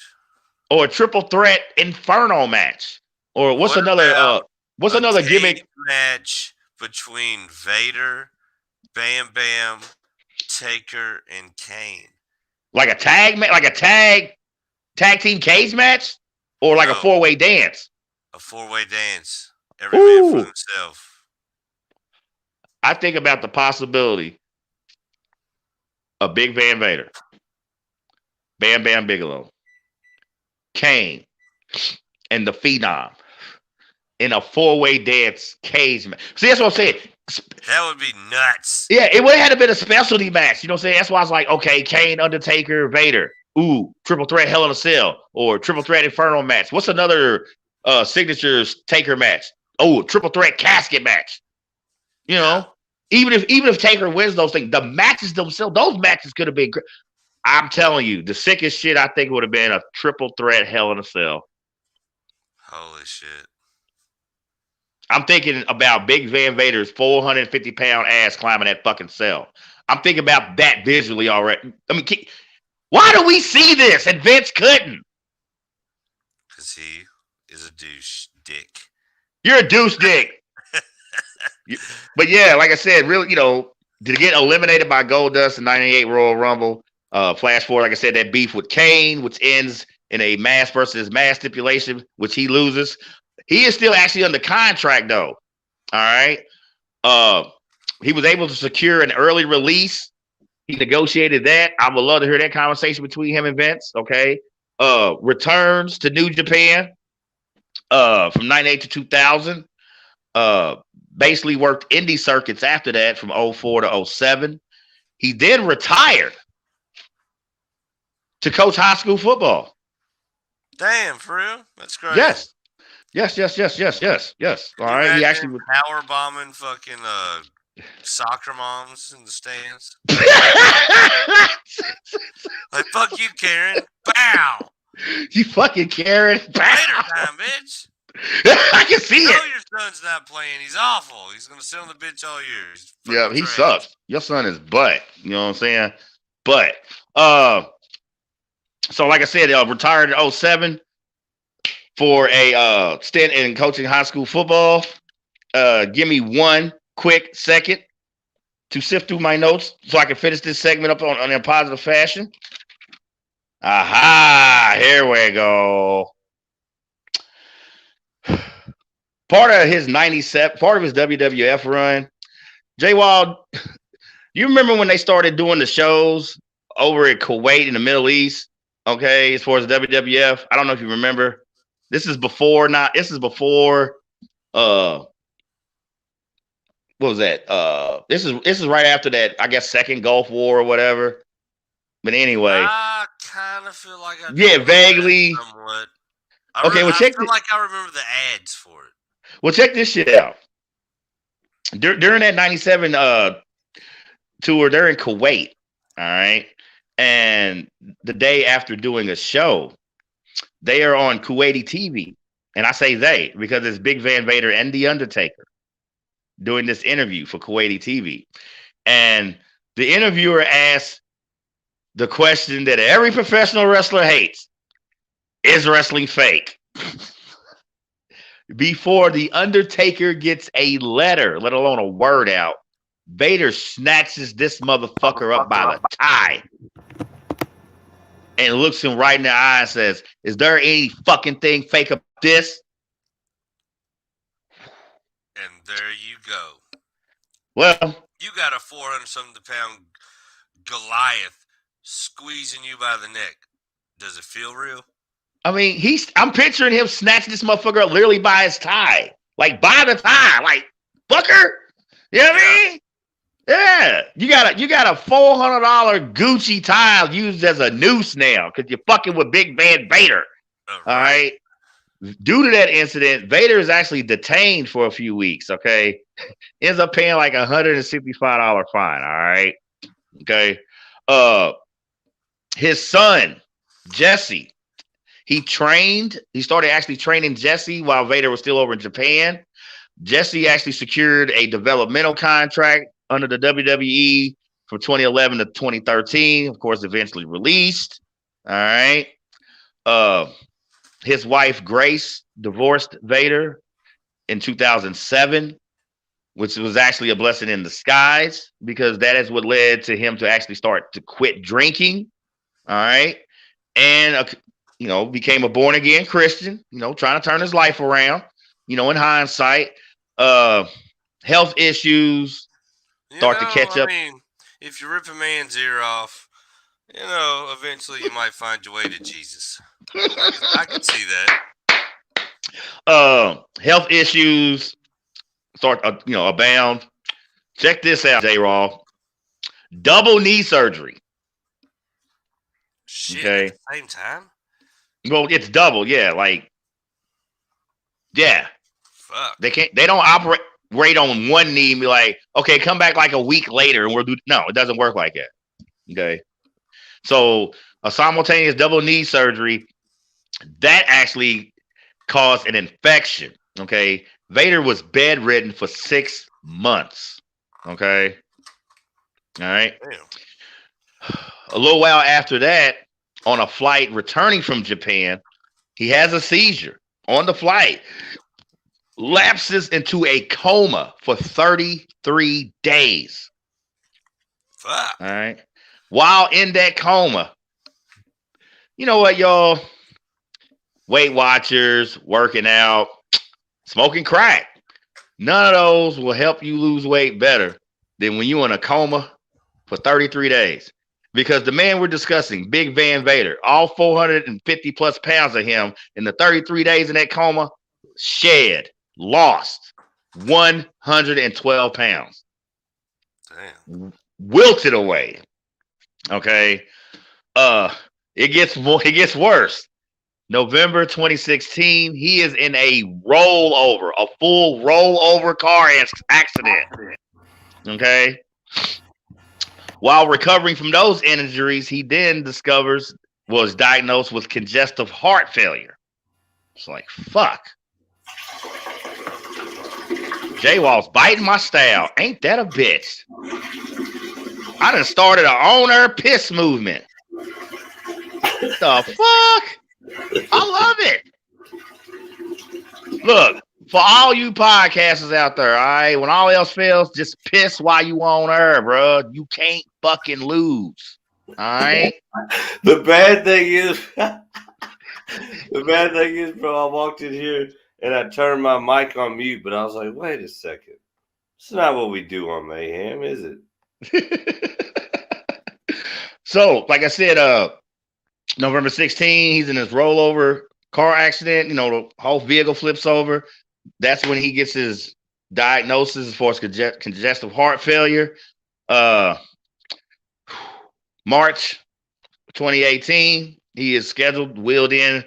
or a triple threat Inferno match, or what's another gimmick match between Vader, Bam Bam, Taker, and Kane. Like a tag team cage match, or like a 4-way dance. A 4-way dance. Every man for himself. I think about the possibility of Big Van Vader, Bam Bam Bigelow, Kane, and the Phenom in a 4-way dance cage match. See, that's what I'm saying. That would be nuts. Yeah, it would have had to been a specialty match. You know what I'm saying? That's why I was like, okay, Kane, Undertaker, Vader. Ooh, triple threat Hell in a Cell, or triple threat Inferno match. What's another signature Taker match? Oh, triple threat casket match. Even if Taker wins those things, the matches themselves, those matches could have been great. I'm telling you, the sickest shit I think would have been a triple threat Hell in a Cell. Holy shit. I'm thinking about Big Van Vader's 450-pound ass climbing that fucking cell. I'm thinking about that visually already. I mean, why do we see this and Vince couldn't? Because he is a douche dick. You're a douche dick. But yeah, like I said, really, to get eliminated by Goldust in '98 Royal Rumble. Flash forward, like I said, that beef with Kane, which ends in a mass versus mass stipulation, which he loses. He is still actually under contract, though. All right. He was able to secure an early release. He negotiated that. I would love to hear that conversation between him and Vince. Okay. Returns to New Japan from '98 to 2000. Basically worked indie circuits after that from 04 to 07. He then retired to coach high school football. Damn, for real? That's great. Yes. All right. He actually power bombing fucking soccer moms in the stands. Like, fuck you, Karen. Bow. You fucking Karen. Bow. Later time, bitch. I can see it. Your son's not playing. He's awful. He's gonna sit on the bench all year. Yeah, he sucks. Your son is butt. You know what I'm saying? But so like I said, retired in 07 for a stint in coaching high school football. Give me one quick second to sift through my notes so I can finish this segment up on a positive fashion. Aha, here we go. Part of his WWF run, Jay Wild, you remember when they started doing the shows over at Kuwait in the Middle East? Okay, as far as the WWF, I don't know if you remember. This is before what was that? This is right after that, I guess, second Gulf War or whatever. But anyway, I kind of feel like vaguely. Somewhat. I feel like I remember the ads for it. Well, check this shit out. During that 97 tour, they're in Kuwait, all right? And the day after doing a show, they are on Kuwaiti TV. And I say they because it's Big Van Vader and The Undertaker doing this interview for Kuwaiti TV. And the interviewer asked the question that every professional wrestler hates. Is wrestling fake? Before The Undertaker gets a letter, let alone a word out, Vader snatches this motherfucker up by the tie and looks him right in the eye and says, is there any fucking thing fake about this? And there you go. Well, you got a 400-something-pound Goliath squeezing you by the neck. Does it feel real? I mean, I'm picturing him snatching this motherfucker up literally by his tie. Like, by the tie. Like, fucker. You know what I mean? Yeah. You got a $400 Gucci tie used as a noose now because you're fucking with Big Van Vader. All right. Due to that incident, Vader is actually detained for a few weeks, okay? Ends up paying like $165 fine, all right? Okay. His son, Jesse, he started actually training Jesse while Vader was still over in Japan. Jesse actually secured a developmental contract under the WWE from 2011 to 2013. Of course, eventually released. All right. His wife, Grace, divorced Vader in 2007, which was actually a blessing in disguise because that is what led to him to actually start to quit drinking. All right. And, became a born again Christian, trying to turn his life around, in hindsight, health issues start to catch up. I mean, if you rip a man's ear off, eventually you might find your way to Jesus. I can see that. Health issues start, abound. Check this out, J-Raw. Double knee surgery. Shit, okay. At the same time? Well, it's double, yeah. Like, yeah. Fuck. They don't operate. great on one knee and be like, okay, come back like a week later and no, it doesn't work like that. Okay. So a simultaneous double knee surgery, that actually caused an infection. Okay. Vader was bedridden for 6 months. Okay. All right. Damn. A little while after that, on a flight returning from Japan, he has a seizure on the flight, lapses into a coma for 33 days. Fuck. All right. While in that coma, you know what, y'all? Weight Watchers, working out, smoking crack. None of those will help you lose weight better than when you're in a coma for 33 days. Because the man we're discussing, Big Van Vader, all 450 plus pounds of him in the 33 days in that coma, lost 112 pounds. Damn. Wilted away. Okay. It gets worse. November 2016, he is in a full rollover car accident. Okay. While recovering from those injuries, he then was diagnosed with congestive heart failure. It's like, fuck. J-Wall's biting my style. Ain't that a bitch? I done started an owner piss movement. What the fuck? I love it. Look, for all you podcasters out there, all right, when all else fails, just piss while you on air, bro. You can't fucking lose. All right. The bad thing is, bro, I walked in here and I turned my mic on mute, but I was like, wait a second. It's not what we do on Mayhem, is it? So, like I said, November 16, he's in this rollover car accident. You know, the whole vehicle flips over. That's when he gets his diagnosis for his congestive heart failure. March 2018, he is wheeled in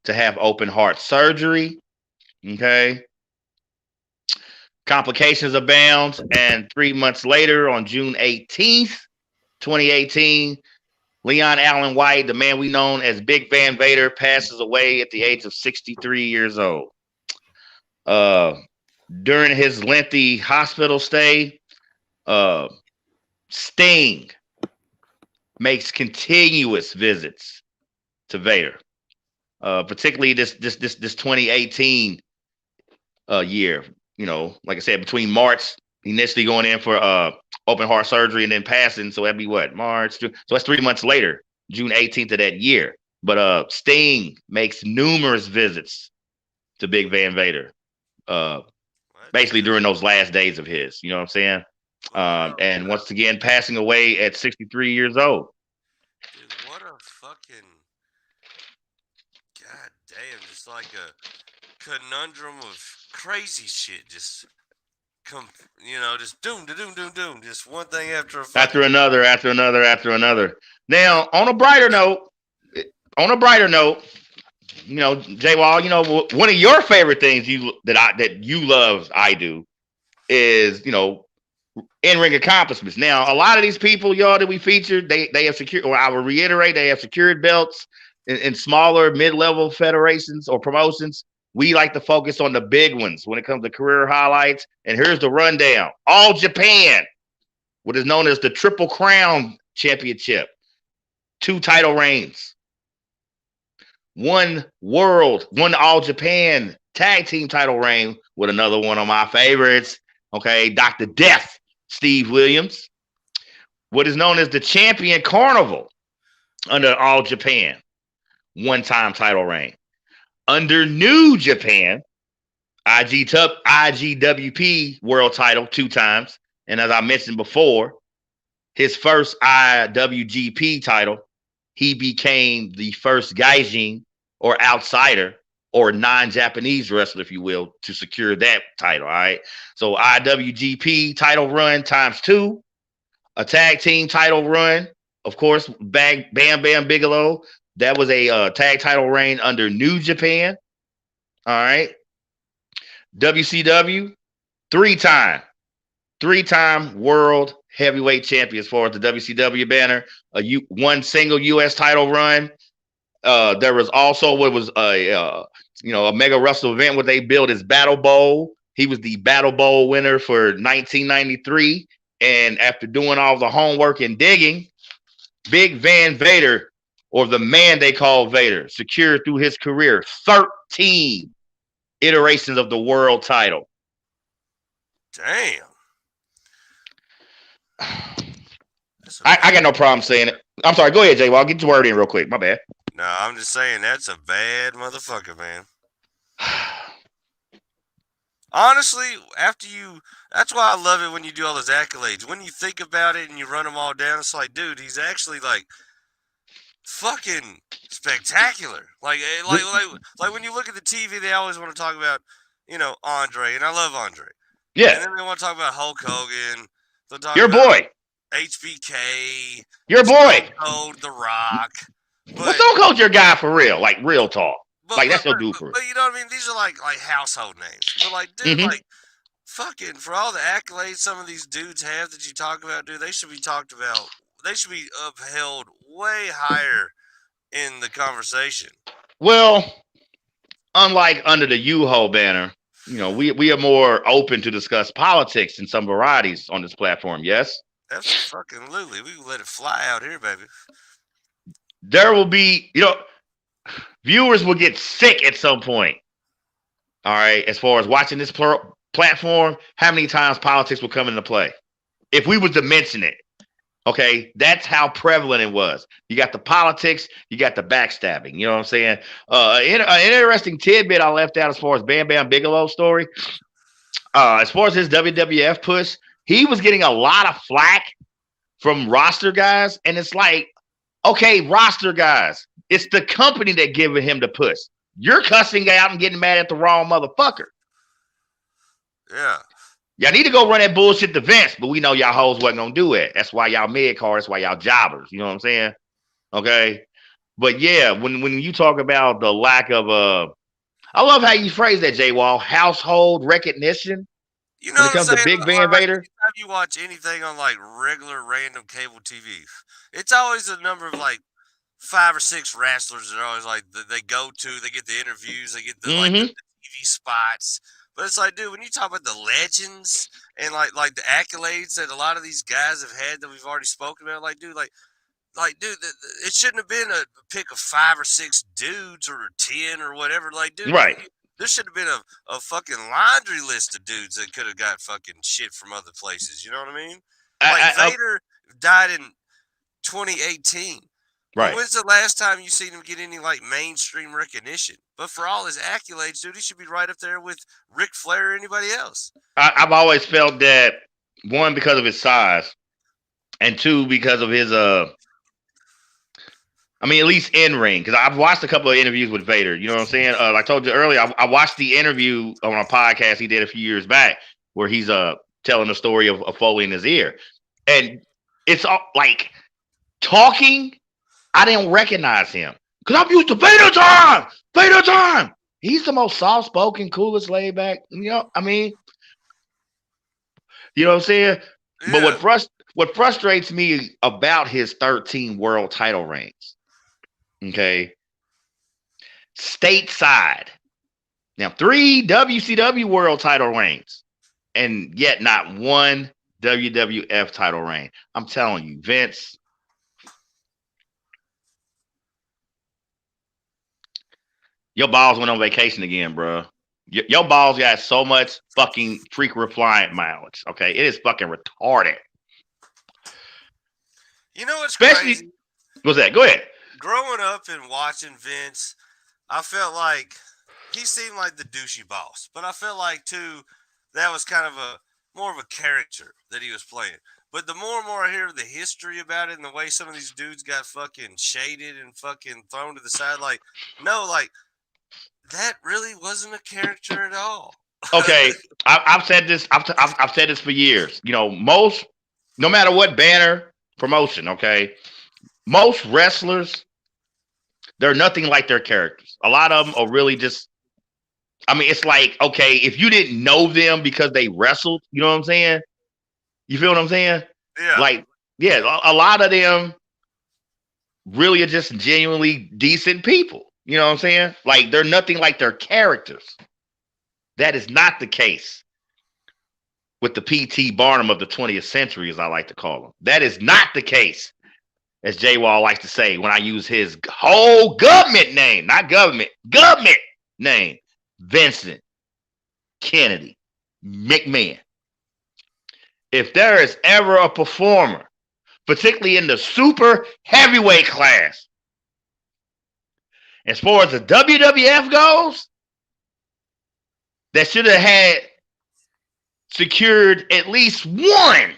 to have open heart surgery. Okay. Complications abound. And 3 months later, on June 18th, 2018, Leon Allen White, the man we known as Big Van Vader, passes away at the age of 63 years old. During his lengthy hospital stay, Sting makes continuous visits to Vader, particularly this 2018 year. You know, like I said, between March, initially going in for open heart surgery and then passing. So that'd be what, March? So that's 3 months later, June 18th of that year. But Sting makes numerous visits to Big Van Vader, basically during those last days of his. You know what I'm saying? And once again, passing away at 63 years old. Dude, what a fucking goddamn! Just like a conundrum of crazy shit. Just just doom, just one thing after another. Now, on a brighter note, you know, J-Wall, you know, one of your favorite things that you love, I do, is, you know, in-ring accomplishments. Now, a lot of these people, y'all, that we featured, they have secured, or I will reiterate, they have secured belts in smaller mid-level federations or promotions. We like to focus on the big ones when it comes to career highlights. And here's the rundown. All Japan, what is known as the Triple Crown Championship, 2 title reigns, 1 All Japan tag team title reign with another one of my favorites. Okay, Dr. Death, Steve Williams. What is known as the Champion Carnival under All Japan, 1-time title reign. Under New Japan, IGWP world title 2 times. And as I mentioned before, his first IWGP title, he became the first Gaijin or outsider or non-Japanese wrestler, if you will, to secure that title. All right. So IWGP title run times 2, a tag team title run, of course, Bam Bam Bigelow. That was a tag title reign under New Japan. All right. WCW, Three-time world heavyweight champion as far as the WCW banner. One single U.S. title run. There was also what was a Mega Wrestle event where they built his Battle Bowl. He was the Battle Bowl winner for 1993. And after doing all the homework and digging, Big Van Vader, or the man they call Vader, secured through his career 13 iterations of the world title. Damn. I got no problem saying it. I'm sorry. Go ahead, Jay. I'll get your word in real quick. My bad. No, I'm just saying that's a bad motherfucker, man. Honestly, that's why I love it when you do all those accolades. When you think about it and you run them all down, it's like, dude, he's actually like fucking spectacular. Like when you look at the TV, they always want to talk about, Andre, and I love Andre. Yeah. And then they want to talk about Hulk Hogan. Your boy. HBK. Your boy. Stone Cold, The Rock. But Stone Cold's your guy for real, like real talk. That's your dude for real. But you know what I mean? These are like household names. But like, dude, like fucking for all the accolades some of these dudes have that you talk about, dude, they should be talked about. They should be upheld way higher in the conversation. Well, unlike under the U-Ho banner, we are more open to discuss politics in some varieties on this platform. Yes, that's fucking Lily. We can let it fly out here, baby. There will be, viewers will get sick at some point. All right, as far as watching this platform, how many times politics will come into play? If we was to mention it, okay, that's how prevalent it was. You got the politics, you got the backstabbing. You know what I'm saying? An interesting tidbit I left out as far as Bam Bam Bigelow's story. As far as his WWF push, he was getting a lot of flack from roster guys, and it's like, okay, roster guys, it's the company that giving him the push. You're cussing out and getting mad at the wrong motherfucker. Yeah. Y'all need to go run that bullshit to Vince, but we know y'all hoes wasn't gonna do it. That's why y'all mid-card. That's why y'all jobbers. You know what I'm saying? Okay. But yeah, when you talk about the lack of I love how you phrase that, J Wall, household recognition. When it comes to Big Van Vader. Anytime you watch anything on like regular random cable TV, it's always a number of like 5 or 6 wrestlers that are always like they go to, they get the interviews, they get the the TV spots. But it's like, dude, when you talk about the legends and like the accolades that a lot of these guys have had that we've already spoken about, like, dude, it shouldn't have been a pick of 5 or 6 dudes or 10 or whatever. Like, dude, right. There should have been a fucking laundry list of dudes that could have got fucking shit from other places. You know what I mean? Vader died in 2018. Right. When's the last time you seen him get any like mainstream recognition? But for all his accolades, dude, he should be right up there with Ric Flair or anybody else. I've always felt that, 1, because of his size, and 2, because of his at least in ring, because I've watched a couple of interviews with Vader. You know what I'm saying? Like I told you earlier, I watched the interview on a podcast he did a few years back where he's telling the story of Foley in his ear, and it's all like talking. I didn't recognize him because I'm used to Vader time. Vader time. He's the most soft-spoken, coolest, laid-back. You know what I'm saying? Yeah. But what frustrates me about his 13 world title reigns, okay, stateside. Now, 3 WCW world title reigns, and yet not 1 WWF title reign. I'm telling you, Vince. Your balls went on vacation again, bro. Your balls got so much fucking frequent flying mileage. Okay, it is fucking retarded. You know what's crazy? What's that? Go ahead. Growing up and watching Vince, I felt like he seemed like the douchey boss, but I felt like too that was kind of more of a character that he was playing. But the more and more I hear the history about it and the way some of these dudes got fucking shaded and fucking thrown to the side, like, no, like, that really wasn't a character at all. Okay, I've said this. I've said this for years. No matter what banner promotion, okay, most wrestlers, they're nothing like their characters. A lot of them are really just I mean, it's like, okay, if you didn't know them because they wrestled, you know what I'm saying? You feel what I'm saying? Yeah. Like, yeah, a lot of them really are just genuinely decent people. You know what I'm saying? Like, they're nothing like their characters. That is not the case with the P.T. Barnum of the 20th century, as I like to call him. That is not the case, as J. Wall likes to say when I use his whole government name, not government name, Vincent Kennedy McMahon. If there is ever a performer, particularly in the super heavyweight class, as far as the WWF goes, that should have had secured at least one,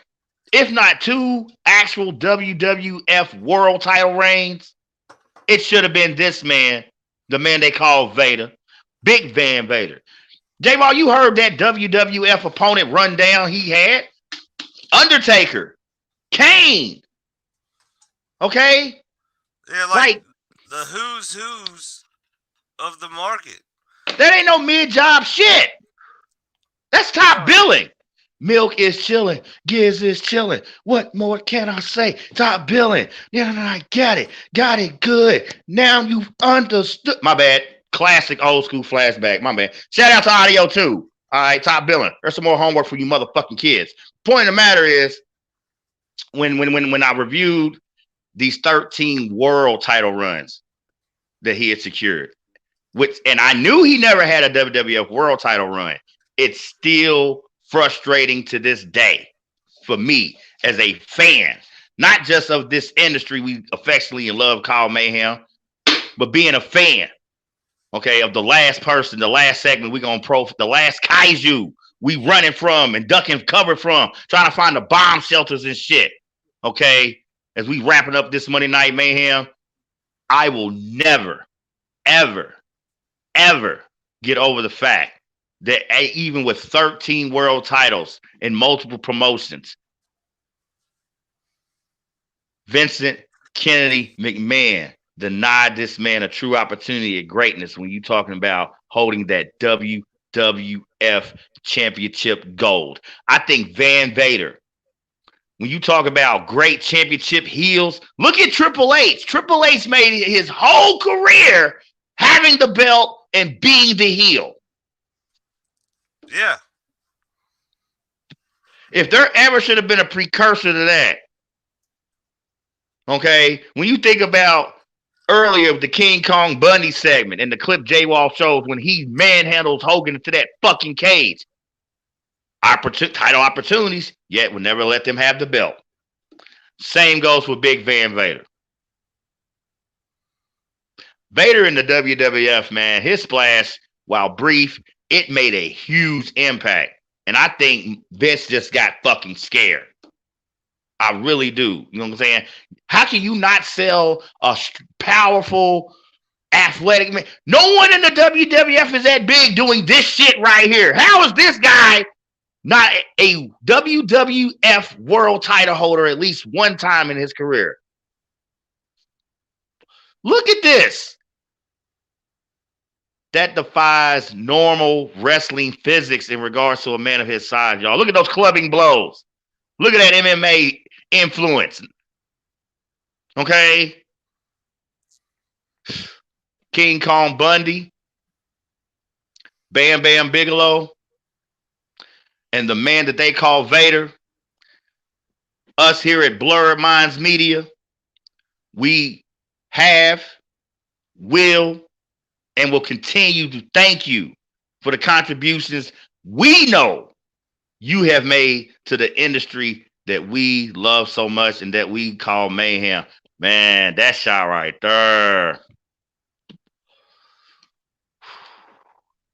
if not two, actual WWF world title reigns, it should have been this man, the man they call Vader, Big Van Vader. J-Ball, you heard that WWF opponent rundown he had? Undertaker, Kane, okay? Yeah, like the who's of the market. That ain't no mid-job shit. That's top billing. Milk is chilling. Giz is chilling. What more can I say? Top billing. Yeah, I got it. Got it good. Now you've understood. My bad. Classic old school flashback. My bad. Shout out to Audio too. All right, top billing. There's some more homework for you motherfucking kids. Point of the matter is, when I reviewed these 13 world title runs that he had secured, and I knew he never had a WWF world title run, it's still frustrating to this day for me as a fan, not just of this industry we affectionately and love called Mayhem, but being a fan, okay, of the last person, the last segment the last kaiju we running from and ducking cover from, trying to find the bomb shelters and shit, okay, as we wrapping up this Monday Night Mayhem. I will never, ever, ever get over the fact that even with 13 world titles in multiple promotions, Vincent Kennedy McMahon denied this man a true opportunity at greatness when you're talking about holding that WWF championship gold. I think Van Vader, when you talk about great championship heels, look at Triple H. Triple H made his whole career having the belt and being the heel. Yeah. If there ever should have been a precursor to that, okay, when you think about earlier the King Kong Bundy segment and the clip J Wall shows when he manhandles Hogan into that fucking cage, title opportunities, yet would never let them have the belt. Same goes with Big Van Vader. Vader in the WWF, man, his splash, while brief, it made a huge impact. And I think Vince just got fucking scared. I really do. You know what I'm saying? How can you not sell a powerful, athletic man? No one in the WWF is that big doing this shit right here. How is this guy not a WWF world title holder at least one time in his career? Look at this. That defies normal wrestling physics in regards to a man of his size, y'all. Look at those clubbing blows. Look at that MMA influence. Okay? King Kong Bundy, Bam Bam Bigelow, and the man that they call Vader. Us here at Blurred Minds Media, we have, will, and will continue to thank you for the contributions we know you have made to the industry that we love so much and that we call Mayhem. Man, that shot right there.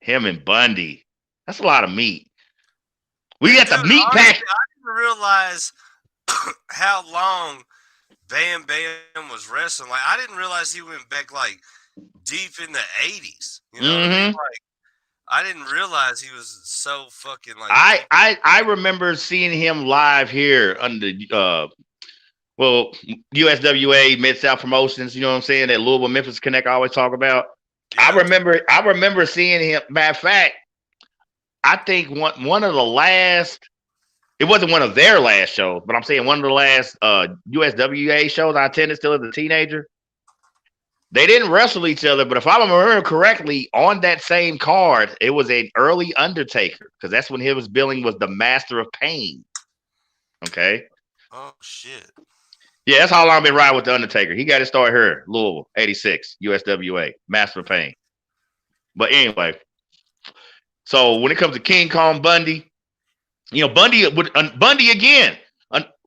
Him and Bundy. That's a lot of meat. We got the meat pack. I didn't realize how long Bam Bam was wrestling. Like, I didn't realize he went back like deep in the 80s. You know what I mean? Like, I didn't realize he was so fucking like. I remember seeing him live here under USWA Mid South Promotions. You know what I'm saying? That Louisville Memphis Connect I always talk about. Yeah. I remember seeing him. Matter of fact, I think one of the last. It wasn't one of their last shows, but I'm saying one of the last USWA shows I attended still as a teenager. They didn't wrestle each other, but if I remember correctly, on that same card, it was an early Undertaker because that's when his billing was the Master of Pain. Okay. Oh shit. Yeah, that's how long I've been riding with the Undertaker. He got to start here, Louisville, 86, USWA, Master of Pain. But anyway, so when it comes to King Kong Bundy, Bundy again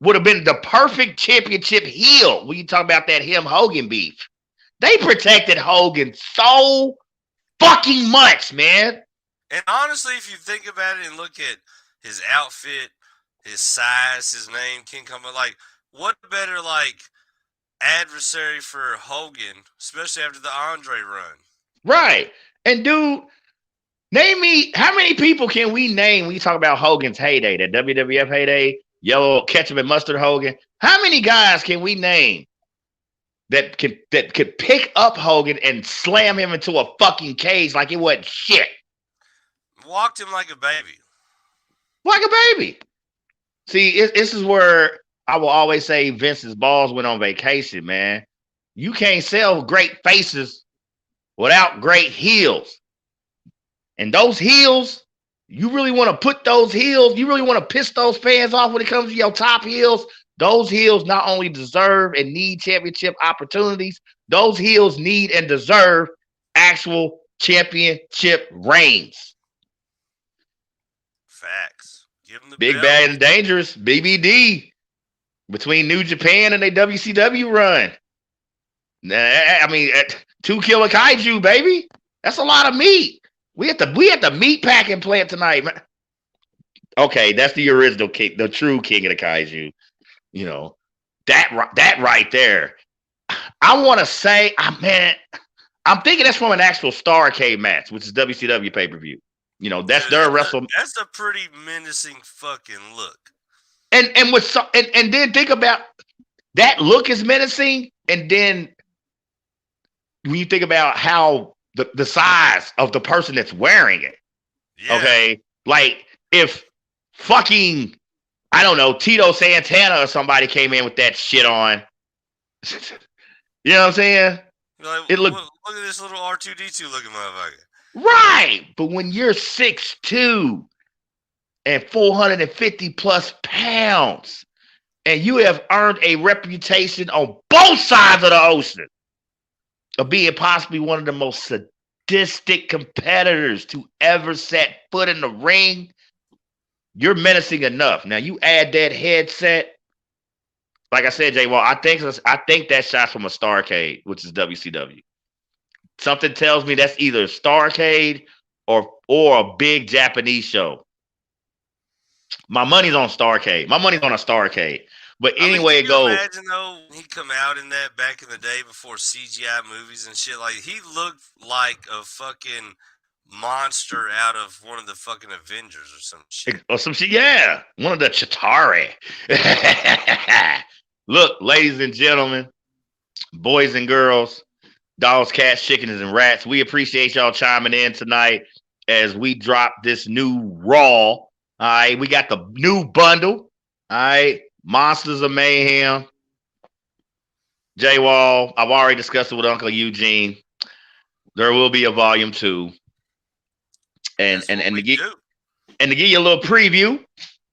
would have been the perfect championship heel when you talk about that him Hogan beef. They protected Hogan so fucking much, man. And honestly, if you think about it and look at his outfit, his size, his name, King Kong, like, what better, like, adversary for Hogan, especially after the Andre run? Right. And, dude, name me, how many people can we name when you talk about Hogan's heyday, that WWF heyday, yellow ketchup and mustard Hogan? How many guys can we name that could pick up Hogan and slam him into a fucking cage like it wasn't shit? Walked him like a baby. Like a baby. See, this is where I will always say Vince's balls went on vacation, man. You can't sell great faces without great heels. And those heels, you really want to put those heels, you really want to piss those fans off when it comes to your top heels. Those heels not only deserve and need championship opportunities, those heels need and deserve actual championship reigns. Facts. Give them the Big belt. Bad and Dangerous, BBD, between New Japan and a WCW run. I mean, 2 kilo kaiju, baby. That's a lot of meat. We at the meat packing plant tonight, man. Okay, that's the original king, the true king of the kaiju. That right there. I want to say, man, I'm thinking that's from an actual Starrcade match, which is WCW pay-per-view. That's their wrestle. That's a pretty menacing fucking look. And then think about that look is menacing, and then when you think about how the size of the person that's wearing it. Yeah. Okay, like if fucking, I don't know, Tito Santana or somebody came in with that shit on. You know what I'm saying? Like, look at this little R2D2 looking motherfucker. Right. But when you're 6'2" and 450 plus pounds, and you have earned a reputation on both sides of the ocean of being possibly one of the most sadistic competitors to ever set foot in the ring, you're menacing enough. Now you add that headset, like I said, Jay. Well, I think that shot's from a Starrcade, which is WCW. Something tells me that's either Starrcade or a big Japanese show. My money's on Starrcade. My money's on a Starrcade. But anyway, it goes. Imagine though, he'd come out in that back in the day before CGI movies and shit. Like, he looked like a fucking monster out of one of the fucking Avengers or some shit. Or some shit, yeah. One of the Chitauri. Look, ladies and gentlemen, boys and girls, dogs, cats, chickens, and rats, we appreciate y'all chiming in tonight as we drop this new Raw. All right, we got the new bundle. All right, Monsters of Mayhem. J Wall, I've already discussed it with Uncle Eugene. There will be a volume 2. And to give you a little preview,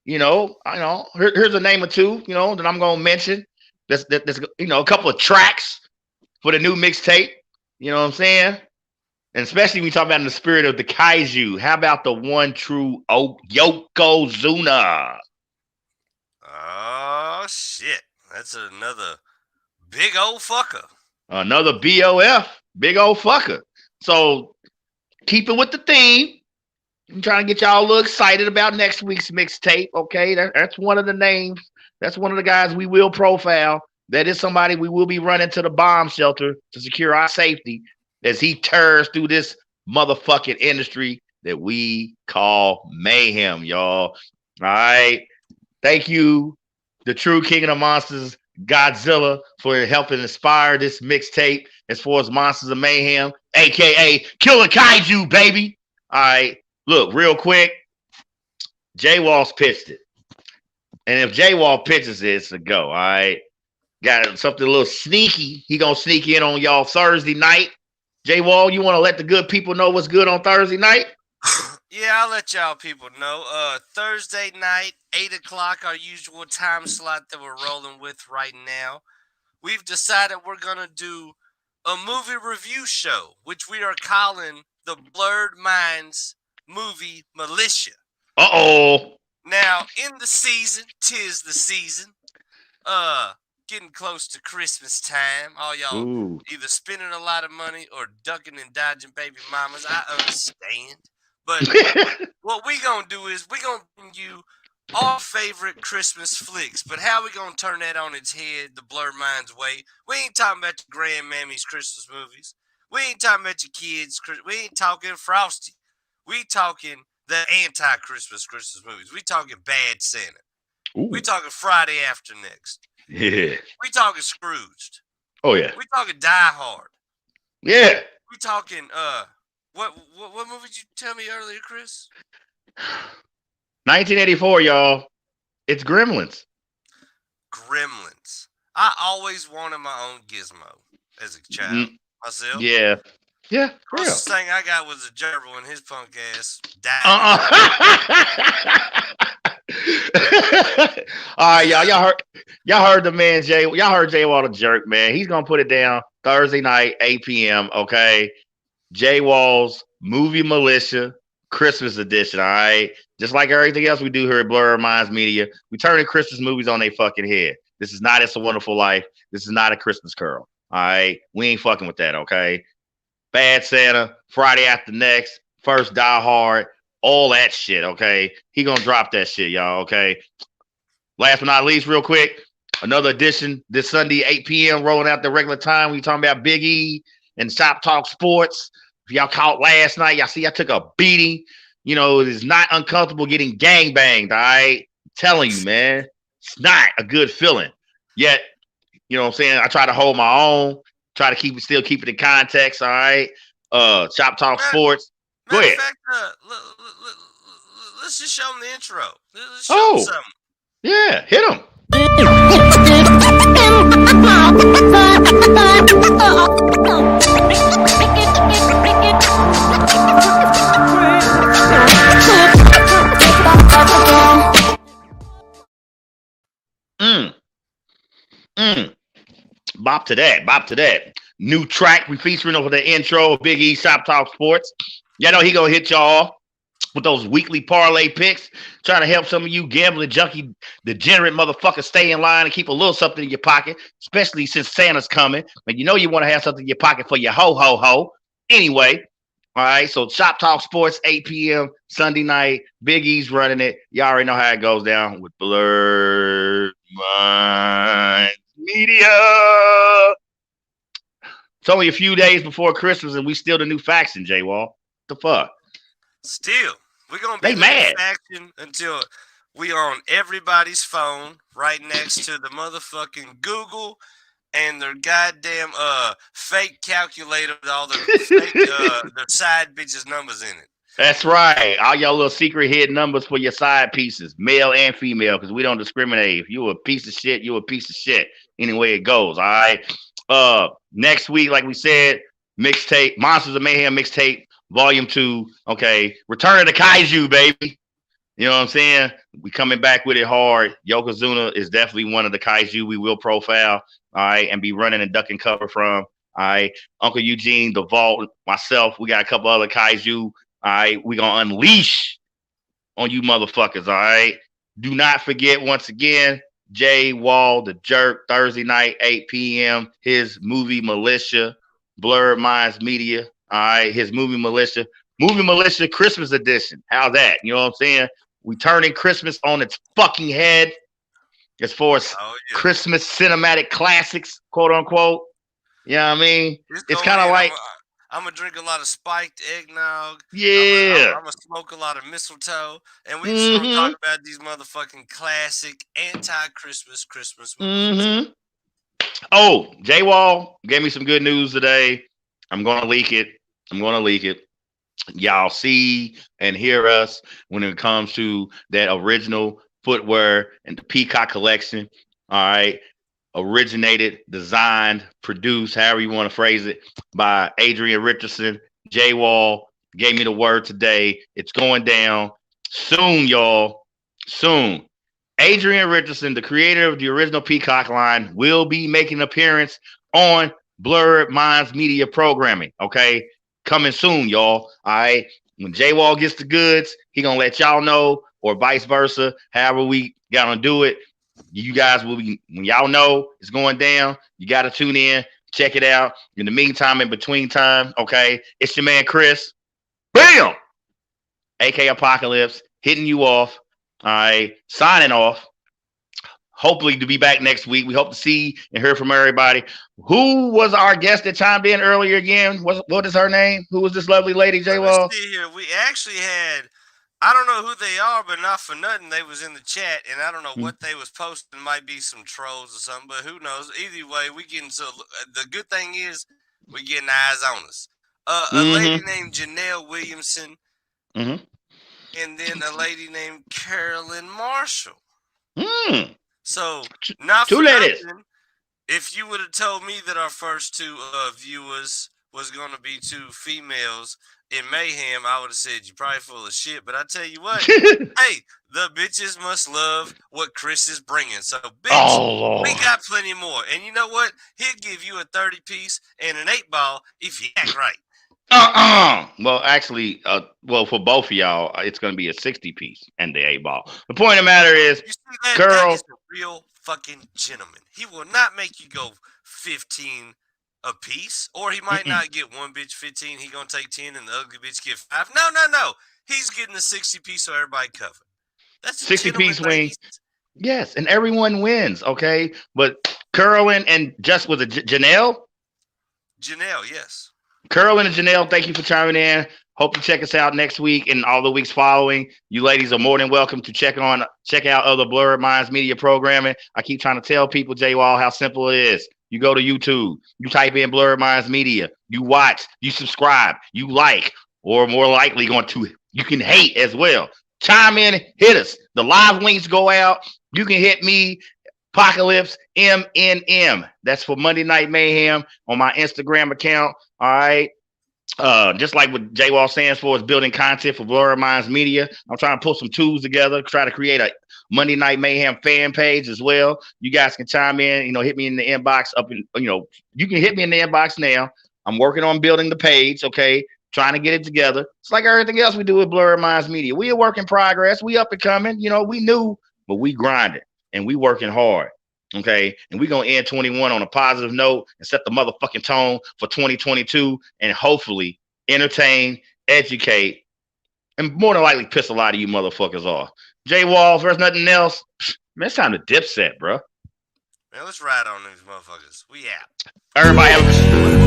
here's a name or two, that I'm gonna mention. That's a couple of tracks for the new mixtape. You know what I'm saying? And especially when we talk about in the spirit of the kaiju. How about the one true Yokozuna? Oh shit. That's another big old fucker. Another BOF, big old fucker. So keep it with the theme. I'm trying to get y'all a little excited about next week's mixtape. Okay, that's one of the names. That's one of the guys we will profile. That is somebody we will be running to the bomb shelter to secure our safety as he tears through this motherfucking industry that we call Mayhem, y'all. All right. Thank you, the true king of the monsters, Godzilla for helping inspire this mixtape as far as Monsters of Mayhem, aka Killer Kaiju, baby. All right, look, real quick. J Wall's pitched it. And if J Wall pitches it, it's a go. All right. Got something a little sneaky. He gonna sneak in on y'all Thursday night. J Wall, you want to let the good people know what's good on Thursday night? Yeah, I'll let y'all people know. Thursday night, 8 o'clock, our usual time slot that we're rolling with right now. We've decided we're gonna do a movie review show, which we are calling the Blurred Minds Movie Militia. Uh-oh. Now, in the season, 'tis the season. Getting close to Christmas time. All y'all either spending a lot of money or ducking and dodging baby mamas. I understand. But what we gonna do is we gonna bring you our favorite Christmas flicks. But how we gonna turn that on its head the Blurred Minds way? We ain't talking about your grandmammy's Christmas movies. We ain't talking about your kids. We ain't talking Frosty. We talking the anti-Christmas Christmas movies. We talking Bad Santa. Ooh. We talking Friday After Next. Yeah. We talking Scrooged. Oh yeah. We talking Die Hard. Yeah. We talking what movie did you tell me earlier, Chris? 1984, y'all. It's Gremlins. Gremlins. I always wanted my own Gizmo as a child. Myself. Yeah. Yeah. The closest thing I got was a gerbil and his punk ass died. All right, y'all heard the man Jay. Y'all heard Jay Wall the jerk, man. He's gonna put it down Thursday night, 8 p.m. Okay, Jay Wall's Movie Militia Christmas edition. All right, just like everything else we do here at Blurred Minds Media, we turning Christmas movies on their fucking head. This is not It's a Wonderful Life. This is not A Christmas Carol. All right, we ain't fucking with that. Okay, Bad Santa, Friday After Next, First Die Hard. All that shit, okay? He gonna drop that shit, y'all, okay? Last but not least, real quick, another edition this Sunday, 8 p.m., rolling out the regular time. We talking about Big E and Shop Talk Sports. If y'all caught last night, y'all see I took a beating. You know, it is not uncomfortable getting gangbanged, all right? I'm telling you, man. It's not a good feeling. Yet, you know what I'm saying? I try to hold my own, try to still keep it in context, all right? Shop Talk Sports. Go ahead. Matter of fact, let's just show them the intro. Let's show them something. Yeah, hit them. Bop to that. Bop to that. New track we featuring over the intro of Big E Shop Talk Sports. Y'all know he gonna hit y'all with those weekly parlay picks, trying to help some of you gambling junkie, degenerate motherfuckers stay in line and keep a little something in your pocket, especially since Santa's coming. And you know you want to have something in your pocket for your ho ho ho. Anyway, all right. So Shop Talk Sports, 8 p.m. Sunday night. Big E's running it. Y'all already know how it goes down with Blurred Minds Media. It's only a few days before Christmas, and we still the new faction, J Wall. What the fuck? Still, we're gonna be mad faction until we on everybody's phone right next to the motherfucking Google and their goddamn fake calculator with all the fake their side bitches numbers in it. That's right. All y'all little secret hidden numbers for your side pieces, male and female, because we don't discriminate. If you a piece of shit, you a piece of shit. Anyway, it goes. All right. Next week, like we said, mixtape, Monsters of Mayhem mixtape, volume 2. Okay. Return of the Kaiju, baby. You know what I'm saying? We coming back with it hard. Yokozuna is definitely one of the Kaiju we will profile, all right, and be running and ducking cover from. All right. Uncle Eugene, The Vault, myself, we got a couple other Kaiju. All right. We gonna unleash on you motherfuckers. All right. Do not forget, once again, Jay Wall, the Jerk, Thursday night, 8 p.m. His movie Militia, Blurred Minds Media. All right. His movie Militia Christmas edition. How's that? You know what I'm saying? We turning Christmas on its fucking head as far as Christmas cinematic classics, quote unquote. You know what I mean? It's kind of like I'm gonna drink a lot of spiked eggnog. Yeah. I'm gonna smoke a lot of mistletoe, and we just gonna talk about these motherfucking classic anti-Christmas movies. Oh, J Wall gave me some good news today. I'm gonna leak it. Y'all see and hear us when it comes to that original footwear and the Peacock collection. All right. Originated, designed, produced, however you want to phrase it, by Adrian Richardson. J Wall gave me the word today. It's going down soon, y'all. Soon. Adrian Richardson, the creator of the original Peacock line, will be making an appearance on Blurred Minds Media Programming. Okay, coming soon, y'all. All right. When J Wall gets the goods, he gonna let y'all know, or vice versa. However we gotta do it, you guys will be. When y'all know it's going down, you gotta tune in, check it out. In the meantime, in between time, okay, it's your man Chris. Bam, AK Apocalypse, hitting you off. All right, signing off. Hopefully to be back next week. We hope to see and hear from everybody. Who was our guest that chimed in earlier again? What is her name? Who was this lovely lady, J Wall? Let's see here. We actually had, I don't know who they are, but not for nothing, they was in the chat, and I don't know what they was posting. Might be some trolls or something, but who knows? Either way, we getting the good thing is we getting eyes on us. A lady named Janelle Williamson, and then a lady named Carolyn Marshall. So, not for nothing, if you would have told me that our first two viewers was going to be two females in Mayhem, I would have said you're probably full of shit. But I tell you what, hey, the bitches must love what Chris is bringing. So, bitch, we got plenty more. And you know what? He'll give you a 30-piece and an 8-ball if you act right. Well, actually, for both of y'all, it's going to be a 60-piece and the 8-ball. The point of the matter is, you see that? Girl, that is a real fucking gentleman. He will not make you go 15 a piece, or he might not get one bitch 15. He gonna take 10, and the ugly bitch get 5. No. He's getting a 60-piece, so everybody covered. That's a 60-piece wing. Yes, and everyone wins. Okay, but Carolyn and was it Janelle? Janelle, yes. Carolyn and Janelle, thank you for chiming in. Hope you check us out next week and all the weeks following. You ladies are more than welcome to check out other Blurred Minds Media programming. I keep trying to tell people, J Wall, how simple it is. You go to YouTube, you type in Blurred Minds Media, you watch, you subscribe, you like, or more likely you can hate as well. Chime in, hit us. The live links go out. You can hit me, Apocalypse MNM. That's for Monday Night Mayhem on my Instagram account. All right. Just like what J Wall stands for is building content for Blurred Minds Media. I'm trying to put some tools together, try to create a Monday Night Mayhem fan page as well. You guys can chime in, hit me in the inbox you can hit me in the inbox now. I'm working on building the page, okay? Trying to get it together. It's like everything else we do with Blurred Minds Media. We a work in progress. We up and coming. We new, but we grinding and we working hard. Okay, and we're going to end 21 on a positive note and set the motherfucking tone for 2022 and hopefully entertain, educate, and more than likely piss a lot of you motherfuckers off. J Wall, if there's nothing else, man, it's time to dip set, bro. Man, let's ride on these motherfuckers. We out. Everybody have